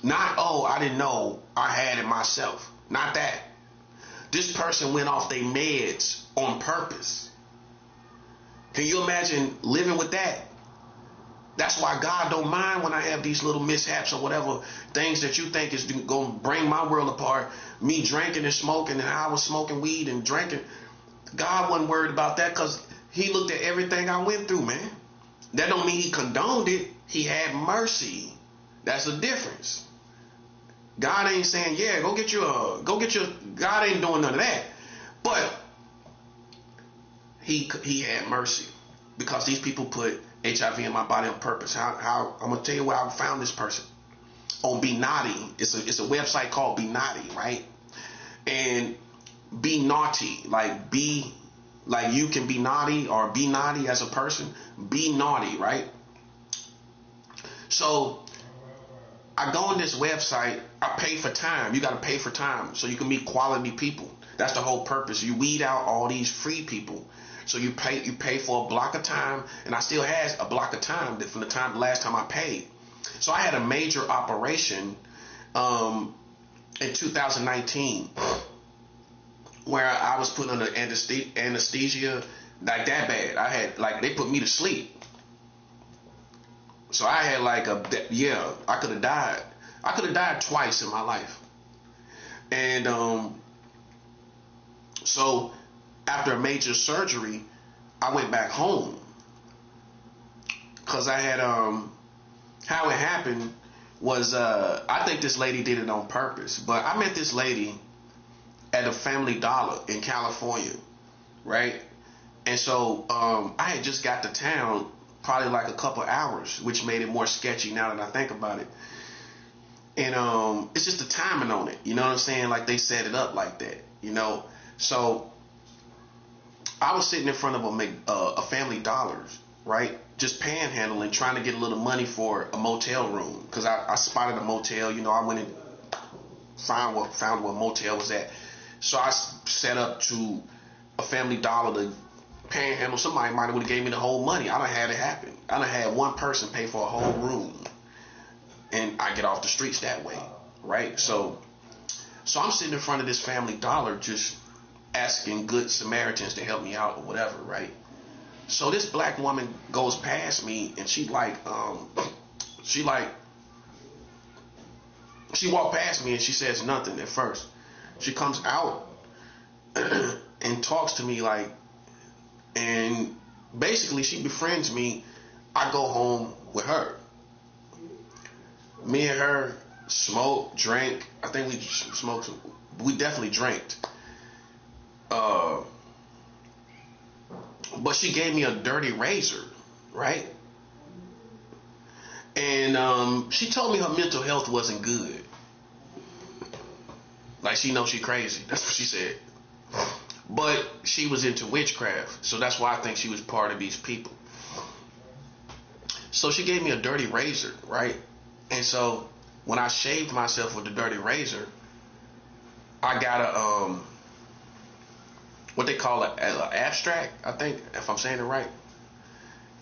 Not, oh, I didn't know I had it myself. Not that. This person went off their meds on purpose. Can you imagine living with that? That's why God don't mind when I have these little mishaps or whatever, things that you think is going to bring my world apart. Me drinking and smoking, and how I was smoking weed and drinking. God wasn't worried about that because he looked at everything I went through, man. That don't mean he condoned it. He had mercy. That's the difference. God ain't saying, yeah, go get your, God ain't doing none of that. But he had mercy because these people put HIV in my body on purpose. How I'm gonna tell you where I found this person. On Be Naughty. It's a website called Be Naughty, right? And be naughty, like you can be naughty or be naughty as a person. Be naughty, right? So I go on this website. I pay for time. You got to pay for time so you can meet quality people. That's the whole purpose. You weed out all these free people. So you pay for a block of time, and I still has a block of time from the last time I paid. So I had a major operation in 2019 where I was put under anesthesia like that bad. I had they put me to sleep. So I had I could have died. I could have died twice in my life. And so after a major surgery, I went back home because I had how it happened was I think this lady did it on purpose, but I met this lady at a Family Dollar in California, right? And so I had just got to town probably like a couple hours, which made it more sketchy now that I think about it. And it's just the timing on it, you know what I'm saying? Like they set it up like that, you know? So I was sitting in front of a Family Dollars, right? Just panhandling, trying to get a little money for a motel room. Because I spotted a motel, you know, I went and found where a motel was at. So I set up to a Family Dollar to panhandle. Somebody might have gave me the whole money. I done had it happen. I done had one person pay for a whole room. And I get off the streets that way, right? So I'm sitting in front of this Family Dollar just asking good Samaritans to help me out or whatever, right? So this black woman goes past me and she walked past me and she says nothing at first. She comes out and talks to me and basically she befriends me. I go home with her. Me and her smoke, drink. I think we smoked. We definitely drank. But she gave me a dirty razor, right? And she told me her mental health wasn't good. Like she knows she crazy. That's what she said. But she was into witchcraft, so that's why I think she was part of these people. So she gave me a dirty razor, right? And so when I shaved myself with the dirty razor, I got a what they call an abstract, I think, if I'm saying it right.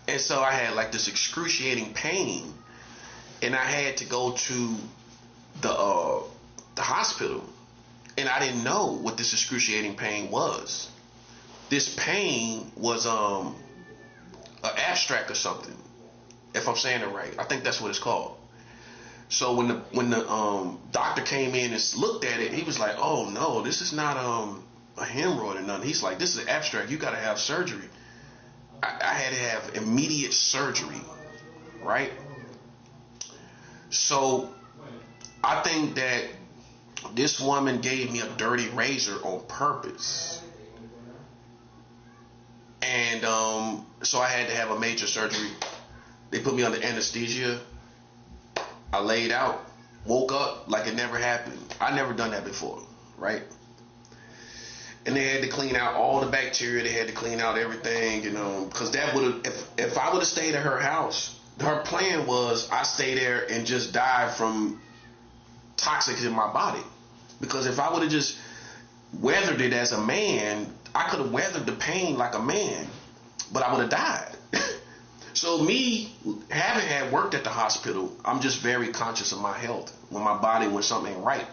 And so I had like this excruciating pain, and I had to go to the hospital, and I didn't know what this excruciating pain was. This pain was an abstract or something, if I'm saying it right. I think that's what it's called. So when the doctor came in and looked at it, he was like, "Oh no, this is not a hemorrhoid or nothing." He's like, "This is abstract. You got to have surgery." I had to have immediate surgery, right? So I think that this woman gave me a dirty razor on purpose. And so I had to have a major surgery. They put me under anesthesia. I laid out, woke up like it never happened. I never done that before, right? And they had to clean out all the bacteria. They had to clean out everything, because that would have, if I would have stayed at her house, her plan was I stay there and just die from toxics in my body. Because if I would have just weathered it as a man, I could have weathered the pain like a man, but I would have died. So me having had worked at the hospital, I'm just very conscious of my health when something ain't right.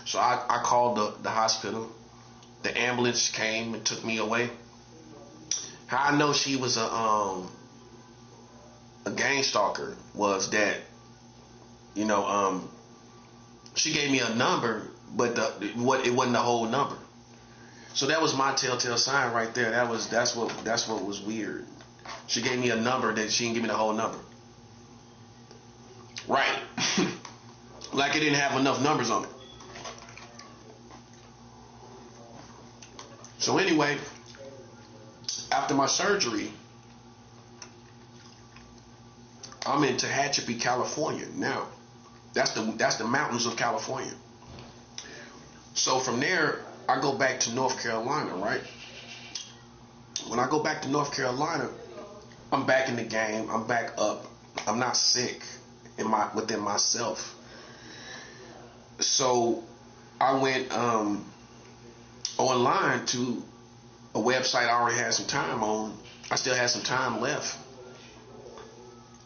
So I called the hospital. The ambulance came and took me away. How I know she was a gang stalker was that, she gave me a number, but it wasn't the whole number. So that was my telltale sign right there. That's what was weird. She gave me a number that she didn't give me the whole number. Right. Like it didn't have enough numbers on it. So anyway, after my surgery, I'm in Tehachapi, California now. That's the mountains of California. So from there, I go back to North Carolina, right? When I go back to North Carolina, I'm back in the game. I'm back up. I'm not sick within myself. So I went online to a website I already had some time on. I still had some time left.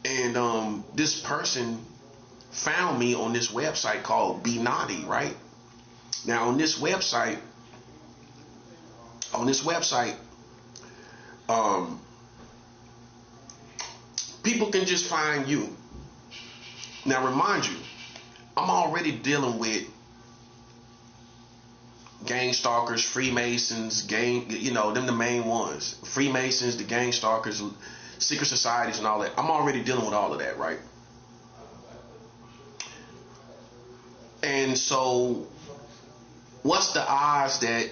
And this person found me on this website called Be Naughty, right? Now on this website, people can just find you. Now remind you, I'm already dealing with gang stalkers, Freemasons, them the main ones. Freemasons, the gang stalkers, secret societies and all that. I'm already dealing with all of that, right? And so what's the odds that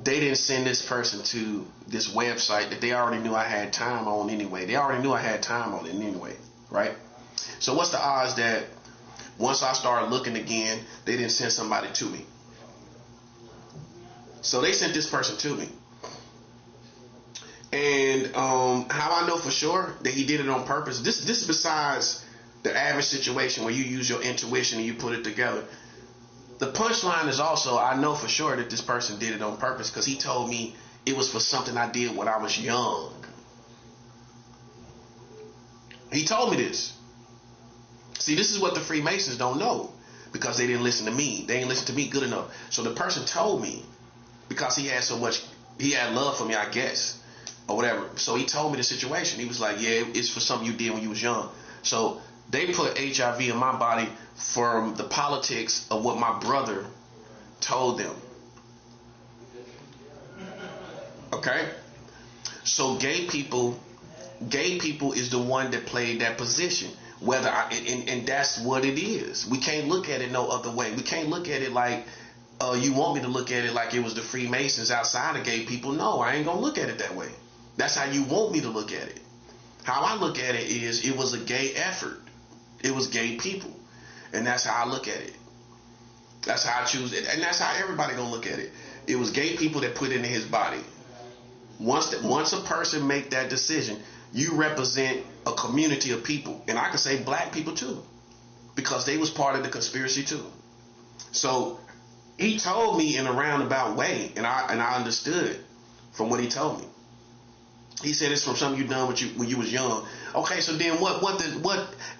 they didn't send this person to this website that they already knew I had time on anyway? They already knew I had time on it anyway, right? So what's the odds that once I started looking again, they didn't send somebody to me? So they sent this person to me. And how I know for sure that he did it on purpose, this is besides the average situation where you use your intuition and you put it together. The punchline is also, I know for sure that this person did it on purpose because he told me it was for something I did when I was young. He told me this. See, this is what the Freemasons don't know because they didn't listen to me. They didn't listen to me good enough. So the person told me because he had love for me, I guess, or whatever. So he told me the situation. He was like, yeah, it's for something you did when you was young. So they put HIV in my body from the politics of what my brother told them. Okay? So gay people is the one that played that position. And that's what it is. We can't look at it no other way. We can't look at it like you want me to look at it like it was the Freemasons outside of gay people. No, I ain't gonna look at it that way. That's how you want me to look at it. How I look at it is it was a gay effort. It was gay people. And that's how I look at it. That's how I choose it. And that's how everybody gonna look at it. It was gay people that put it in his body. Once a person make that decision, you represent a community of people. And I can say black people too. Because they was part of the conspiracy too. So he told me in a roundabout way, and I understood from what he told me. He said it's from something you done when you was young. Okay, so then what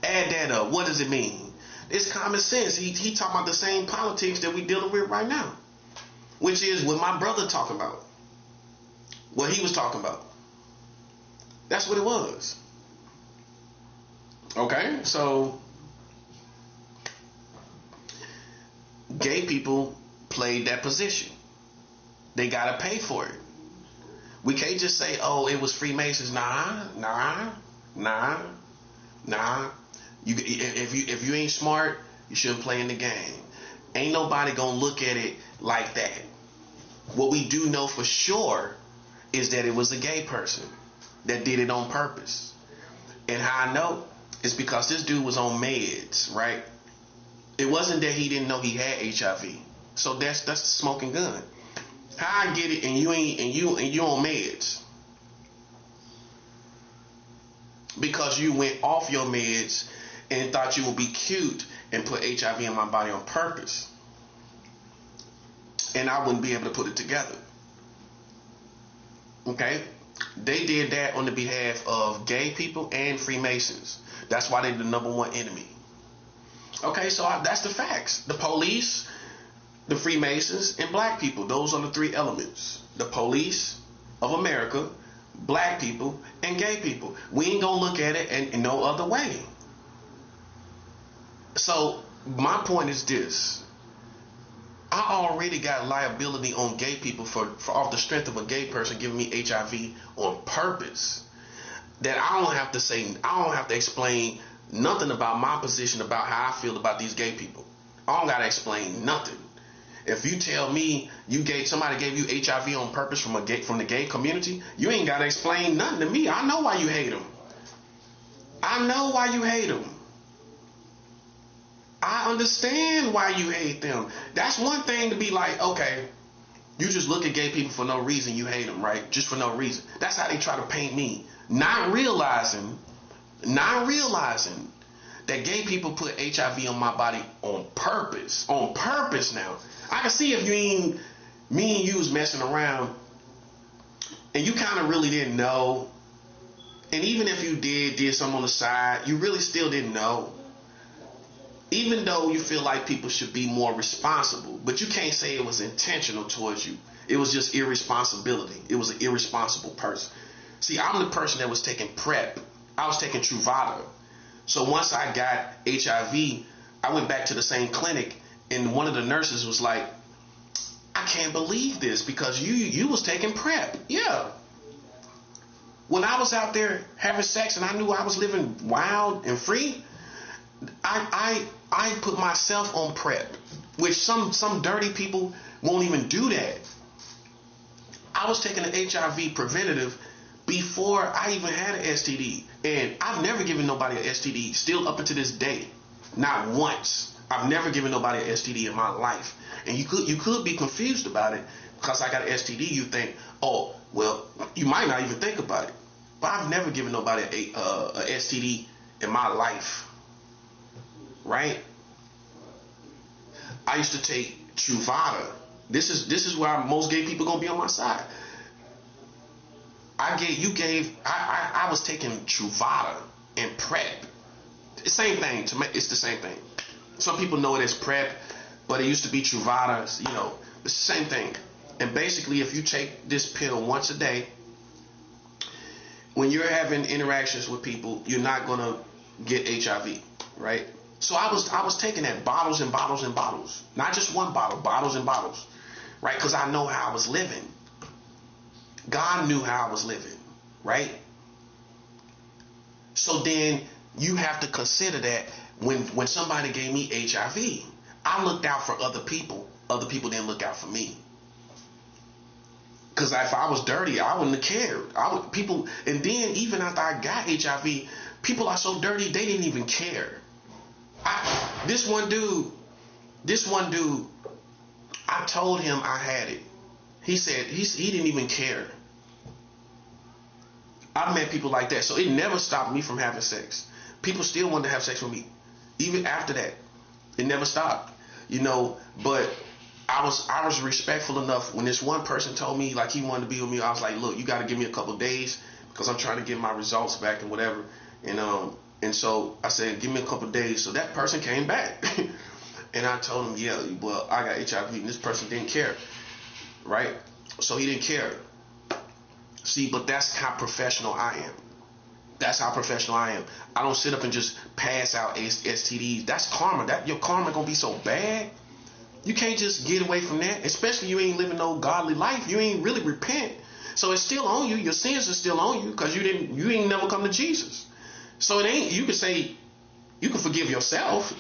add that up? What does it mean? It's common sense. He talking about the same politics that we dealing with right now, which is what my brother talking about. What he was talking about. That's what it was. Okay, so gay people played that position. They gotta pay for it. We can't just say, oh, it was Freemasons. Nah. If you ain't smart, you shouldn't play in the game. Ain't nobody gonna look at it like that. What we do know for sure is that it was a gay person that did it on purpose. And how I know is because this dude was on meds, right? It wasn't that he didn't know he had HIV. So that's the smoking gun. How I get it and you on meds? Because you went off your meds and thought you would be cute and put HIV in my body on purpose. And I wouldn't be able to put it together. Okay? They did that on the behalf of gay people and Freemasons. That's why they're the number one enemy. Okay, so that's the facts. The police, the Freemasons, and black people. Those are the three elements. The police of America, black people, and gay people. We ain't gonna look at it in no other way. So my point is this. I already got liability on gay people for off the strength of a gay person giving me HIV on purpose. That I don't have to explain nothing about my position about how I feel about these gay people. I don't gotta explain nothing. If you tell me somebody gave you HIV on purpose from the gay community, you ain't gotta explain nothing to me. I know why you hate them. I know why you hate them. I understand why you hate them. That's one thing to be like, okay, you just look at gay people for no reason, you hate them, right? Just for no reason. That's how they try to paint me. Not realizing that gay people put HIV on my body on purpose. On purpose now. I can see if me and you was messing around and you kind of really didn't know. And even if you did something on the side, you really still didn't know. Even though you feel like people should be more responsible, but you can't say it was intentional towards you. It was just irresponsibility. It was an irresponsible person. See, I'm the person that was taking PrEP. I was taking Truvada. So once I got HIV, I went back to the same clinic, and one of the nurses was like, I can't believe this because you was taking PrEP. Yeah. When I was out there having sex and I knew I was living wild and free, I put myself on PrEP, which some dirty people won't even do that. I was taking an HIV preventative before I even had an STD, and I've never given nobody an STD. Still up until this day, not once. I've never given nobody an STD in my life, and you could be confused about it because I got an STD. You think, oh well, you might not even think about it, but I've never given nobody a STD in my life. Right? I used to take Truvada. This is why most gay people gonna be on my side. I was taking Truvada and PrEP. Same thing to me. It's the same thing. Some people know it as PrEP, but it used to be Truvada. It's the same thing. And basically, if you take this pill once a day, when you're having interactions with people, you're not gonna get HIV, right? So I was taking that bottles and bottles and bottles. Not just one bottle, bottles and bottles. Right? Because I know how I was living. God knew how I was living. Right? So then you have to consider that when somebody gave me HIV, I looked out for other people. Other people didn't look out for me. Because if I was dirty, I wouldn't have cared. And then even after I got HIV, people are so dirty, they didn't even care. This one dude, I told him I had it. He said he didn't even care. I met people like that, so it never stopped me from having sex. People still wanted to have sex with me, even after that. It never stopped, But I was respectful enough when this one person told me like he wanted to be with me. I was like, look, you got to give me a couple of days because I'm trying to get my results back and whatever. And so I said, give me a couple of days. So that person came back. And I told him, yeah, well, I got HIV. And this person didn't care. Right? So he didn't care. See, but that's how professional I am. That's how professional I am. I don't sit up and just pass out STDs. That's karma. Your karma going to be so bad. You can't just get away from that, especially you ain't living no godly life. You ain't really repent. So it's still on you. Your sins are still on you because you ain't never come to Jesus. So it ain't, you can say, you can forgive yourself.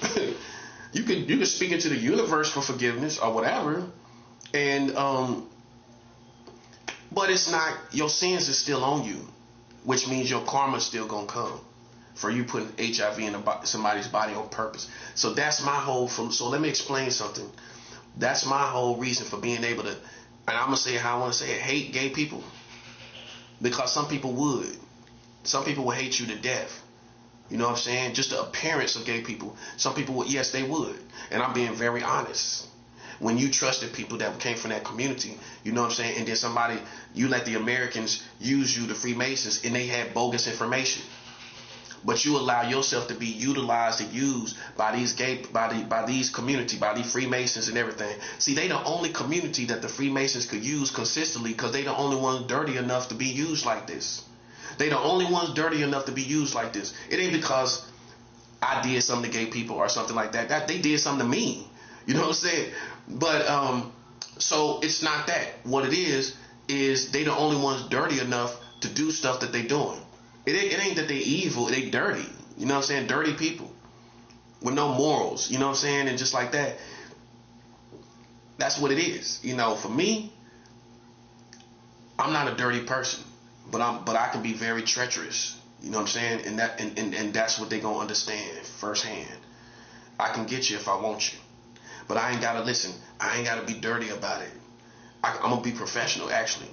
you can speak into the universe for forgiveness or whatever. And, but it's not, your sins is still on you, which means your karma's still going to come for you putting HIV in somebody's body on purpose. So that's my whole, so let me explain something. That's my whole reason for being able to, and I'm going to say how I want to say it, hate gay people. Because some people would. Some people would hate you to death. You know what I'm saying? Just the appearance of gay people. Some people would, yes, they would. And I'm being very honest. When you trusted people that came from that community, you know what I'm saying? And then somebody, you let the Americans use you, the Freemasons, and they had bogus information. But you allow yourself to be utilized and used by these by these community, by these Freemasons and everything. See, they the only community that the Freemasons could use consistently because they the only ones dirty enough to be used like this. They the only ones dirty enough to be used like this. It ain't because I did something to gay people or something like that. That they did something to me. You know what I'm saying? But so it's not that. What it is they the only ones dirty enough to do stuff that they doing. It ain't that they evil, they dirty. You know what I'm saying? Dirty people with no morals. You know what I'm saying? And just like that. That's what it is. You know, for me, I'm not a dirty person, but I can be very treacherous. You know what I'm saying? And that and that's what they gonna understand firsthand. I can get you if I want you, but I ain't gotta listen. I ain't gotta be dirty about it. I'm gonna be professional actually,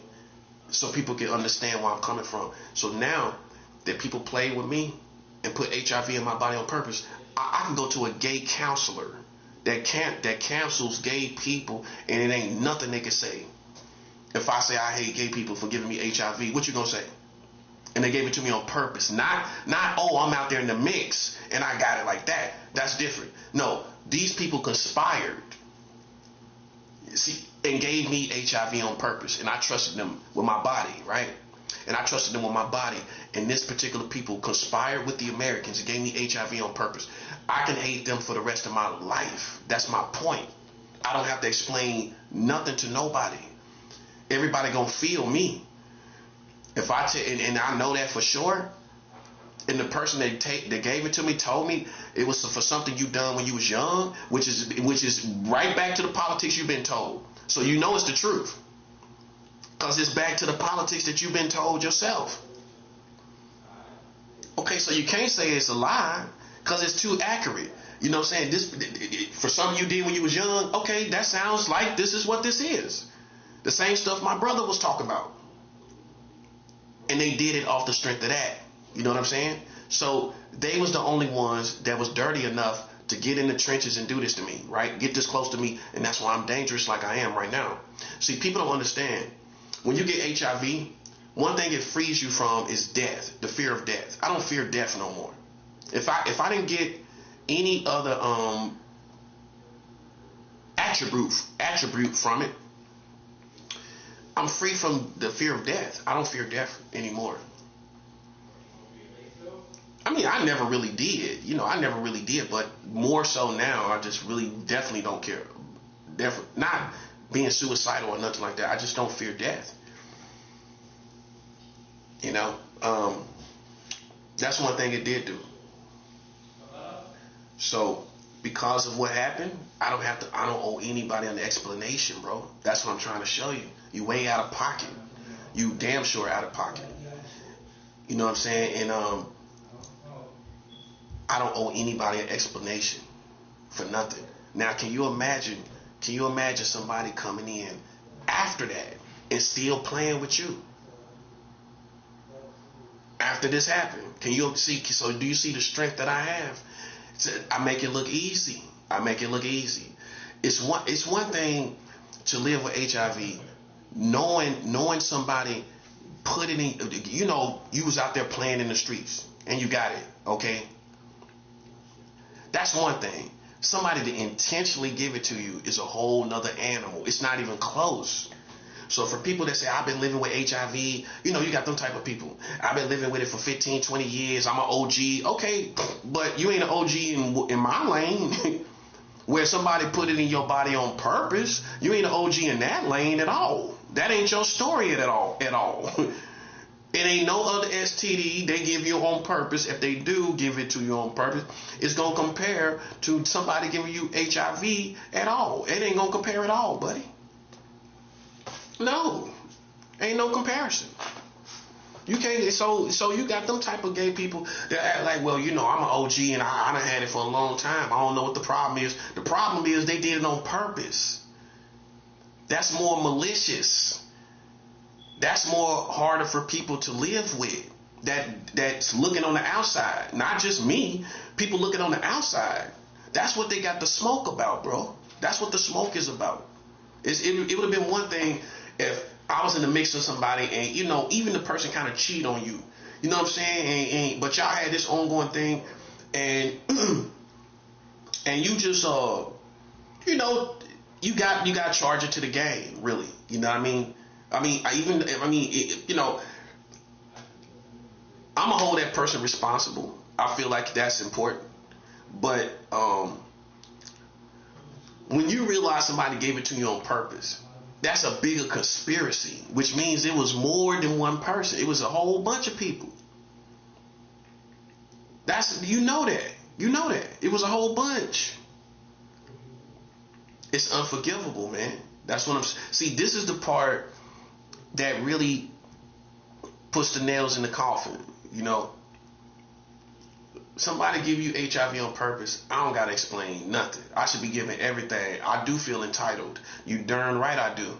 so people can understand where I'm coming from. So now that people play with me and put HIV in my body on purpose, I can go to a gay counselor that counsels gay people, and it ain't nothing they can say. If I say I hate gay people for giving me HIV, what you gonna say? And they gave it to me on purpose. Not oh, I'm out there in the mix and I got it like that. That's different. No, these people conspired, see, and gave me HIV on purpose, and I trusted them with my body, right? And I trusted them with my body. And this particular people conspired with the Americans and gave me HIV on purpose. I can hate them for the rest of my life. That's my point. I don't have to explain nothing to nobody. Everybody gonna feel me. If I and I know that for sure. And the person that gave it to me told me it was for something you done when you was young, which is right back to the politics you've been told. So you know it's the truth. Because it's back to the politics that you've been told yourself. Okay, so you can't say it's a lie because it's too accurate. You know what I'm saying? This for something you did when you was young, okay, that sounds like this is what this is. The same stuff my brother was talking about. And they did it off the strength of that. You know what I'm saying? So they was the only ones that was dirty enough to get in the trenches and do this to me, right? Get this close to me, and that's why I'm dangerous like I am right now. See, people don't understand. When you get HIV, one thing it frees you from is death, the fear of death. I don't fear death no more. If I didn't get any other attribute from it, I'm free from the fear of death. I don't fear death anymore. I mean, I never really did. You know, I never really did, but more so now, I just really definitely don't care. Not being suicidal or nothing like that. I just don't fear death. You know, that's one thing it did do. So because of what happened, I don't owe anybody an explanation, bro. That's what I'm trying to show you. You way out of pocket. You damn sure out of pocket. You know what I'm saying? And I don't owe anybody an explanation for nothing. Now, can you imagine somebody coming in after that and still playing with you? After this happened, can you see? So do you see the strength that I have? I make it look easy. It's one thing to live with HIV, knowing somebody put it in. You know, you was out there playing in the streets and you got it. Okay, that's one thing. Somebody to intentionally give it to you is a whole nother animal. It's not even close. So for people that say, I've been living with HIV, you know, you got them type of people. I've been living with it for 15, 20 years. I'm an OG. Okay, but you ain't an OG in my lane. Where somebody put it in your body on purpose, you ain't an OG in that lane at all. That ain't your story at all. It ain't no other STD they give you on purpose. If they do give it to you on purpose, it's going to compare to somebody giving you HIV at all. It ain't going to compare at all, buddy. No. Ain't no comparison. You can't, so you got them type of gay people that act like, well, you know, I'm an OG and I done had it for a long time. I don't know what the problem is. The problem is they did it on purpose. That's more malicious. That's more harder for people to live with. That's looking on the outside. Not just me. People looking on the outside. That's what they got the smoke about, bro. That's what the smoke is about. It would have been one thing if I was in the mix with somebody and, you know, even the person kind of cheat on you. You know what I'm saying? But y'all had this ongoing thing and and you just you know, you got charged to the game, really. You know what I mean? You know, I'm gonna hold that person responsible. I feel like that's important. But when you realize somebody gave it to you on purpose, that's a bigger conspiracy, which means it was more than one person. It was a whole bunch of people. You know that. It was a whole bunch. It's unforgivable, man. That's what see, this is the part that really puts the nails in the coffin. You know, somebody give you HIV on purpose, I don't gotta explain nothing. I should be given everything. I do feel entitled. You darn right I do.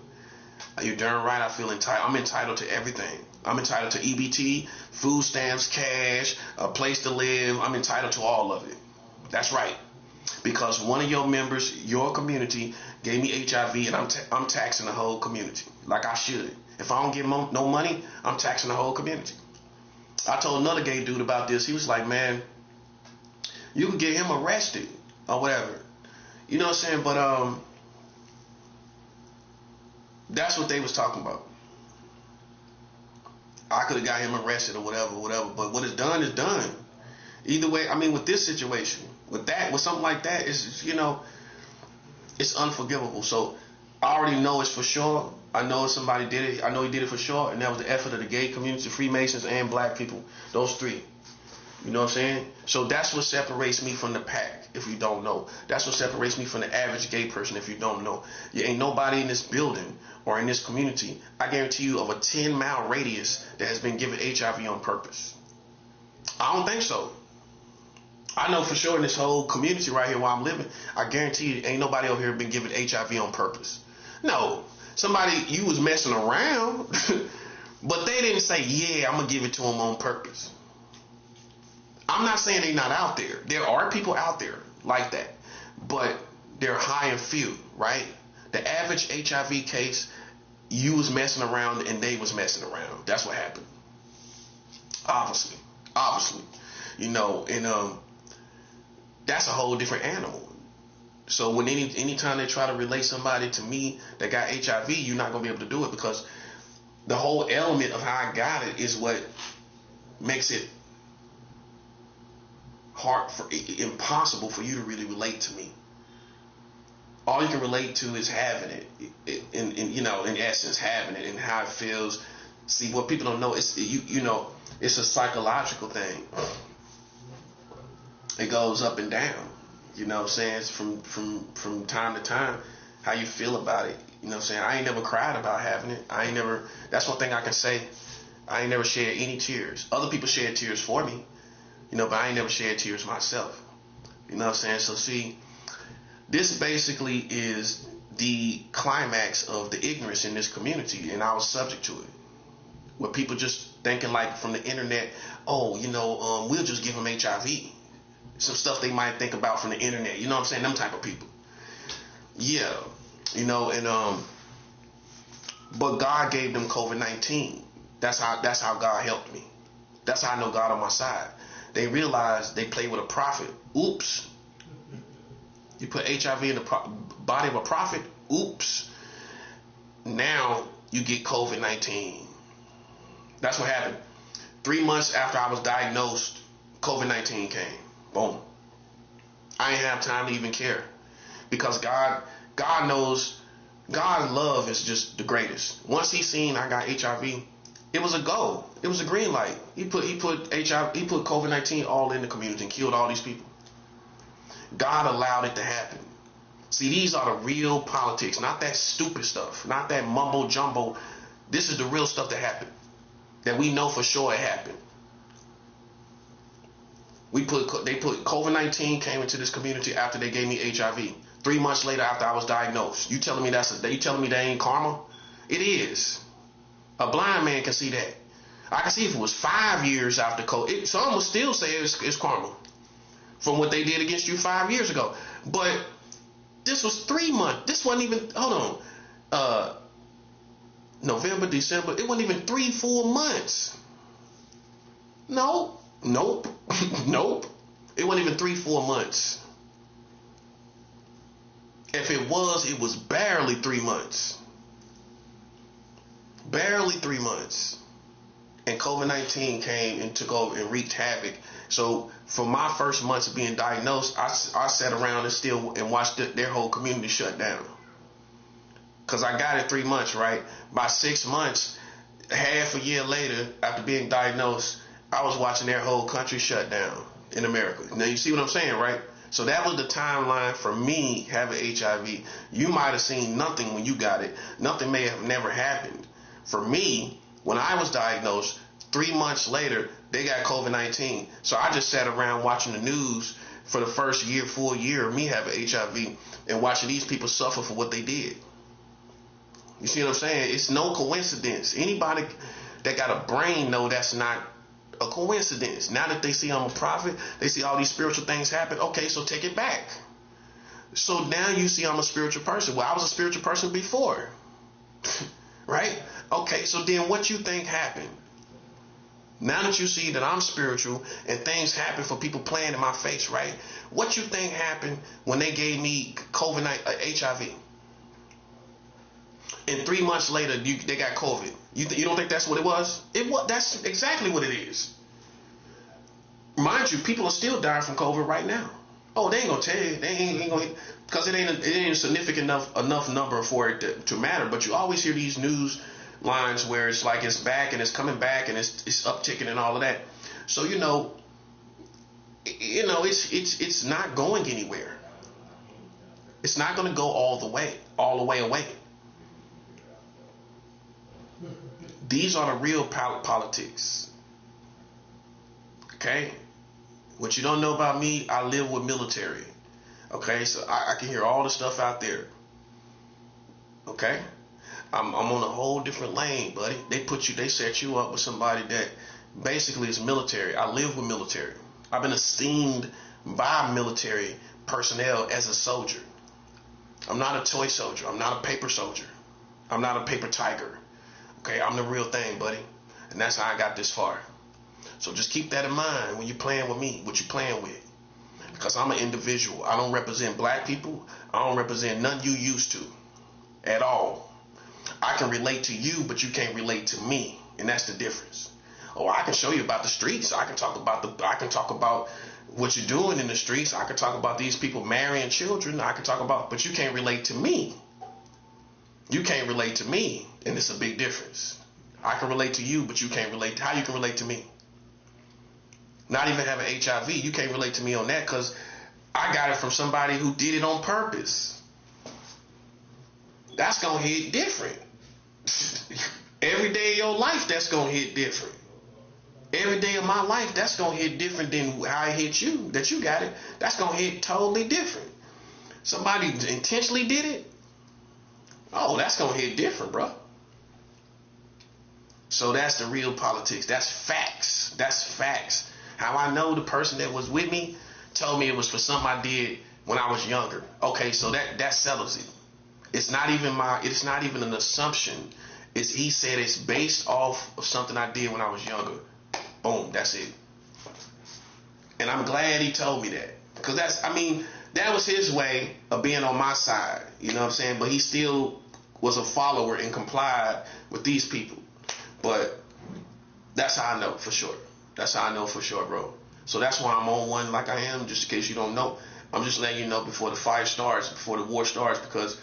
You darn right I feel entitled. I'm entitled to everything. I'm entitled to EBT, food stamps, cash, a place to live. I'm entitled to all of it. That's right. Because one of your members, your community, gave me HIV, and I'm taxing the whole community like I should. If I don't get no money, I'm taxing the whole community. I told another gay dude about this. He was like, man, you could get him arrested or whatever. You know what I'm saying? But that's what they was talking about. I could have got him arrested or whatever. But what is done is done. Either way, I mean, with this situation, with something like that, it's, you know, it's unforgivable. So I already know it's for sure. I know somebody did it. I know he did it for sure. And that was the effort of the gay community, Freemasons, and black people. Those three. You know what I'm saying? So that's what separates me from the pack, if you don't know. That's what separates me from the average gay person, if you don't know. You ain't nobody in this building or in this community, I guarantee you, of a 10-mile radius that has been given HIV on purpose. I don't think so. I know for sure in this whole community right here where I'm living, I guarantee you ain't nobody over here been given HIV on purpose. No. Somebody, you was messing around, but they didn't say, yeah, I'm going to give it to them on purpose. I'm not saying they're not out there. There are people out there like that, but they're high and few, right? The average HIV case, you was messing around and they was messing around. That's what happened. Obviously, you know, and that's a whole different animal. So when anytime they try to relate somebody to me that got HIV, you're not gonna be able to do it, because the whole element of how I got it is what makes it impossible for you to really relate to me. All you can relate to is having it, in you know, in essence, having it and how it feels. See, what people don't know is you know, it's a psychological thing. It goes up and down. You know what I'm saying? It's from time to time how you feel about it. You know what I'm saying? I ain't never cried about having it. That's one thing I can say. I ain't never shed any tears. Other people shed tears for me. You know, but I ain't never shed tears myself. You know what I'm saying? So see, this basically is the climax of the ignorance in this community, and I was subject to it. Where people just thinking like from the internet, oh, you know, we'll just give them HIV. Some stuff they might think about from the internet. You know what I'm saying? Them type of people. Yeah. You know, and but God gave them COVID-19. That's how God helped me. That's how I know God on my side. They realized they played with a prophet. Oops. You put HIV in the body of a prophet. Oops. Now you get COVID-19. That's what happened. 3 months after I was diagnosed, COVID-19 came. Boom. I didn't have time to even care. because God knows, God's love is just the greatest. Once he seen I got HIV, it was a go. It was a green light. He put HIV, he put COVID-19 all in the community and killed all these people. God allowed it to happen. See, these are the real politics, not that stupid stuff, not that mumbo jumbo. This is the real stuff that happened, that we know for sure it happened. They put COVID-19 came into this community after they gave me HIV. 3 months later after I was diagnosed. You telling me you telling me that ain't karma? It is. A blind man can see that. I can see if it was 5 years after COVID. Some would still say it's karma from what they did against you 5 years ago. But this was 3 months. This wasn't even, hold on. November, December. It wasn't even 3-4 months. Nope. Nope. It wasn't even 3-4 months. If it was barely 3 months. Barely 3 months. And COVID-19 came and took over and wreaked havoc. So for my first months of being diagnosed, I sat around and watched their whole community shut down. Because I got it 3 months, right? By 6 months, half a year later, after being diagnosed, I was watching their whole country shut down in America. Now you see what I'm saying, right? So that was the timeline for me having HIV. You might have seen nothing when you got it. Nothing may have never happened. For me, when I was diagnosed, 3 months later, they got COVID-19. So I just sat around watching the news for the first full year of me having HIV and watching these people suffer for what they did. You see what I'm saying? It's no coincidence. Anybody that got a brain know that's not a coincidence. Now that they see I'm a prophet, they see all these spiritual things happen. Okay, so take it back. So now you see I'm a spiritual person. Well, I was a spiritual person before. Right? Okay, so then what you think happened? Now that you see that I'm spiritual and things happen for people playing in my face, right? What you think happened when they gave me HIV? And 3 months later, they got COVID. You don't think that's what it was? That's exactly what it is. Mind you, people are still dying from COVID right now. Oh, they ain't gonna tell you. They ain't gonna, because it ain't a significant enough number for it to matter. But you always hear these news lines where it's like it's back and it's coming back and it's upticking and all of that. So it's not going anywhere. It's not going to go all the way away. These are the real politics. Okay? What you don't know about me, I live with military. Okay? So I can hear all the stuff out there. Okay? I'm on a whole different lane, buddy. They set you up with somebody that basically is military. I live with military. I've been esteemed by military personnel as a soldier. I'm not a toy soldier. I'm not a paper soldier. I'm not a paper tiger. Okay, I'm the real thing, buddy. And that's how I got this far. So just keep that in mind when you're playing with me, what you're playing with. Because I'm an individual. I don't represent black people. I don't represent none you used to at all. I can relate to you, but you can't relate to me. And that's the difference. Oh, I can show you about the streets. I can talk about what you're doing in the streets. I can talk about these people marrying children. But you can't relate to me. You can't relate to me, and it's a big difference. I can relate to you, but you can't relate. How you can relate to me? Not even having HIV, you can't relate to me on that because I got it from somebody who did it on purpose. That's going to hit different. Every day of your life, that's going to hit different. Every day of my life, that's going to hit different than how it hit you, that you got it. That's going to hit totally different. Somebody intentionally did it. Oh, that's going to hit different, bro. So that's the real politics. That's facts. That's facts. How I know the person that was with me told me it was for something I did when I was younger. Okay, so that settles it. It's not even an assumption. He said it's based off of something I did when I was younger. Boom, that's it. And I'm glad he told me that. Because that was his way of being on my side. You know what I'm saying? But he still was a follower and complied with these people. But that's how I know for sure. That's how I know for sure, bro. So that's why I'm on one like I am, just in case you don't know. I'm just letting you know before the fight starts, before the war starts, because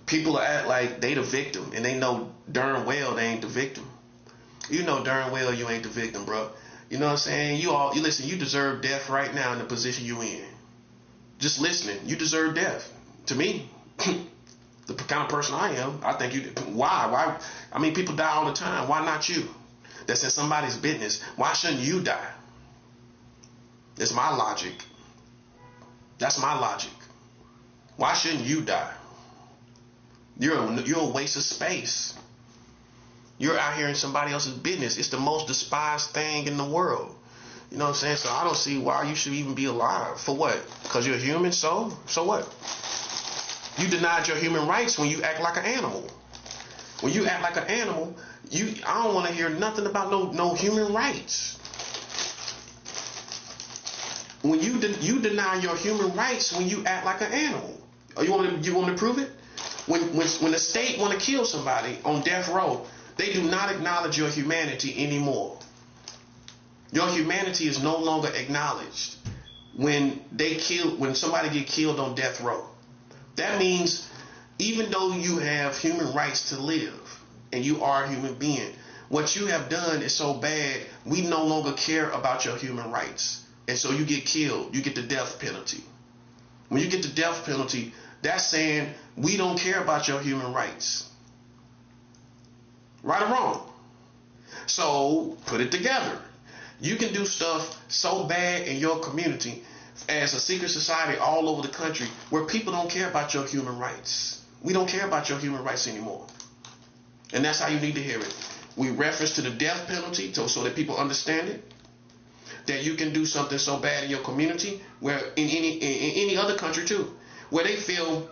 people act like they the victim, and they know darn well they ain't the victim. You know darn well you ain't the victim, bro. You know what I'm saying? You listen, you deserve death right now in the position you in. Just listening, you deserve death. To me, the kind of person I am, I think you. Why? I mean, people die all the time. Why not you? That's in somebody's business. Why shouldn't you die? That's my logic. That's my logic. Why shouldn't you die? You're a waste of space. You're out here in somebody else's business. It's the most despised thing in the world. You know what I'm saying? So I don't see why you should even be alive. For what? Because you're a human soul? So what? You denied your human rights when you act like an animal. When you act like an animal, I don't want to hear nothing about no human rights. When you deny your human rights when you act like an animal. You want to prove it? When the state want to kill somebody on death row, they do not acknowledge your humanity anymore. Your humanity is no longer acknowledged when somebody get killed on death row. That means even though you have human rights to live and you are a human being, what you have done is so bad, we no longer care about your human rights. And so you get killed. You get the death penalty. When you get the death penalty, that's saying we don't care about your human rights. Right or wrong? So put it together. You can do stuff so bad in your community as a secret society all over the country where people don't care about your human rights. We don't care about your human rights anymore. And that's how you need to hear it. We reference to the death penalty so that people understand it. That you can do something so bad in your community, where in any other country too, where they feel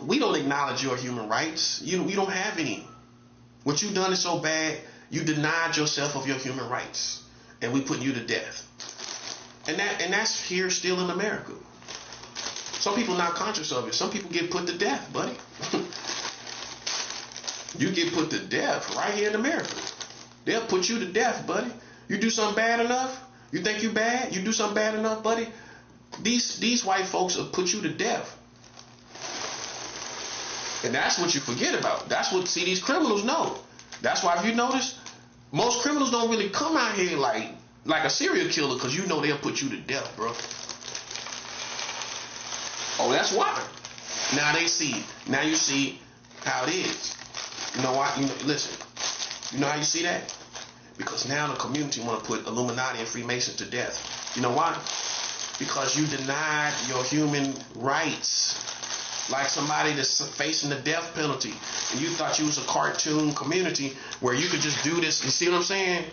we don't acknowledge your human rights. We don't have any. What you've done is so bad, you denied yourself of your human rights, and we put you to death. And that's here still in America. Some people not conscious of it. Some people get put to death, buddy. You get put to death right here in America. They'll put you to death, buddy. You do something bad enough, you think you bad, you do something bad enough, buddy, these white folks will put you to death. And that's what you forget about. That's what, see, these criminals know. That's why if you notice, most criminals don't really come out here like a serial killer, because you know they'll put you to death, bro. Oh, that's why. Now they see. Now you see how it is. You know why? Listen. You know how you see that? Because now the community want to put Illuminati and Freemasons to death. You know why? Because you denied your human rights. Like somebody that's facing the death penalty, and you thought you was a cartoon community where you could just do this. You see what I'm saying?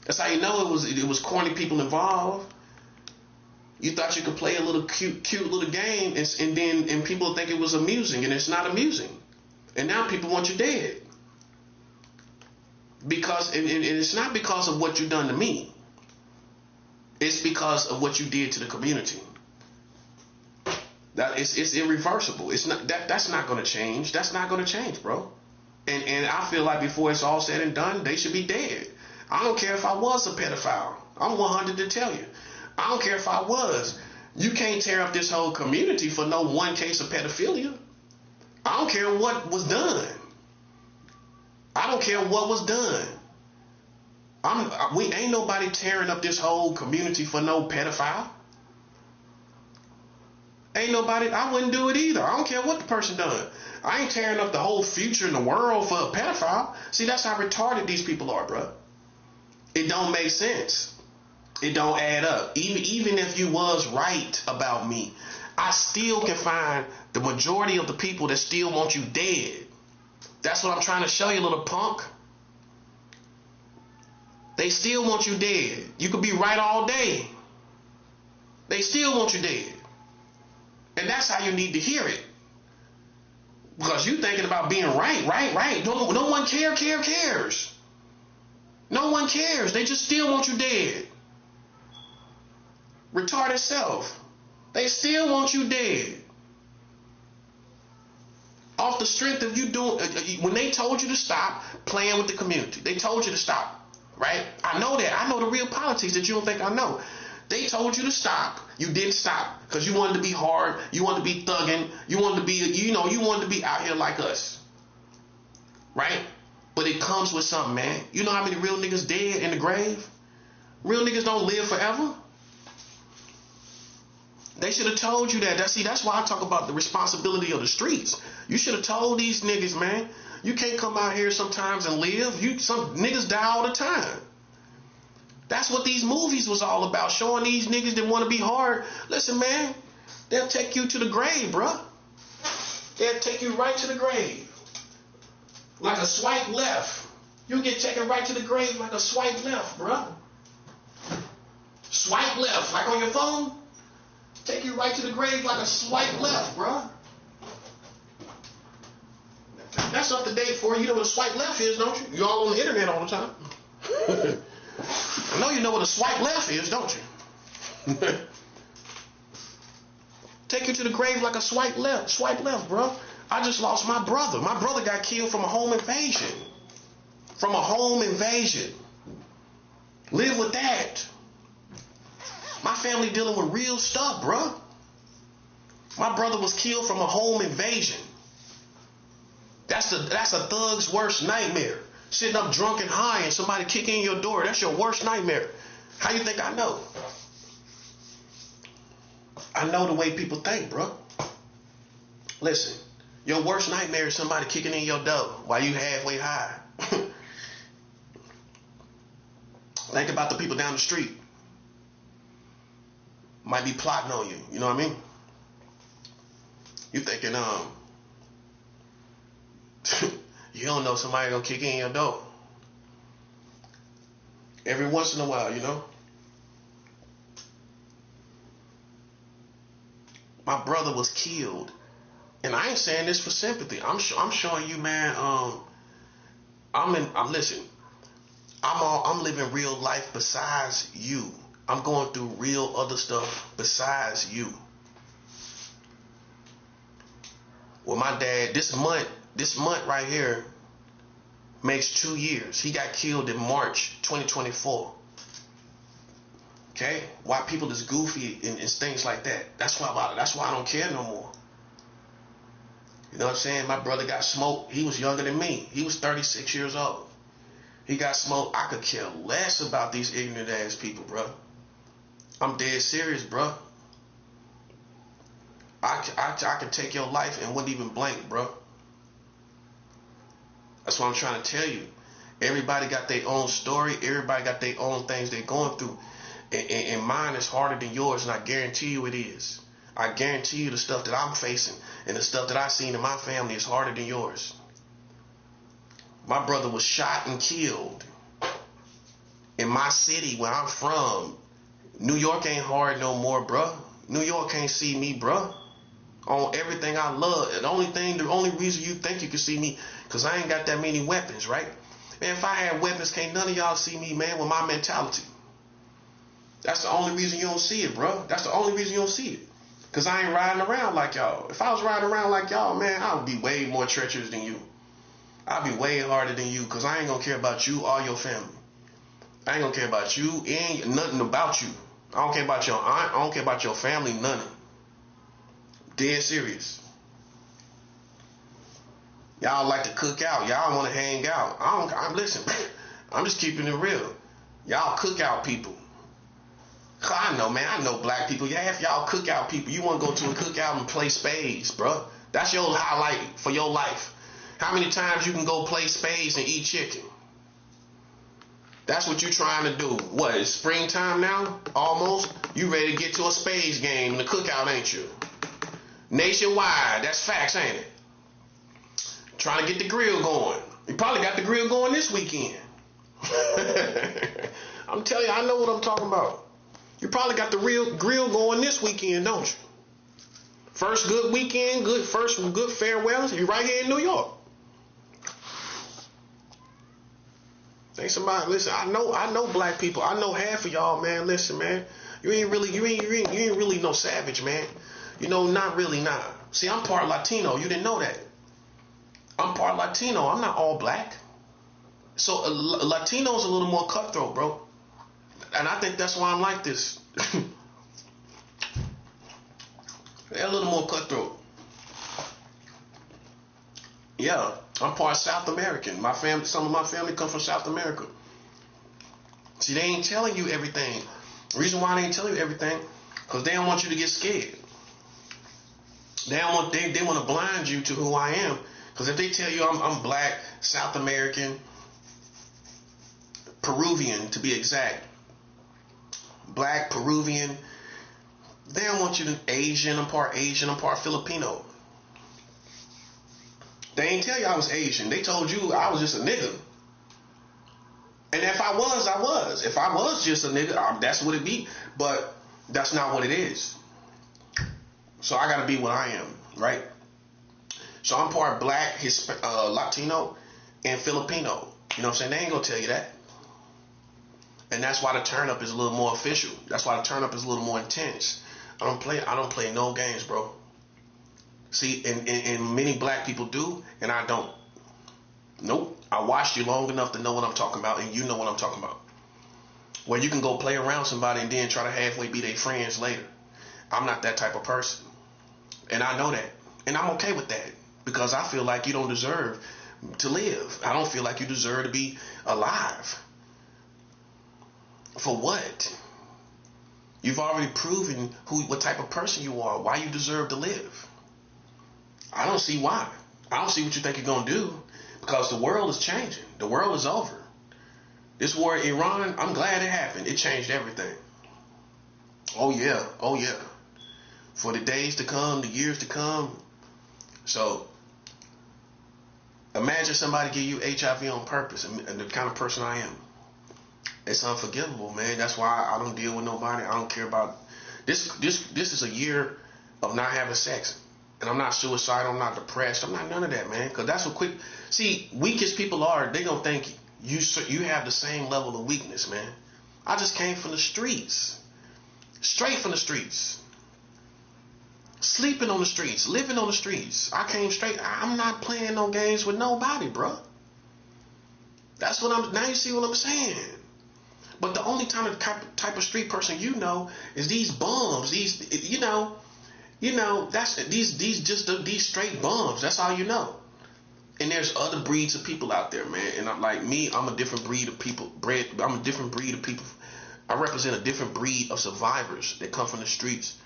That's how you know it was corny people involved. You thought you could play a little cute little game, and people think it was amusing, and it's not amusing. And now people want you dead. Because and it's not because of what you've done to me. It's because of what you did to the community. That it's irreversible. It's not that's not going to change. That's not going to change, bro. And I feel like before it's all said and done, they should be dead. I don't care if I was a pedophile. I'm 100 to tell you. I don't care if I was. You can't tear up this whole community for no one case of pedophilia. I don't care what was done. I don't care what was done. We ain't nobody tearing up this whole community for no pedophile. Ain't nobody. I wouldn't do it either. I don't care what the person done. I ain't tearing up the whole future in the world for a pedophile. See, that's how retarded these people are, bro. It don't make sense. It don't add up. Even if you was right about me, I still can find the majority of the people that still want you dead. That's what I'm trying to show you, little punk. They still want you dead. You could be right all day. They still want you dead. And that's how you need to hear it. Because you thinking about being right. No one cares. No one cares. They just still want you dead. Retarded self. They still want you dead. Off the strength of you doing, when they told you to stop playing with the community, they told you to stop, right? I know that. I know the real politics that you don't think I know. They told you to stop. You didn't stop because you wanted to be hard. You wanted to be thugging. You wanted to be, you wanted to be out here like us. Right? But it comes with something, man. You know how many real niggas dead in the grave? Real niggas don't live forever. They should have told you that. That's why I talk about the responsibility of the streets. You should have told these niggas, man. You can't come out here sometimes and live. Some niggas die all the time. That's what these movies was all about. Showing these niggas that want to be hard. Listen, man. They'll take you to the grave, bruh. They'll take you right to the grave. Like a swipe left. You'll get taken right to the grave like a swipe left, bruh. Swipe left, like on your phone. Take you right to the grave like a swipe left, bruh. That's up to date for you. You know what a swipe left is, don't you? You're all on the internet all the time. I know you know what a swipe left is, don't you? Take you to the grave like a swipe left. Swipe left, bro. I just lost my brother. My brother got killed from a home invasion. From a home invasion. Live with that. My family dealing with real stuff, bro. My brother was killed from a home invasion. That's a thug's worst nightmare. Sitting up drunk and high and somebody kicking in your door. That's your worst nightmare. How you think I know? I know the way people think, bro. Listen, your worst nightmare is somebody kicking in your door while you halfway high. Think about the people down the street. Might be plotting on you. You know what I mean? You thinking, you don't know somebody gonna kick in your door. Every once in a while, you know. My brother was killed, and I ain't saying this for sympathy. I'm showing you, man. Listen. I'm living real life besides you. I'm going through real other stuff besides you. Well, my dad, this month right here makes 2 years. He got killed in March 2024. Okay? Why people is goofy and things like that. That's why I don't care no more. You know what I'm saying? My brother got smoked. He was younger than me. He was 36 years old. He got smoked. I could care less about these ignorant ass people, bro. I'm dead serious, bro. I could take your life and wouldn't even blink, bro. That's what I'm trying to tell you. Everybody got their own story. Everybody got their own things they're going through. And mine is harder than yours, and I guarantee you it is. I guarantee you the stuff that I'm facing and the stuff that I've seen in my family is harder than yours. My brother was shot and killed in my city where I'm from. New York ain't hard no more, bro. New York can't see me, bro. On everything I love. The only reason you think you can see me, because I ain't got that many weapons, right? Man, if I had weapons, can't none of y'all see me, man, with my mentality. That's the only reason you don't see it, bro. That's the only reason you don't see it. Because I ain't riding around like y'all. If I was riding around like y'all, man, I would be way more treacherous than you. I'd be way harder than you, because I ain't going to care about you or your family. I ain't going to care about you and nothing about you. I don't care about your aunt. I don't care about your family, nothing. Dead serious. Y'all like to cook out. Y'all want to hang out. Listen, I'm just keeping it real. Y'all cookout people. I know, man. I know black people. Yeah, if y'all cookout people, you want to go to a cookout and play spades, bro. That's your highlight for your life. How many times you can go play spades and eat chicken? That's what you're trying to do. What, it's springtime now? Almost? You ready to get to a spades game and the cookout, ain't you? Nationwide. That's facts, ain't it? Trying to get the grill going. You probably got the grill going this weekend. I'm telling you, I know what I'm talking about. You probably got the real grill going this weekend, don't you? First good weekend, good farewells. You're right here in New York. Ain't somebody, listen, I know black people. I know half of y'all, man. Listen, man. You ain't really no savage, man. You know, not really, nah. See, I'm part Latino. You didn't know that. I'm part Latino. I'm not all black. So Latino's a little more cutthroat, bro. And I think that's why I'm like this. They're a little more cutthroat. Yeah, I'm part South American. My family, some of my family come from South America. See, they ain't telling you everything. The reason why they ain't telling you everything, because they don't want you to get scared. They want to blind you to who I am. Because if they tell you I'm black, South American, Peruvian to be exact, black, Peruvian, they don't want you to Asian, I'm part Filipino. They ain't tell you I was Asian. They told you I was just a nigga. And if I was, I was. If I was just a nigga, that's what it be. But that's not what it is. So I got to be what I am, right? So I'm part black, Latino, and Filipino. You know what I'm saying? They ain't going to tell you that. And that's why the turn up is a little more official. That's why the turn up is a little more intense. I don't play no games, bro. See, and many black people do, and I don't. Nope. I watched you long enough to know what I'm talking about, and you know what I'm talking about. Where you can go play around somebody and then try to halfway be their friends later. I'm not that type of person. And I know that. And I'm okay with that. Because I feel like you don't deserve to live. I don't feel like you deserve to be alive. For what? You've already proven what type of person you are. Why you deserve to live. I don't see why. I don't see what you think you're going to do. Because the world is changing. The world is over. This war in Iran, I'm glad it happened. It changed everything. Oh yeah. Oh yeah. For the days to come, the years to come. So, imagine somebody give you HIV on purpose and the kind of person I am. It's unforgivable, man. That's why I don't deal with nobody. I don't care about this. This is a year of not having sex. And I'm not suicidal. I'm not depressed. I'm not none of that, man. Because that's what weak as people are, they gonna think you have the same level of weakness, man. I just came from the streets. Straight from the streets. Sleeping on the streets. Living on the streets. I came straight. I'm not playing no games with nobody, bro. That's what now you see what I'm saying. But the only type of street person you know is these bums. These, you know, that's these straight bums. That's all you know. And there's other breeds of people out there, man. And I'm like me, I'm a different breed of people. I'm a different breed of people. I represent a different breed of survivors that come from the streets.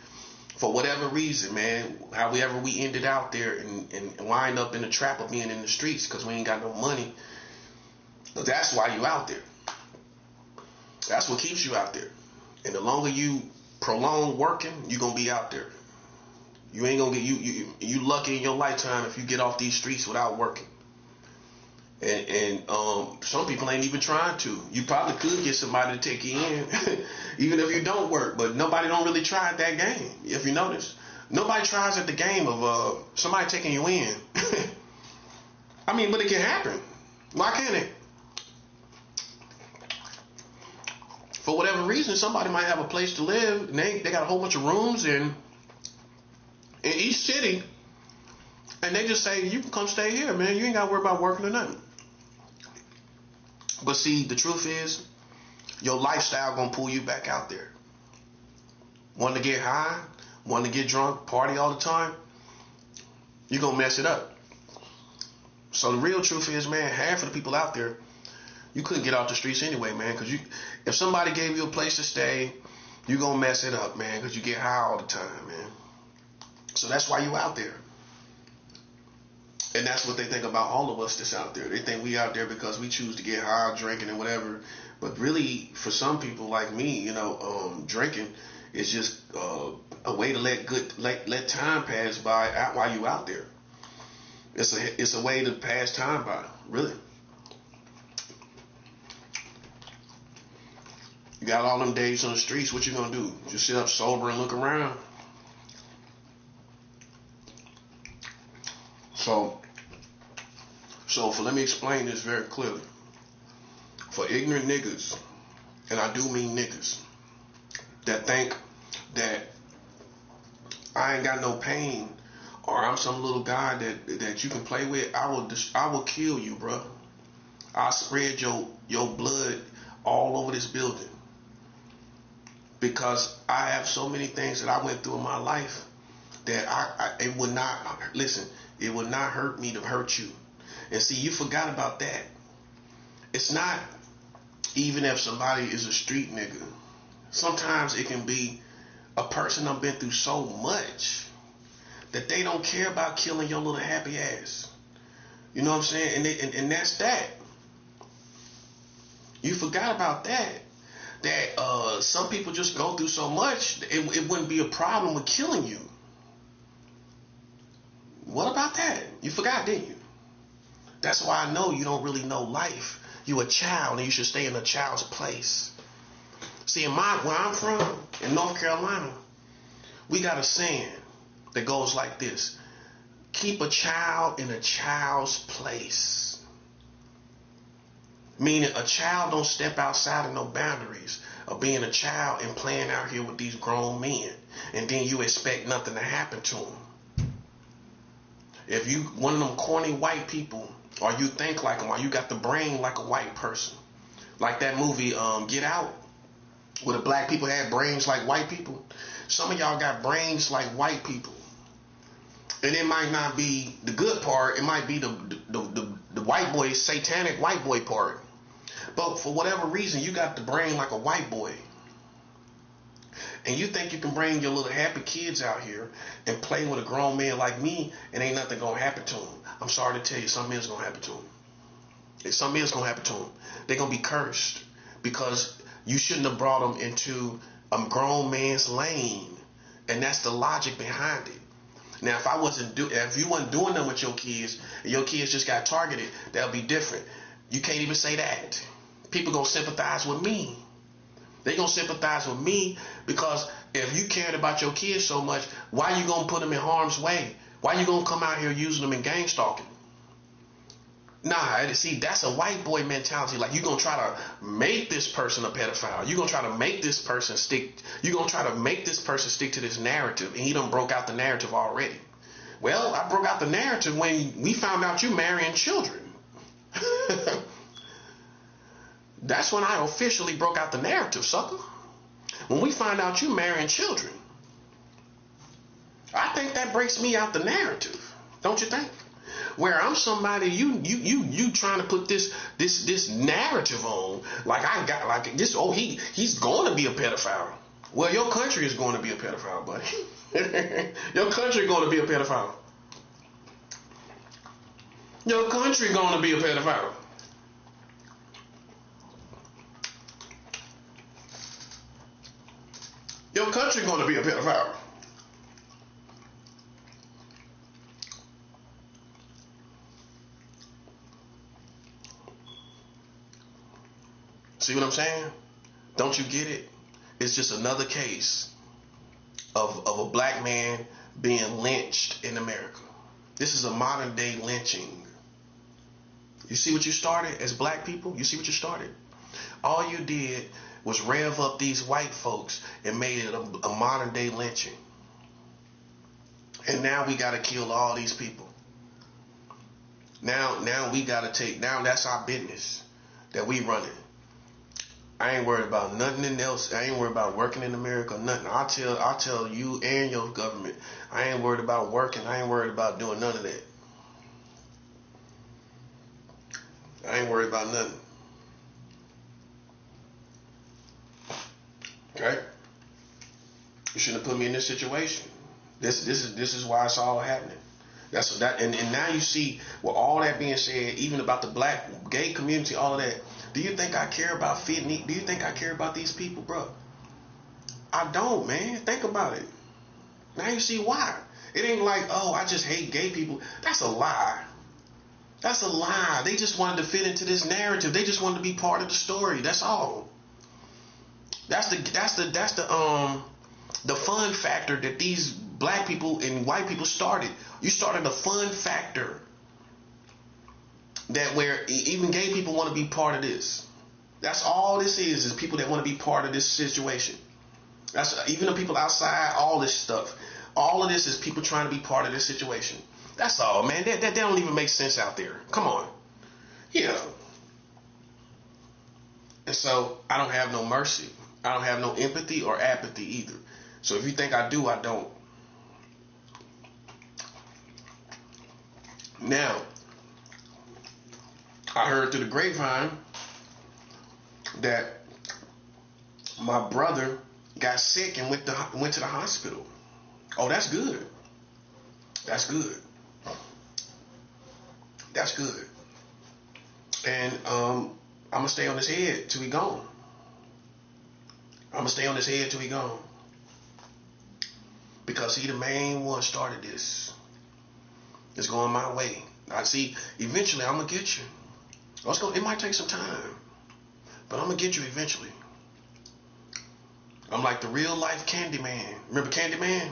For whatever reason, man, however we ended out there and wind up in the trap of being in the streets because we ain't got no money. But that's why you out there. That's what keeps you out there. And the longer you prolong working, you're gonna be out there. You ain't gonna get you lucky in your lifetime if you get off these streets without working. And some people ain't even trying to. You probably could get somebody to take you in, even if you don't work. But nobody don't really try at that game. If you notice, nobody tries at the game of somebody taking you in. I mean, but it can happen. Why can't it? For whatever reason, somebody might have a place to live, and they got a whole bunch of rooms in each city, and they just say, you can come stay here, man. You ain't got to worry about working or nothing. But see, the truth is, your lifestyle gonna pull you back out there. Want to get high, want to get drunk, party all the time, you're gonna mess it up. So the real truth is, man, half of the people out there, you couldn't get off the streets anyway, man. Because if somebody gave you a place to stay, you're gonna mess it up, man. Because you get high all the time, man. So that's why you out there. And that's what they think about all of us that's out there. They think we out there because we choose to get high, drinking and whatever. But really, for some people like me, drinking is just a way to let time pass by while you out there. It's a way to pass time by, really. You got all them days on the streets. What you gonna do? Just sit up sober and look around? So let me explain this very clearly. For ignorant niggas, and I do mean niggas, that think that I ain't got no pain or I'm some little guy that you can play with, I will kill you, bro. I'll spread your blood all over this building. Because I have so many things that I went through in my life that it would not, listen, it would not hurt me to hurt you. And see, you forgot about that. It's not even if somebody is a street nigga. Sometimes it can be a person I've been through so much that they don't care about killing your little happy ass. You know what I'm saying? And that's that. You forgot about that. That some people just go through so much, it wouldn't be a problem with killing you. What about that? You forgot, didn't you? That's why I know you don't really know life. You a child and you should stay in a child's place. See, where I'm from, in North Carolina, we got a saying that goes like this: keep a child in a child's place. Meaning a child don't step outside of no boundaries of being a child and playing out here with these grown men, and then you expect nothing to happen to them. If you one of them corny white people, or you think like them, or you got the brain like a white person, like that movie Get Out, where the black people had brains like white people. Some of y'all got brains like white people, and it might not be the good part. It might be the white boy, satanic white boy part. But for whatever reason, you got the brain like a white boy, and you think you can bring your little happy kids out here and play with a grown man like me, and ain't nothing gonna happen to them. I'm sorry to tell you, something is gonna happen to them. Something is gonna happen to them. They're gonna be cursed because you shouldn't have brought them into a grown man's lane, and that's the logic behind it. Now, if you wasn't doing them with your kids, and your kids just got targeted, that'll be different. You can't even say that. People gonna sympathize with me. They gonna sympathize with me because if you cared about your kids so much, why you gonna put them in harm's way? Why you gonna come out here using them in gang stalking? Nah, see, that's a white boy mentality. Like, you gonna try to make this person a pedophile. You gonna try to make this person stick. You gonna try to make this person stick to this narrative, and he done broke out the narrative already. Well, I broke out the narrative when we found out you marrying children. That's when I officially broke out the narrative, sucker. When we find out you marrying children, I think that breaks me out the narrative. Don't you think? Where I'm somebody you trying to put this narrative on, like I got like this. Oh, he's going to be a pedophile. Well, your country is going to be a pedophile, buddy. Your country going to be a pedophile. Your country going to be a pedophile. Your country going to be a pedophile. See what I'm saying? Don't you get it? It's just another case of a black man being lynched in America. This is a modern day lynching. You see what you started as black people? You see what you started? All you did was rev up these white folks and made it a modern day lynching. And now we got to kill all these people. Now we got to now that's our business that we running. I ain't worried about nothing else. I ain't worried about working in America, nothing. I'll tell you and your government, I ain't worried about working. I ain't worried about doing none of that. I ain't worried about nothing. Okay? You shouldn't have put me in this situation. This is why it's all happening. And now you see, with all that being said, even about the black gay community, all of that. Do you think I care about fitting? Do you think I care about these people, bro? I don't, man. Think about it. Now you see why. It ain't like, oh, I just hate gay people. That's a lie. That's a lie. They just wanted to fit into this narrative. They just wanted to be part of the story. That's all. That's the fun factor that these black people and white people started. You started a fun factor that where even gay people want to be part of this. That's all this is people that want to be part of this situation. That's even the people outside, all this stuff. All of this is people trying to be part of this situation. That's all, man. That don't even make sense out there. Come on. Yeah. And so I don't have no mercy. I don't have no empathy or apathy either. So if you think I do, I don't. Now, I heard through the grapevine that my brother got sick and went to the hospital. Oh, that's good. That's good. That's good. And I'm gonna stay on his head till he gone. I'm gonna stay on his head till he gone. Because he the main one started this. It's going my way. I see. Eventually, I'm gonna get you. It might take some time, but I'm gonna get you eventually. I'm like the real life Candyman. Remember Candyman?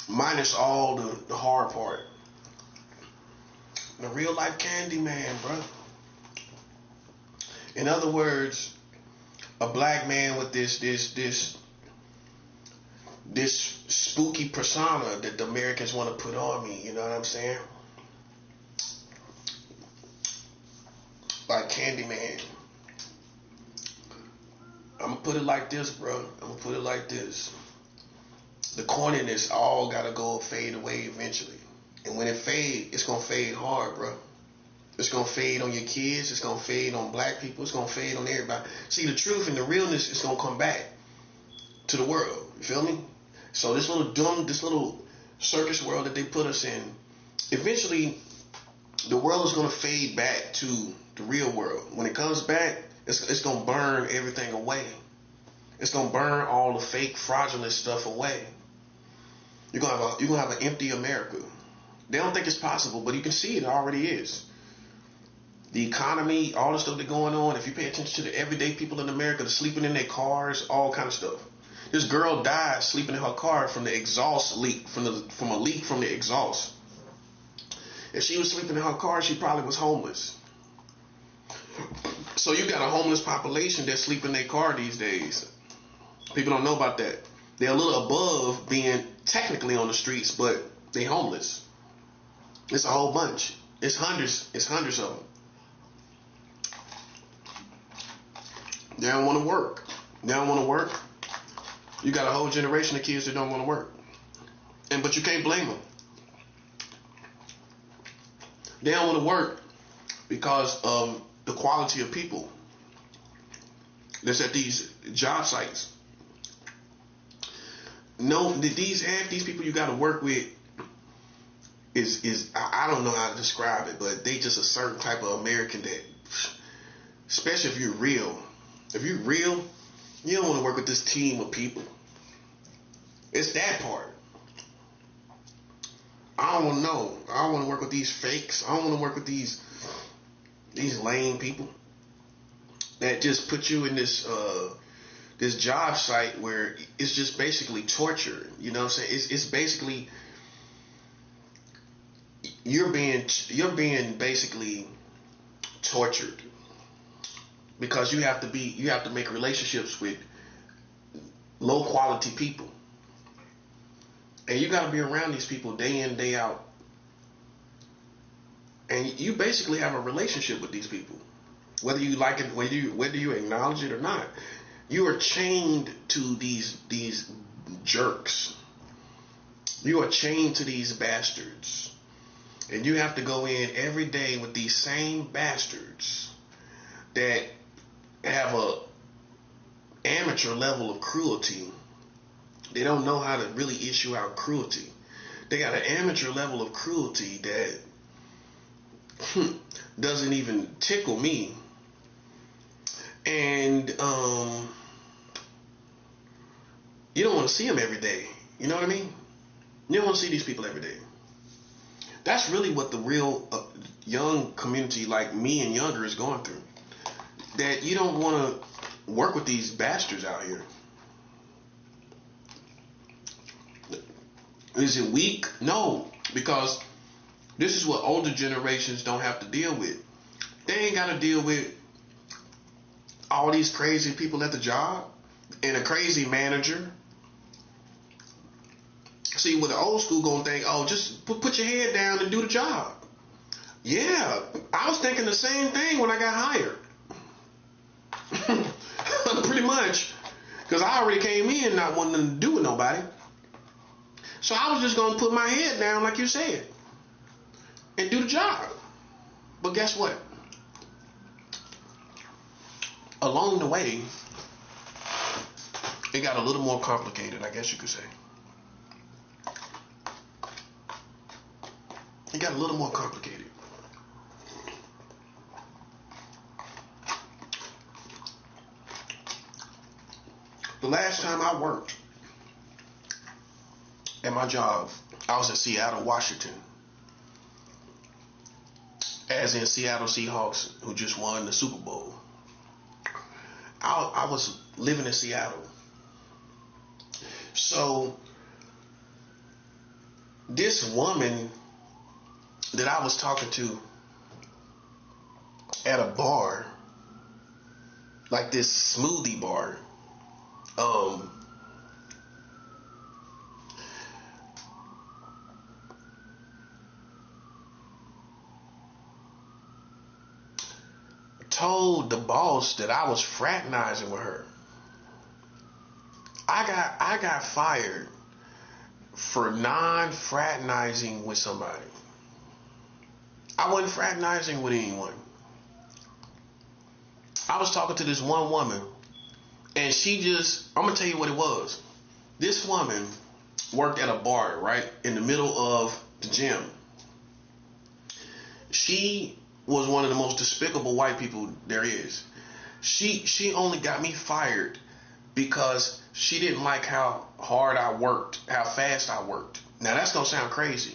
Minus all the hard part. The real life Candyman, bro. In other words, a black man with this spooky persona that the Americans want to put on me. You know what I'm saying? Like Candyman. I'm gonna put it like this, bro. I'm gonna put it like this. The corniness all gotta go fade away eventually. And when it fade, it's gonna fade hard, bro. It's gonna fade on your kids. It's gonna fade on black people. It's gonna fade on everybody. See, the truth and the realness is gonna come back to the world. You feel me? So this little circus world that they put us in, eventually the world is gonna fade back to the real world. When it comes back, it's gonna burn everything away. It's gonna burn all the fake, fraudulent stuff away. You're gonna have an empty America. They don't think it's possible, but you can see it already is. The economy, all the stuff that's going on. If you pay attention to the everyday people in America, they're sleeping in their cars, all kind of stuff. This girl died sleeping in her car from the exhaust leak, from a leak from the exhaust. If she was sleeping in her car, she probably was homeless. So you got a homeless population that sleep in their car these days. People don't know about that. They're a little above being technically on the streets, but they homeless. It's a whole bunch. It's hundreds of them. They don't want to work. You got a whole generation of kids that don't want to work. But you can't blame them. They don't want to work because of the quality of people that's at these job sites. No, half these people you got to work with is I don't know how to describe it, but they just a certain type of American that, especially if you're real. If you're real, you don't want to work with this team of people. It's that part. I don't want to know. I don't want to work with these fakes. I don't want to work with these lame people that just put you in this job site where it's just basically torture. You know what I'm saying? It's basically you're being basically tortured because you have to make relationships with low quality people. And you got to be around these people day in, day out. And you basically have a relationship with these people. Whether you like it, whether you acknowledge it or not. You are chained to these jerks. You are chained to these bastards. And you have to go in every day with these same bastards that have a amateur level of cruelty. They don't know how to really issue out cruelty. They got an amateur level of cruelty that doesn't even tickle me. And you don't want to see them every day. You know what I mean? You don't want to see these people every day. That's really what the real young community like me and younger is going through. That you don't want to work with these bastards out here. Is it weak? No, because this is what older generations don't have to deal with. They ain't got to deal with all these crazy people at the job and a crazy manager. See, with the old school gonna think, oh, just put your head down and do the job. Yeah, I was thinking the same thing when I got hired. I'm Pretty much. Because I already came in not wanting to do with nobody. So I was just going to put my head down, like you said, and do the job. But guess what? Along the way, it got a little more complicated, I guess you could say. It got a little more complicated. The last time I worked at my job, I was in Seattle, Washington. As in Seattle Seahawks, who just won the Super Bowl. I was living in Seattle. So this woman that I was talking to at a bar, like this smoothie bar, told the boss that I was fraternizing with her. I got fired for non-fraternizing with somebody. I wasn't fraternizing with anyone. I was talking to this one woman, and she just, I'm going to tell you what it was. This woman worked at a bar, right, in the middle of the gym. She was one of the most despicable white people there is. She only got me fired because she didn't like how hard I worked, how fast I worked. Now that's going to sound crazy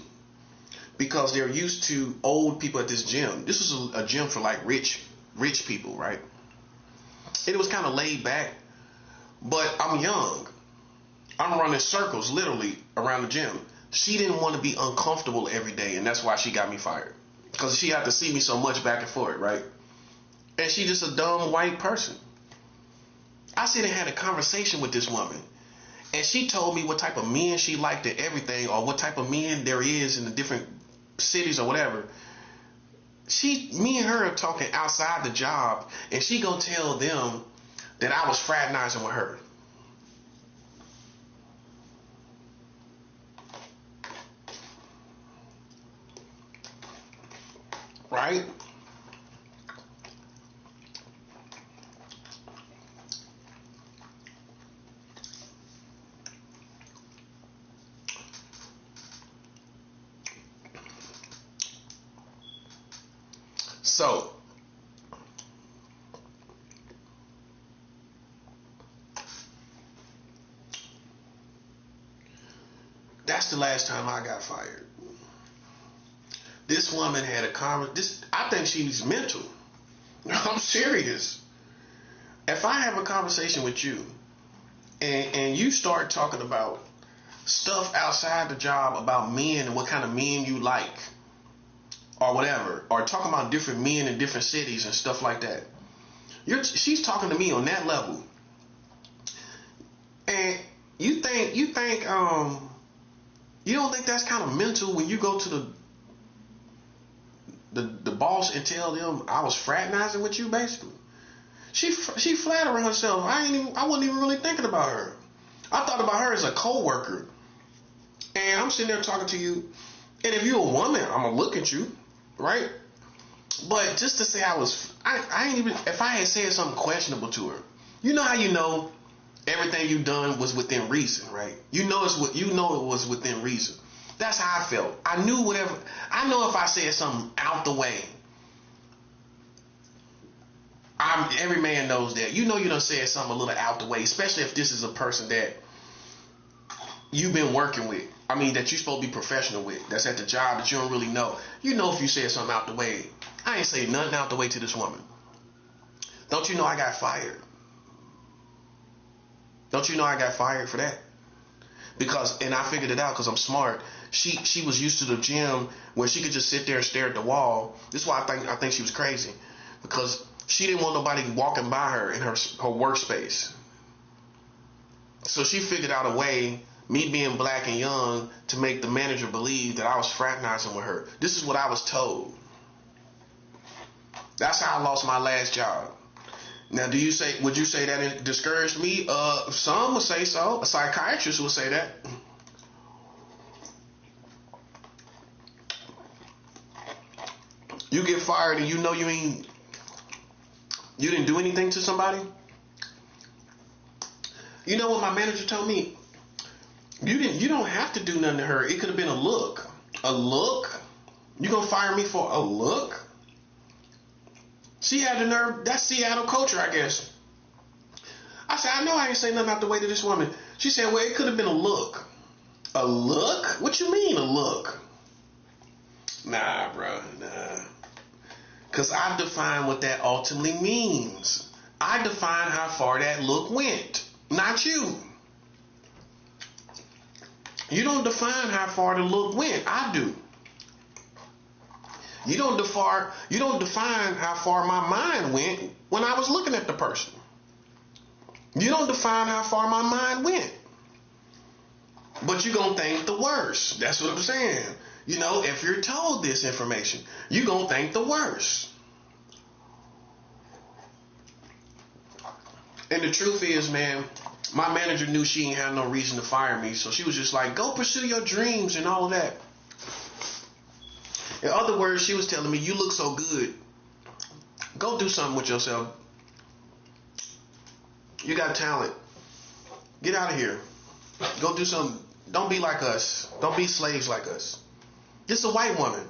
because they're used to old people at this gym. This is a gym for like rich people, right? And it was kind of laid back, but I'm young. I'm running circles literally around the gym. She didn't want to be uncomfortable every day, and that's why she got me fired. Because she had to see me so much back and forth, right? And she just a dumb white person. I sit and had a conversation with this woman, and she told me what type of men she liked and everything, or what type of men there is in the different cities or whatever. Me and her are talking outside the job, and she gonna tell them that I was fraternizing with her. Right? So, that's the last time I got fired. This woman had a conversation. I think she's mental. I'm serious. If I have a conversation with you and you start talking about stuff outside the job about men and what kind of men you like or whatever, or talking about different men in different cities and stuff like that, she's talking to me on that level. And you don't think that's kind of mental when you go to the boss and tell them I was fraternizing with you, basically? She flattering herself. I wasn't even really thinking about her. I thought about her as a co-worker. And I'm sitting there talking to you, and if you're a woman, I'm gonna look at you, right? But just to say I ain't even, if I had said something questionable to her, you know how you know everything you done was within reason, right? You know it was within reason. That's how I felt. I knew whatever. I know if I said something out the way, every man knows that. You know you done said something a little out the way, especially if this is a person that you've been working with. I mean, that you're supposed to be professional with. That's at the job that you don't really know. You know if you said something out the way. I ain't say nothing out the way to this woman. Don't you know I got fired? Don't you know I got fired for that? And I figured it out because I'm smart. She was used to the gym where she could just sit there and stare at the wall. This is why I think she was crazy, because she didn't want nobody walking by her in her workspace. So she figured out a way, me being black and young, to make the manager believe that I was fraternizing with her. This is what I was told. That's how I lost my last job. Now, would you say that it discouraged me? Some would say so. A psychiatrist would say that. You get fired and you know you didn't do anything to somebody. You know what my manager told me? You don't have to do nothing to her. It could have been a look. A look? You gonna fire me for a look? She had the nerve. That's Seattle culture, I guess. I said, I know I ain't say nothing out the way to this woman. She said, well, it could have been a look. A look? What you mean a look? Nah, bro, nah. Because I define what that ultimately means. I define how far that look went, not you. You don't define how far the look went. I do. You don't define how far my mind went when I was looking at the person. You don't define how far my mind went. But you're going to think the worst. That's what I'm saying. You know, if you're told this information, you're going to think the worst. And the truth is, man, my manager knew she ain't had no reason to fire me. So she was just like, go pursue your dreams and all of that. In other words, she was telling me, you look so good. Go do something with yourself. You got talent. Get out of here. Go do something. Don't be like us. Don't be slaves like us. This is a white woman.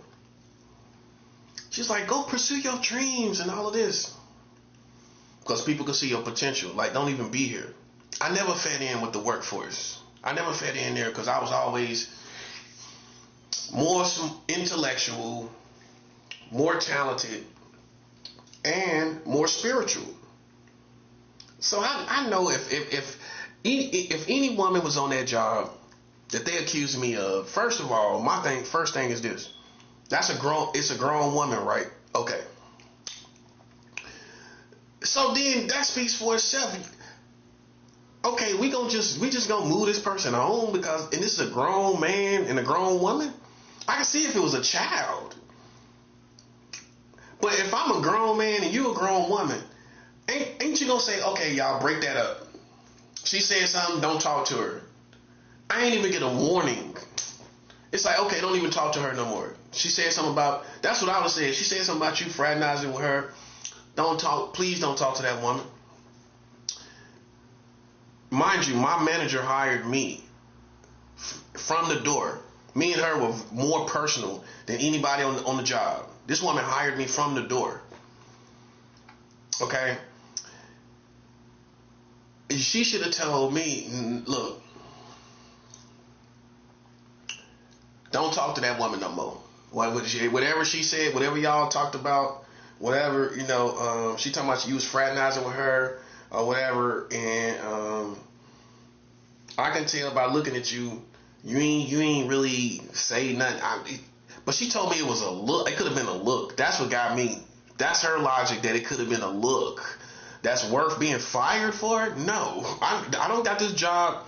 She's like, go pursue your dreams and all of this. Because people can see your potential. Like, don't even be here. I never fed in with the workforce. I never fed in there because I was always more intellectual, more talented, and more spiritual. So I know if any woman was on that job that they accused me of, first of all, first thing is this. It's a grown woman, right? Okay. So then that speaks for itself. Okay, we just gonna move this person on and this is a grown man and a grown woman. I can see if it was a child. But if I'm a grown man and you a grown woman, ain't you gonna say, okay, y'all break that up. She said something, don't talk to her. I ain't even get a warning. It's like, okay, don't even talk to her no more. She said something about, that's what I was saying. She said something about you fraternizing with her. Please don't talk to that woman. Mind you, my manager hired me from the door. Me and her were more personal than anybody on the job. This woman hired me from the door. Okay? She should have told me, look, don't talk to that woman no more. Whatever she said, whatever y'all talked about, whatever, she talking about you was fraternizing with her or whatever, and I can tell by looking at you, you ain't really say nothing. But she told me it was a look. It could have been a look. That's what got me. That's her logic, that it could have been a look. That's worth being fired for it? No. I don't got this job.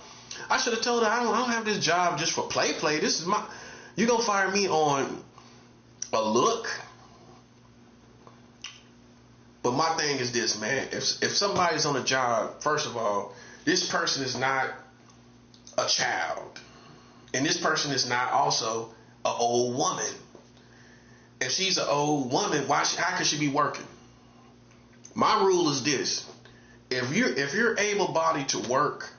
I should have told her I don't have this job just for play. This is you gonna fire me on a look? But my thing is this, man. If somebody's on a job, first of all, this person is not a child. And this person is not also an old woman. If she's an old woman, how could she be working? My rule is this. If you're able-bodied to work,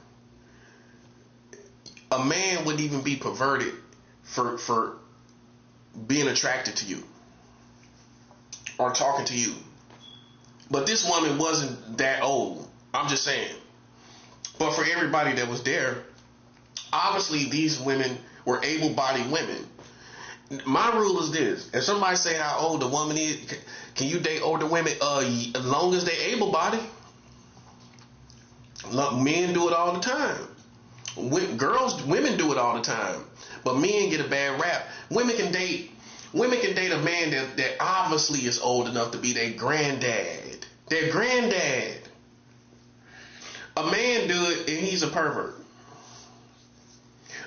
a man wouldn't even be perverted for being attracted to you or talking to you. But this woman wasn't that old. I'm just saying. But for everybody that was there, obviously these women were able-bodied women. My rule is this. If somebody say how old a woman is, can you date older women as long as they able-bodied? Men do it all the time. Women do it all the time. But men get a bad rap. Women can date a man that obviously is old enough to be their granddad. Their granddad. A man do it and he's a pervert.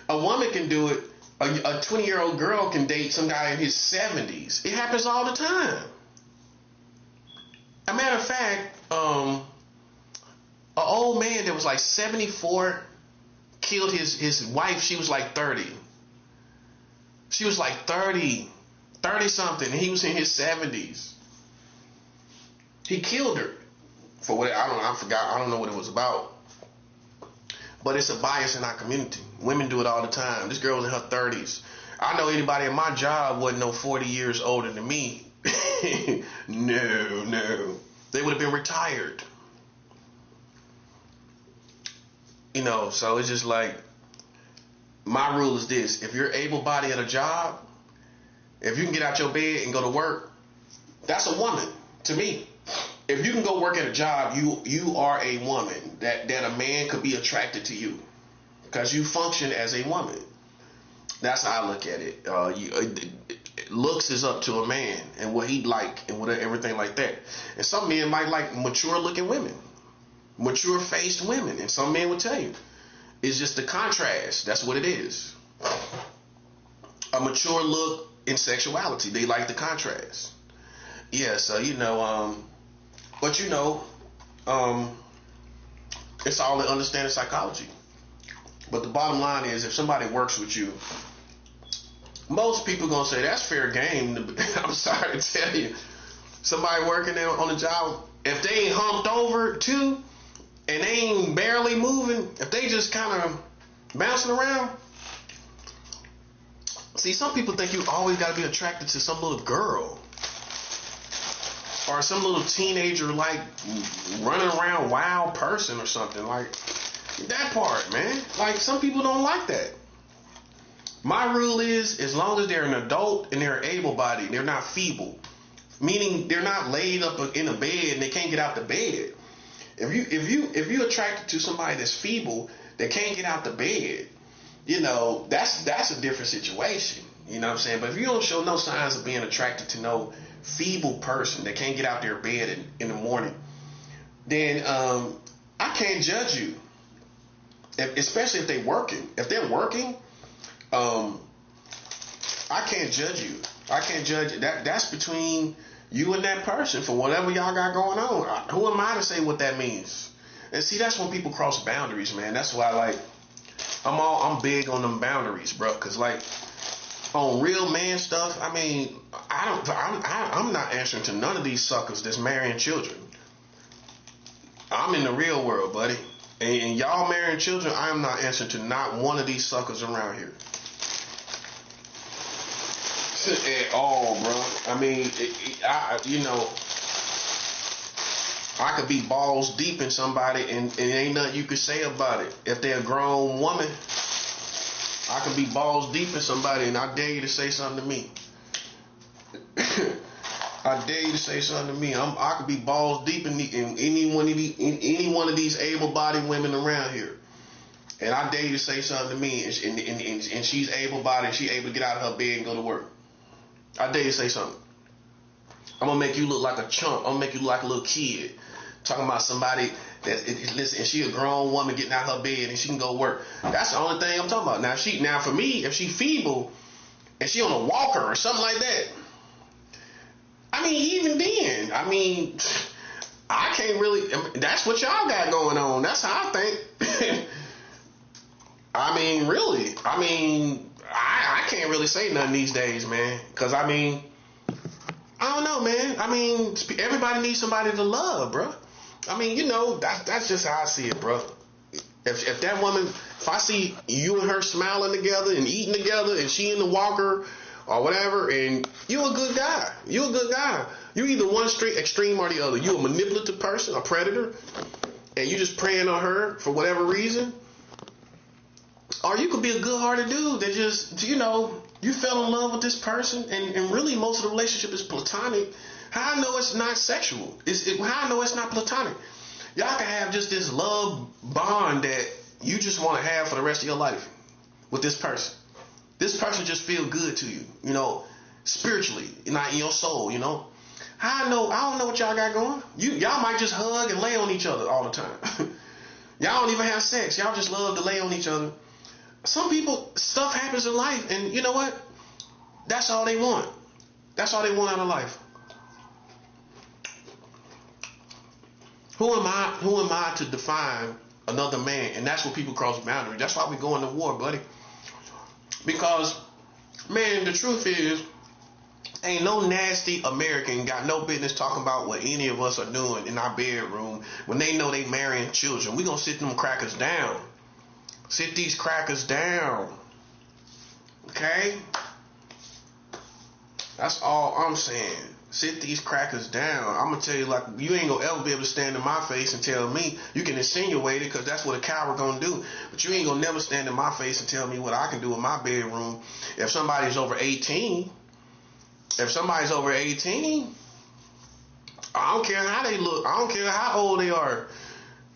A woman can do it. A 20-year-old girl can date some guy in his 70s. It happens all the time. A matter of fact, An old man that was like 74 killed his wife. She was like 30. She was like 30 something, and he was in his 70s. He killed her for what I forgot. I don't know what it was about. But it's a bias in our community. Women do it all the time. This girl was in her 30s. I know anybody in my job wasn't no 40 years older than me. No. They would have been retired. You know, so it's just like, my rule is this. If you're able-bodied at a job, if you can get out your bed and go to work, that's a woman to me. If you can go work at a job, you are a woman that a man could be attracted to you because you function as a woman. That's how I look at it. Looks is up to a man and what he'd like and everything like that. And some men might like mature-looking women, mature-faced women, and some men will tell you it's just the contrast. That's what it is. A mature look in sexuality. They like the contrast. Yeah, so but it's all in understanding psychology. But the bottom line is, if somebody works with you, most people gonna say that's fair game. I'm sorry to tell you, somebody working there on the job, if they ain't humped over too, and they ain't barely moving, if they just kind of bouncing around. See, some people think you always got to be attracted to some little girl or some little teenager, like running around wild person or something, like that part, man. Like, some people don't like that. My rule is, as long as they're an adult and they're able-bodied, they're not feeble, meaning they're not laid up in a bed and they can't get out the bed. If you attracted to somebody that's feeble, that can't get out the bed, that's a different situation. You know what I'm saying? But if you don't show no signs of being attracted to no feeble person that can't get out their bed in the morning, then I can't judge you. Especially if they're working. If they're working, I can't judge you. I can't judge that. That's between you and that person for whatever y'all got going on. Who am I to say what that means? And see, that's when people cross boundaries, man. That's why, I'm big on them boundaries, bro. Cause on real man stuff, I mean, I'm not answering to none of these suckers that's marrying children. I'm in the real world, buddy. And y'all marrying children, I am not answering to not one of these suckers around here. At all, bro. I mean, I could be balls deep in somebody and ain't nothing you could say about it. If they're a grown woman, I could be balls deep in somebody and I dare you to say something to me. I dare you to say something to me. I could be balls deep in any one of these able-bodied women around here. And I dare you to say something to me and she's able-bodied and she's able to get out of her bed and go to work. I dare you to say something. I'm gonna make you look like a chump. I'm gonna make you look like a little kid. Talking about somebody listen, and she a grown woman getting out of her bed and she can go work. That's the only thing I'm talking about. Now for me, if she feeble and she on a walker or something like that, I mean, even then, I can't really. That's what y'all got going on. That's how I think. Really. I can't really say nothing these days, man. Because, I don't know, man. Everybody needs somebody to love, bro. That's just how I see it, bro. If that woman, if I see you and her smiling together and eating together and she in the walker or whatever, and you a good guy. You a good guy. You either one extreme or the other. You a manipulative person, a predator, and you just preying on her for whatever reason. Or you could be a good-hearted dude that just, you fell in love with this person, and really most of the relationship is platonic. How I know it's not sexual? How I know it's not platonic? Y'all can have just this love bond that you just want to have for the rest of your life with this person. This person just feel good to you, spiritually, not in your soul, How I know? I don't know what y'all got going. Y'all might just hug and lay on each other all the time. Y'all don't even have sex. Y'all just love to lay on each other. Some people, stuff happens in life, and you know what? That's all they want. That's all they want out of life. Who am I? Who am I to define another man? And that's where people cross boundaries. That's why we go into war, buddy. Because, man, the truth is, ain't no nasty American got no business talking about what any of us are doing in our bedroom when they know they marrying children. We gonna sit them crackers down. Sit these crackers down. Okay? That's all I'm saying. Sit these crackers down. I'm gonna tell you, like, you ain't gonna ever be able to stand in my face and tell me. You can insinuate it, because that's what a coward gonna do. But you ain't gonna never stand in my face and tell me what I can do in my bedroom. If somebody's over 18, I don't care how they look. I don't care how old they are.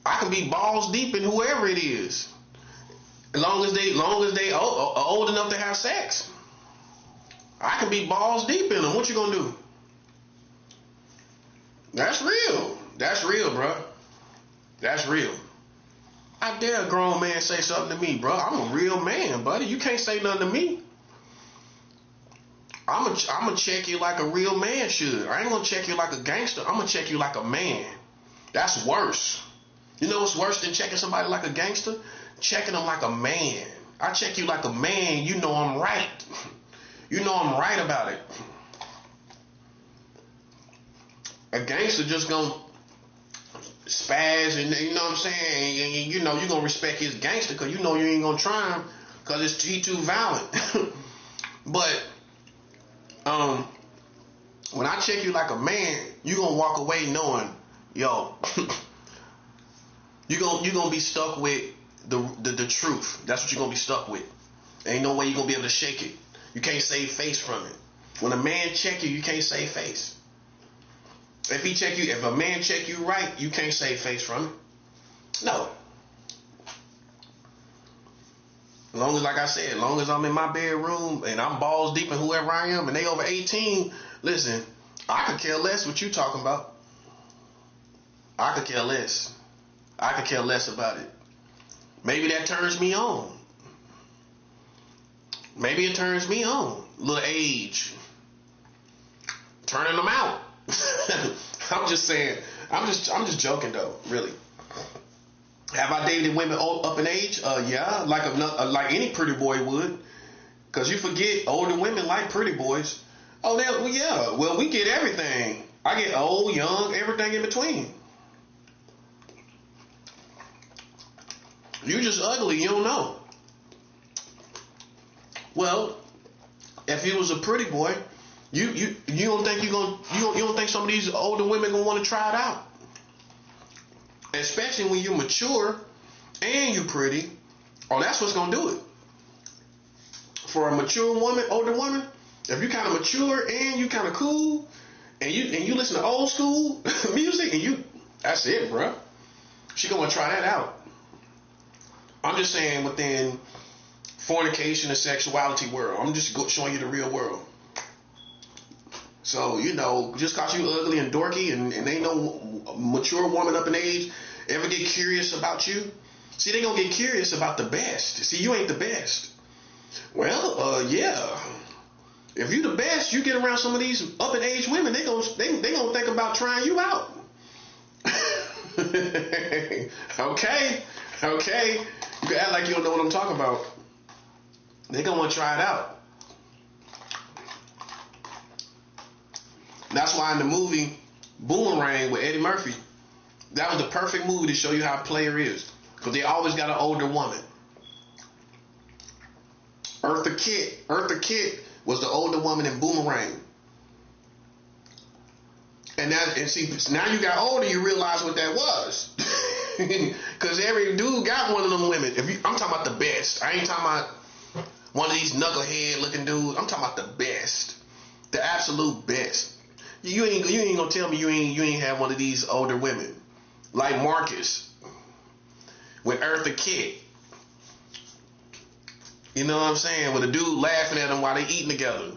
I can be balls deep in whoever it is, as long as they old enough to have sex. I can be balls deep in them. What you gonna do? That's real. That's real, bro. That's real. I dare a grown man say something to me, bro. I'm a real man, buddy. You can't say nothing to me. I'm gonna check you like a real man should. I ain't gonna check you like a gangster. I'm gonna check you like a man. That's worse. You know what's worse than checking somebody like a gangster? Checking them like a man. I check you like a man. You know I'm right. You know I'm right about it. A gangster just gonna spaz, and you know what I'm saying, and you know you gonna respect his gangster because you know you ain't gonna try him because he too violent. But when I check you like a man, you gonna walk away knowing, yo, you gonna be stuck with the truth. That's what you're gonna be stuck with. Ain't no way you're gonna be able to shake it. You can't save face from it. When a man check you, you can't save face. If a man check you right, you can't save face from it. No. Long as, like I said, long as I'm in my bedroom and I'm balls deep in whoever I am and they over 18, listen, I could care less what you talking about. I could care less. I could care less about it. Maybe that turns me on. Maybe it turns me on. Little age. Turning them out. I'm just saying. I'm just joking though, really. Have I dated women up in age? Yeah, like any pretty boy would. Cause you forget older women like pretty boys. Oh, well, yeah. Well, we get everything. I get old, young, everything in between. You just ugly. You don't know. Well, if you was a pretty boy, you don't think you don't think some of these older women gonna want to try it out, especially when you mature and you pretty. Oh, that's what's gonna do it. For a mature woman, older woman, if you kind of mature and you kind of cool, and you listen to old school music, and that's it, bro. She gonna try that out. I'm just saying within fornication and sexuality world. I'm just showing you the real world. So, you know, just cause you ugly and dorky and ain't no mature woman up in age ever get curious about you. See, they gonna get curious about the best. See, you ain't the best. Well, yeah. If you the best, you get around some of these up in age women, they gonna think about trying you out. Okay. You can act like you don't know what I'm talking about. They gonna want to try it out. That's why in the movie Boomerang with Eddie Murphy, that was the perfect movie to show you how a player is. Because they always got an older woman. Eartha Kitt was the older woman in Boomerang. And see, now you got older, you realize what that was. Because every dude got one of them women. I'm talking about the best. I ain't talking about one of these knucklehead looking dudes. I'm talking about the best. The absolute best. You ain't gonna tell me you ain't have one of these older women. Like Marcus. With Eartha Kitt. You know what I'm saying? With a dude laughing at them while they eating together.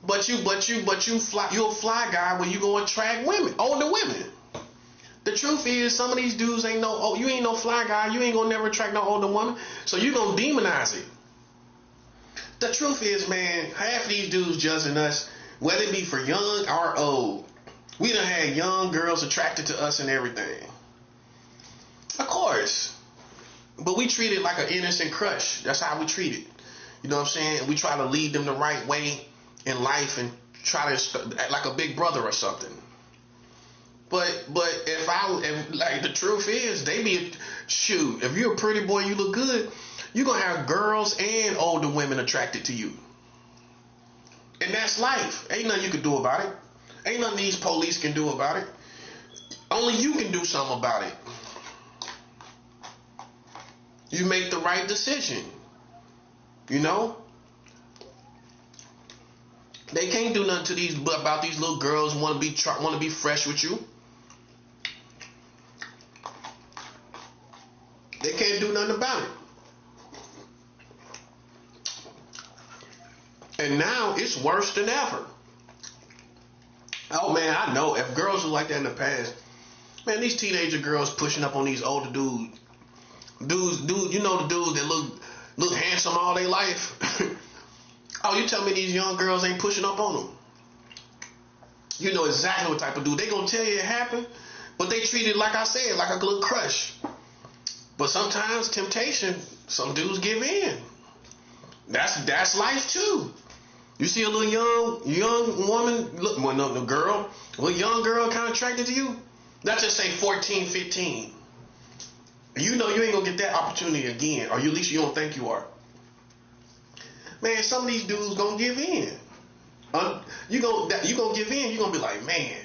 But you're a fly guy when you go attract women, older women. The truth is, some of these dudes you ain't no fly guy. You ain't gonna never attract no older woman. So you gonna demonize it. The truth is, man, half of these dudes judging us, whether it be for young or old. We done had young girls attracted to us and everything. Of course. But we treat it like an innocent crush. That's how we treat it. You know what I'm saying? We try to lead them the right way in life and try to act like a big brother or something. But if like the truth is, they be shoot. If you're a pretty boy, you look good, you're gonna have girls and older women attracted to you, and that's life. Ain't nothing you can do about it. Ain't nothing these police can do about it. Only you can do something about it. You make the right decision. You know, they can't do nothing to these about these little girls who want to be fresh with you. They can't do nothing about it. And now it's worse than ever. Oh man, I know if girls were like that in the past, man, these teenager girls pushing up on these older dudes, you know, the dudes that look handsome all their life. Oh, you tell me these young girls ain't pushing up on them? You know exactly what type of dude they gonna tell you it happened, but they treat it like I said, like a little crush. But sometimes temptation, some dudes give in. That's life too. You see a little young woman, a little young girl kind of attracted to you. Let's just say 14, 15. You know you ain't gonna get that opportunity again, or at least you don't think you are. Man, some of these dudes gonna give in. You gonna give in. You gonna be like, man,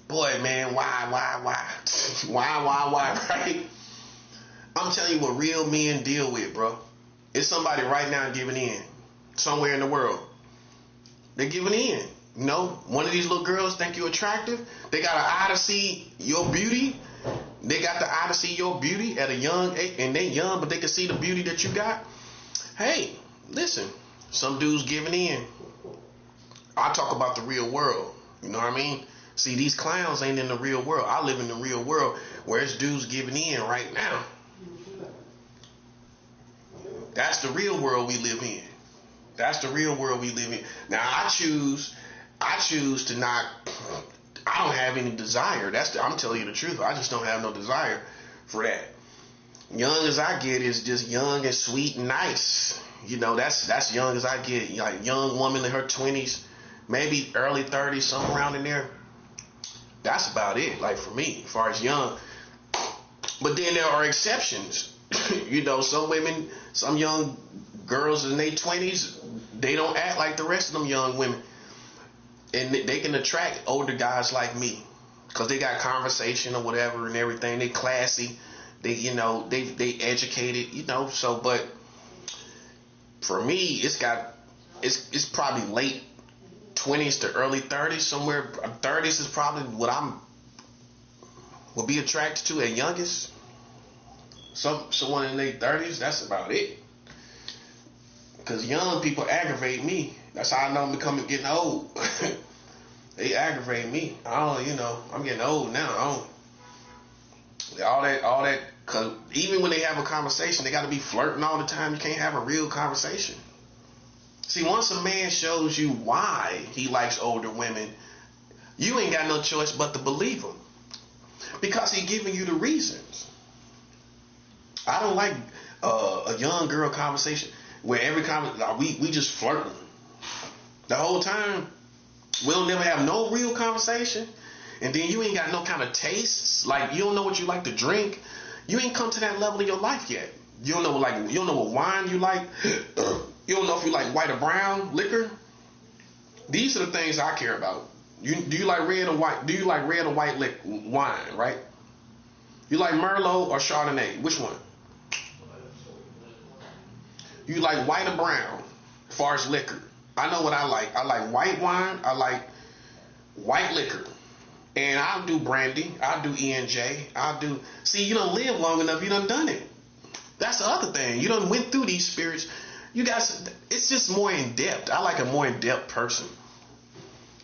boy, man, why, why, right? I'm telling you what real men deal with, bro. It's somebody right now giving in somewhere in the world. They're giving in. You know, one of these little girls think you're attractive. They got an eye to see your beauty. They got the eye to see your beauty at a young age, and they young, but they can see the beauty that you got. Hey, listen, some dudes giving in. I talk about the real world. You know what I mean? See, these clowns ain't in the real world. I live in the real world where it's dudes giving in right now. That's the real world we live in. That's the real world we live in. Now I choose to not. I don't have any desire. I'm telling you the truth. I just don't have no desire for that. Young as I get is just young and sweet and nice. You know, that's young as I get. Like young woman in her 20s, maybe early 30s, somewhere around in there. That's about it. Like for me, as far as young. But then there are exceptions. You know, some women, some young girls in their 20s, they don't act like the rest of them young women. And they can attract older guys like me because they got conversation or whatever and everything. They classy. They, you know, they educated, you know. So, but for me, it's probably late 20s to early 30s. Somewhere 30s is probably what would be attracted to at youngest. Someone in their 30s, that's about it. Because young people aggravate me. That's how I know I'm getting old. They aggravate me. I'm getting old now. All that, because even when they have a conversation, they got to be flirting all the time. You can't have a real conversation. See, once a man shows you why he likes older women, you ain't got no choice but to believe him. Because he's giving you the reasons. I don't like a young girl conversation where we just flirting the whole time. We don't never have no real conversation, and then you ain't got no kind of tastes. Like you don't know what you like to drink. You ain't come to that level in your life yet. You don't know what wine you like. You don't know if you like white or brown liquor. These are the things I care about. Do you like red or white? Do you like red or white wine? Right? You like Merlot or Chardonnay? Which one? You like white or brown as far as liquor? I know what I like. I like white wine. I like white liquor. And I'll do brandy. I'll do ENJ. See, you don't live long enough. You done it. That's the other thing. You done went through these spirits. You guys, it's just more in depth. I like a more in depth person.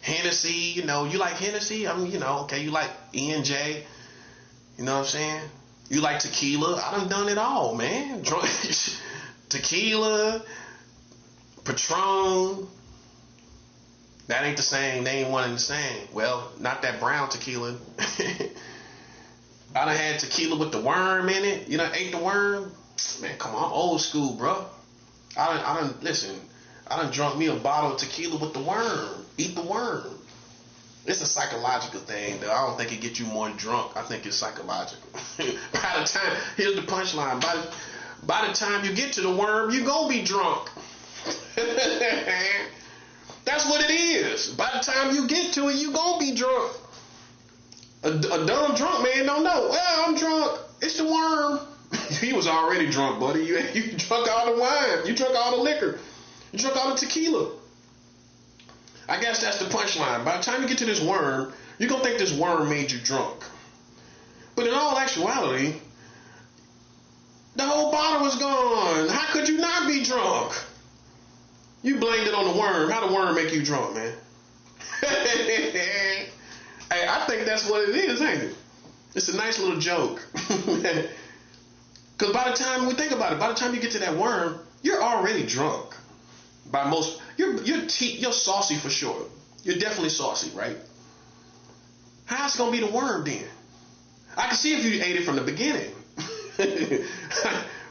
Hennessy, you like Hennessy? Okay, you like ENJ. You know what I'm saying? You like tequila? I done it all, man. Tequila, Patron. That ain't the same. They ain't one and the same. Well, not that brown tequila. I done had tequila with the worm in it. You done ate the worm? Man, come on, I'm old school, bro. Listen, I done drunk me a bottle of tequila with the worm. Eat the worm. It's a psychological thing, though. I don't think it gets you more drunk. I think it's psychological. By the time, here's the punchline. By the time you get to the worm, you gonna be drunk. That's what it is. By the time you get to it, you gonna be drunk. A dumb drunk man don't know. Well, I'm drunk. It's the worm. He was already drunk, buddy. You drunk all the wine. You drunk all the liquor. You drunk all the tequila. I guess that's the punchline. By the time you get to this worm, you're going to think this worm made you drunk. But in all actuality, the whole bottle was gone. How could you not be drunk? You blamed it on the worm. How the worm make you drunk, man? Hey, I think that's what it is, ain't it? It's a nice little joke. Because by the time we think about it, by the time you get to that worm, you're already drunk. By most, you're saucy for sure. You're definitely saucy, right? How's it gonna be the worm then? I can see if you ate it from the beginning,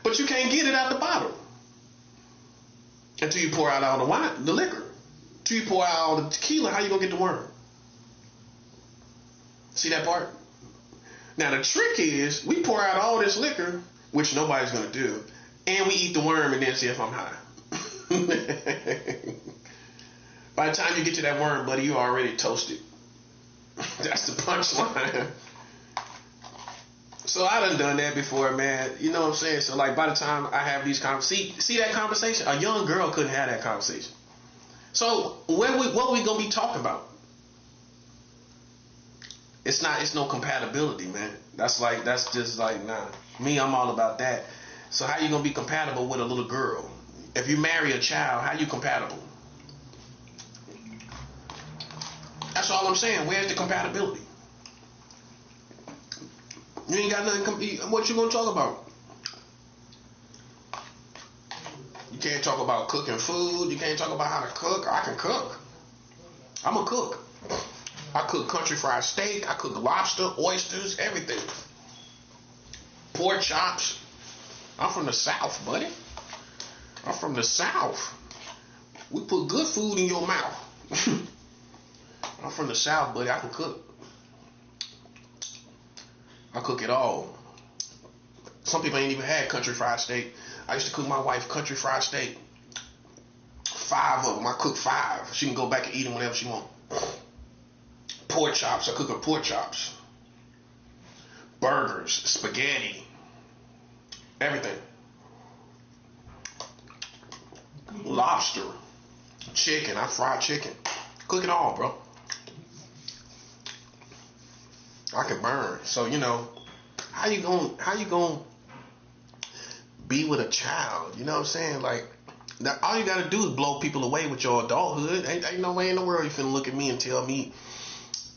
but you can't get it out the bottle until you pour out all the wine, the liquor. Until you pour out all the tequila, how you gonna get the worm? See that part? Now the trick is we pour out all this liquor, which nobody's gonna do, and we eat the worm and then see if I'm high. By the time you get to that worm, buddy, you already toasted. That's the punchline. So I done that before, man. You know what I'm saying? So like by the time I have these conversations, see that conversation? A young girl couldn't have that conversation. So what we gonna be talking about? It's no compatibility, man. That's just like, nah. Me, I'm all about that. So how you gonna be compatible with a little girl? If you marry a child, how you compatible? That's all I'm saying. Where's the compatibility? You ain't got nothing. What you gonna talk about? You can't talk about cooking food. You can't talk about how to cook. I can cook. I'm a cook. I cook country fried steak. I cook lobster, oysters, everything. Pork chops. I'm from the South, buddy. I'm from the South. We put good food in your mouth. I'm from the South, buddy. I can cook. I cook it all. Some people ain't even had country fried steak. I used to cook my wife country fried steak. 5 of them. I cook 5. She can go back and eat them whenever she wants. Pork chops. I cook her pork chops. Burgers. Spaghetti. Everything. Lobster. Chicken. I fry chicken. Cook it all, bro. I can burn. So, you know, how you gonna be with a child? You know what I'm saying? Like, now, all you gotta do is blow people away with your adulthood. Ain't no way in the world you finna look at me and tell me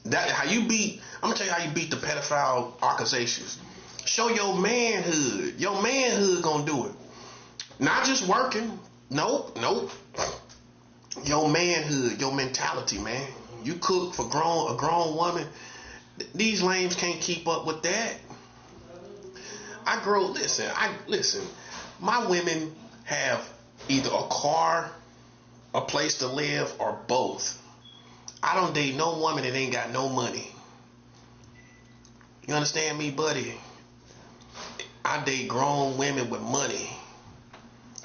that how you beat. I'm gonna tell you how you beat the pedophile accusations. Show your manhood. Your manhood gonna do it. Not just working. Nope. Your manhood, your mentality, man. You cook for a grown woman. These lames can't keep up with that. Listen. My women have either a car, a place to live, or both. I don't date no woman that ain't got no money. You understand me, buddy? I date grown women with money.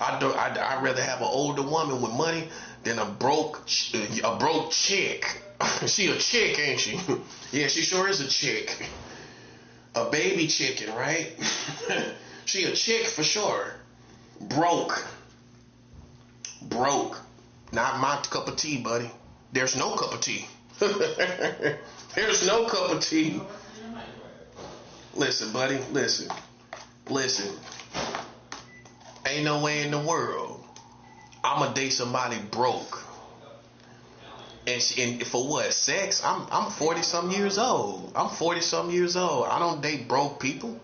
I'd rather have an older woman with money than a broke chick. She a chick, ain't she? Yeah, she sure is a chick. A baby chicken, right? She a chick for sure. Broke. Not my cup of tea, buddy. There's no cup of tea. There's no cup of tea. Listen, buddy. Listen. Ain't no way in the world I'ma date somebody broke. And for what? Sex? I'm 40 some years old. I don't date broke people.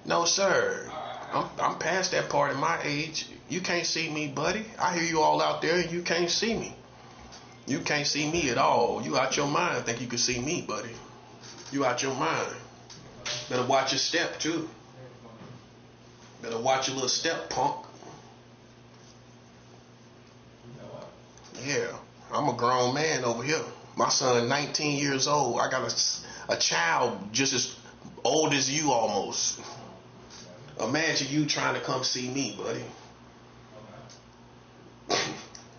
No, sir. I'm past that part of my age. You can't see me, buddy. I hear you all out there and you can't see me. You can't see me at all. You out your mind think you can see me, buddy. You out your mind. Better watch your step too. Better watch your little step, punk. Yeah, I'm a grown man over here. My son 19 years old. I got a child just as old as you almost. Imagine you trying to come see me, buddy.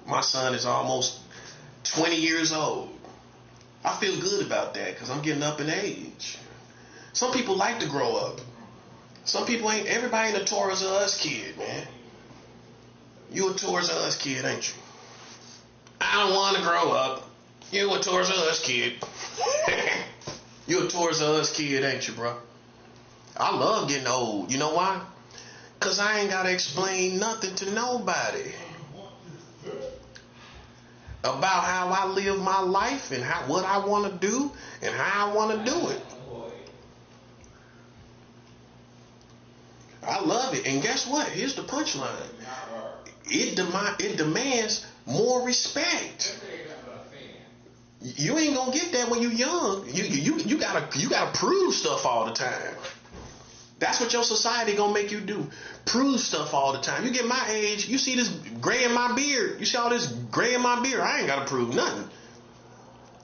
My son is almost 20 years old. I feel good about that because I'm getting up in age. Some people like to grow up. Some people ain't. Everybody ain't a Toys R Us kid, man. You a Toys R Us kid, ain't you? I don't want to grow up. You a Toys R Us kid. You a Toys R Us kid, ain't you, bro? I love getting old. You know why? Because I ain't got to explain nothing to nobody about how I live my life and what I want to do and how I want to do it. I love it. And guess what? Here's the punchline. It demands more respect. You ain't gonna get that when you young. You gotta prove stuff all the time. That's what your society gonna make you do. Prove stuff all the time. You get my age, you see this gray in my beard. You see all this gray in my beard. I ain't gotta prove nothing.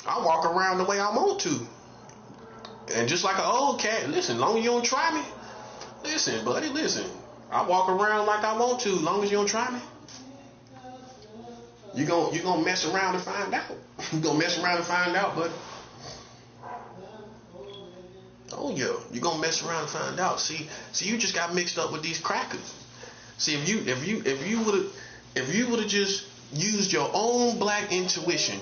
I walk around the way I want to. And just like an old cat, listen, long as you don't try me. Listen, buddy, listen. I walk around like I want to, long as you don't try me. You gonna mess around and find out. You gonna mess around and find out, buddy. Oh yeah, you gonna mess around and find out. See, you just got mixed up with these crackers. See, if you would have just used your own black intuition,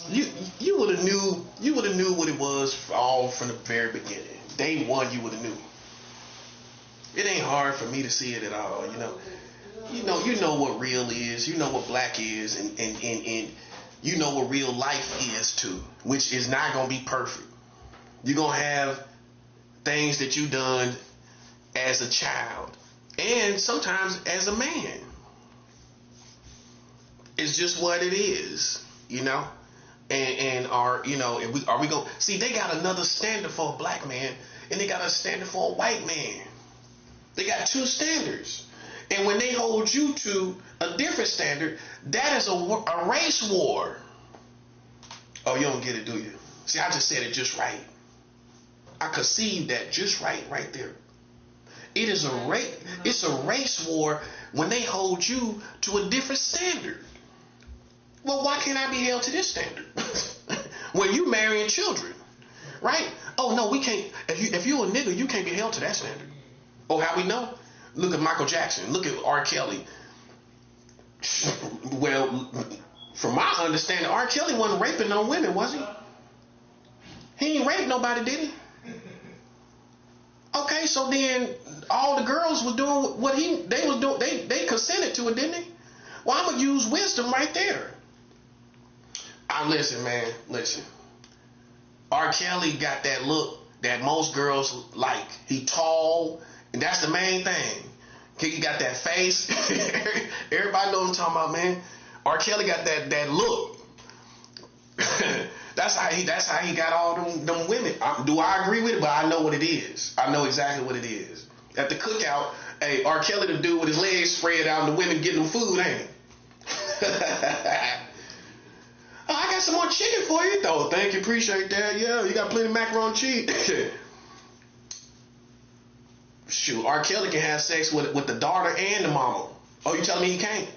you would have knew what it was all from the very beginning. Day one, you would have knew. It ain't hard for me to see it at all, you know. You know what real is, you know what black is, and you know what real life is too, which is not gonna be perfect. You're gonna have things that you done as a child and sometimes as a man. It's just what it is, you know. And are we gonna see? They got another standard for a black man, and they got a standard for a white man. They got two standards. And when they hold you to a different standard, that is a race war. Oh, you don't get it, do you? See, I just said it just right. I conceived that just right there. It is it's a race war when they hold you to a different standard. Well, why can't I be held to this standard? When you marrying children, right? Oh no, we can't. If you a nigga, you can't be held to that standard. Oh, how we know? Look at Michael Jackson. Look at R. Kelly. Well, from my understanding, R. Kelly wasn't raping no women, was he? He ain't raped nobody, did he? Okay, so then all the girls was doing what they was doing. They consented to it, didn't they? Well, I'm gonna use wisdom right there. Listen, man, listen. R. Kelly got that look that most girls like. He tall, and that's the main thing. He got that face. Everybody know what I'm talking about, man. R. Kelly got that look. That's how he got all them women. Do I agree with it? But I know what it is. I know exactly what it is. At the cookout, hey, R. Kelly the dude with his legs spread out and the women getting them food, ain't he? Oh, I got some more chicken for you. Oh, thank you, appreciate that. Yeah, you got plenty of macaroni and cheese. Shoot, R. Kelly can have sex with the daughter and the mama. Oh, you telling me he can't?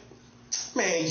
Man,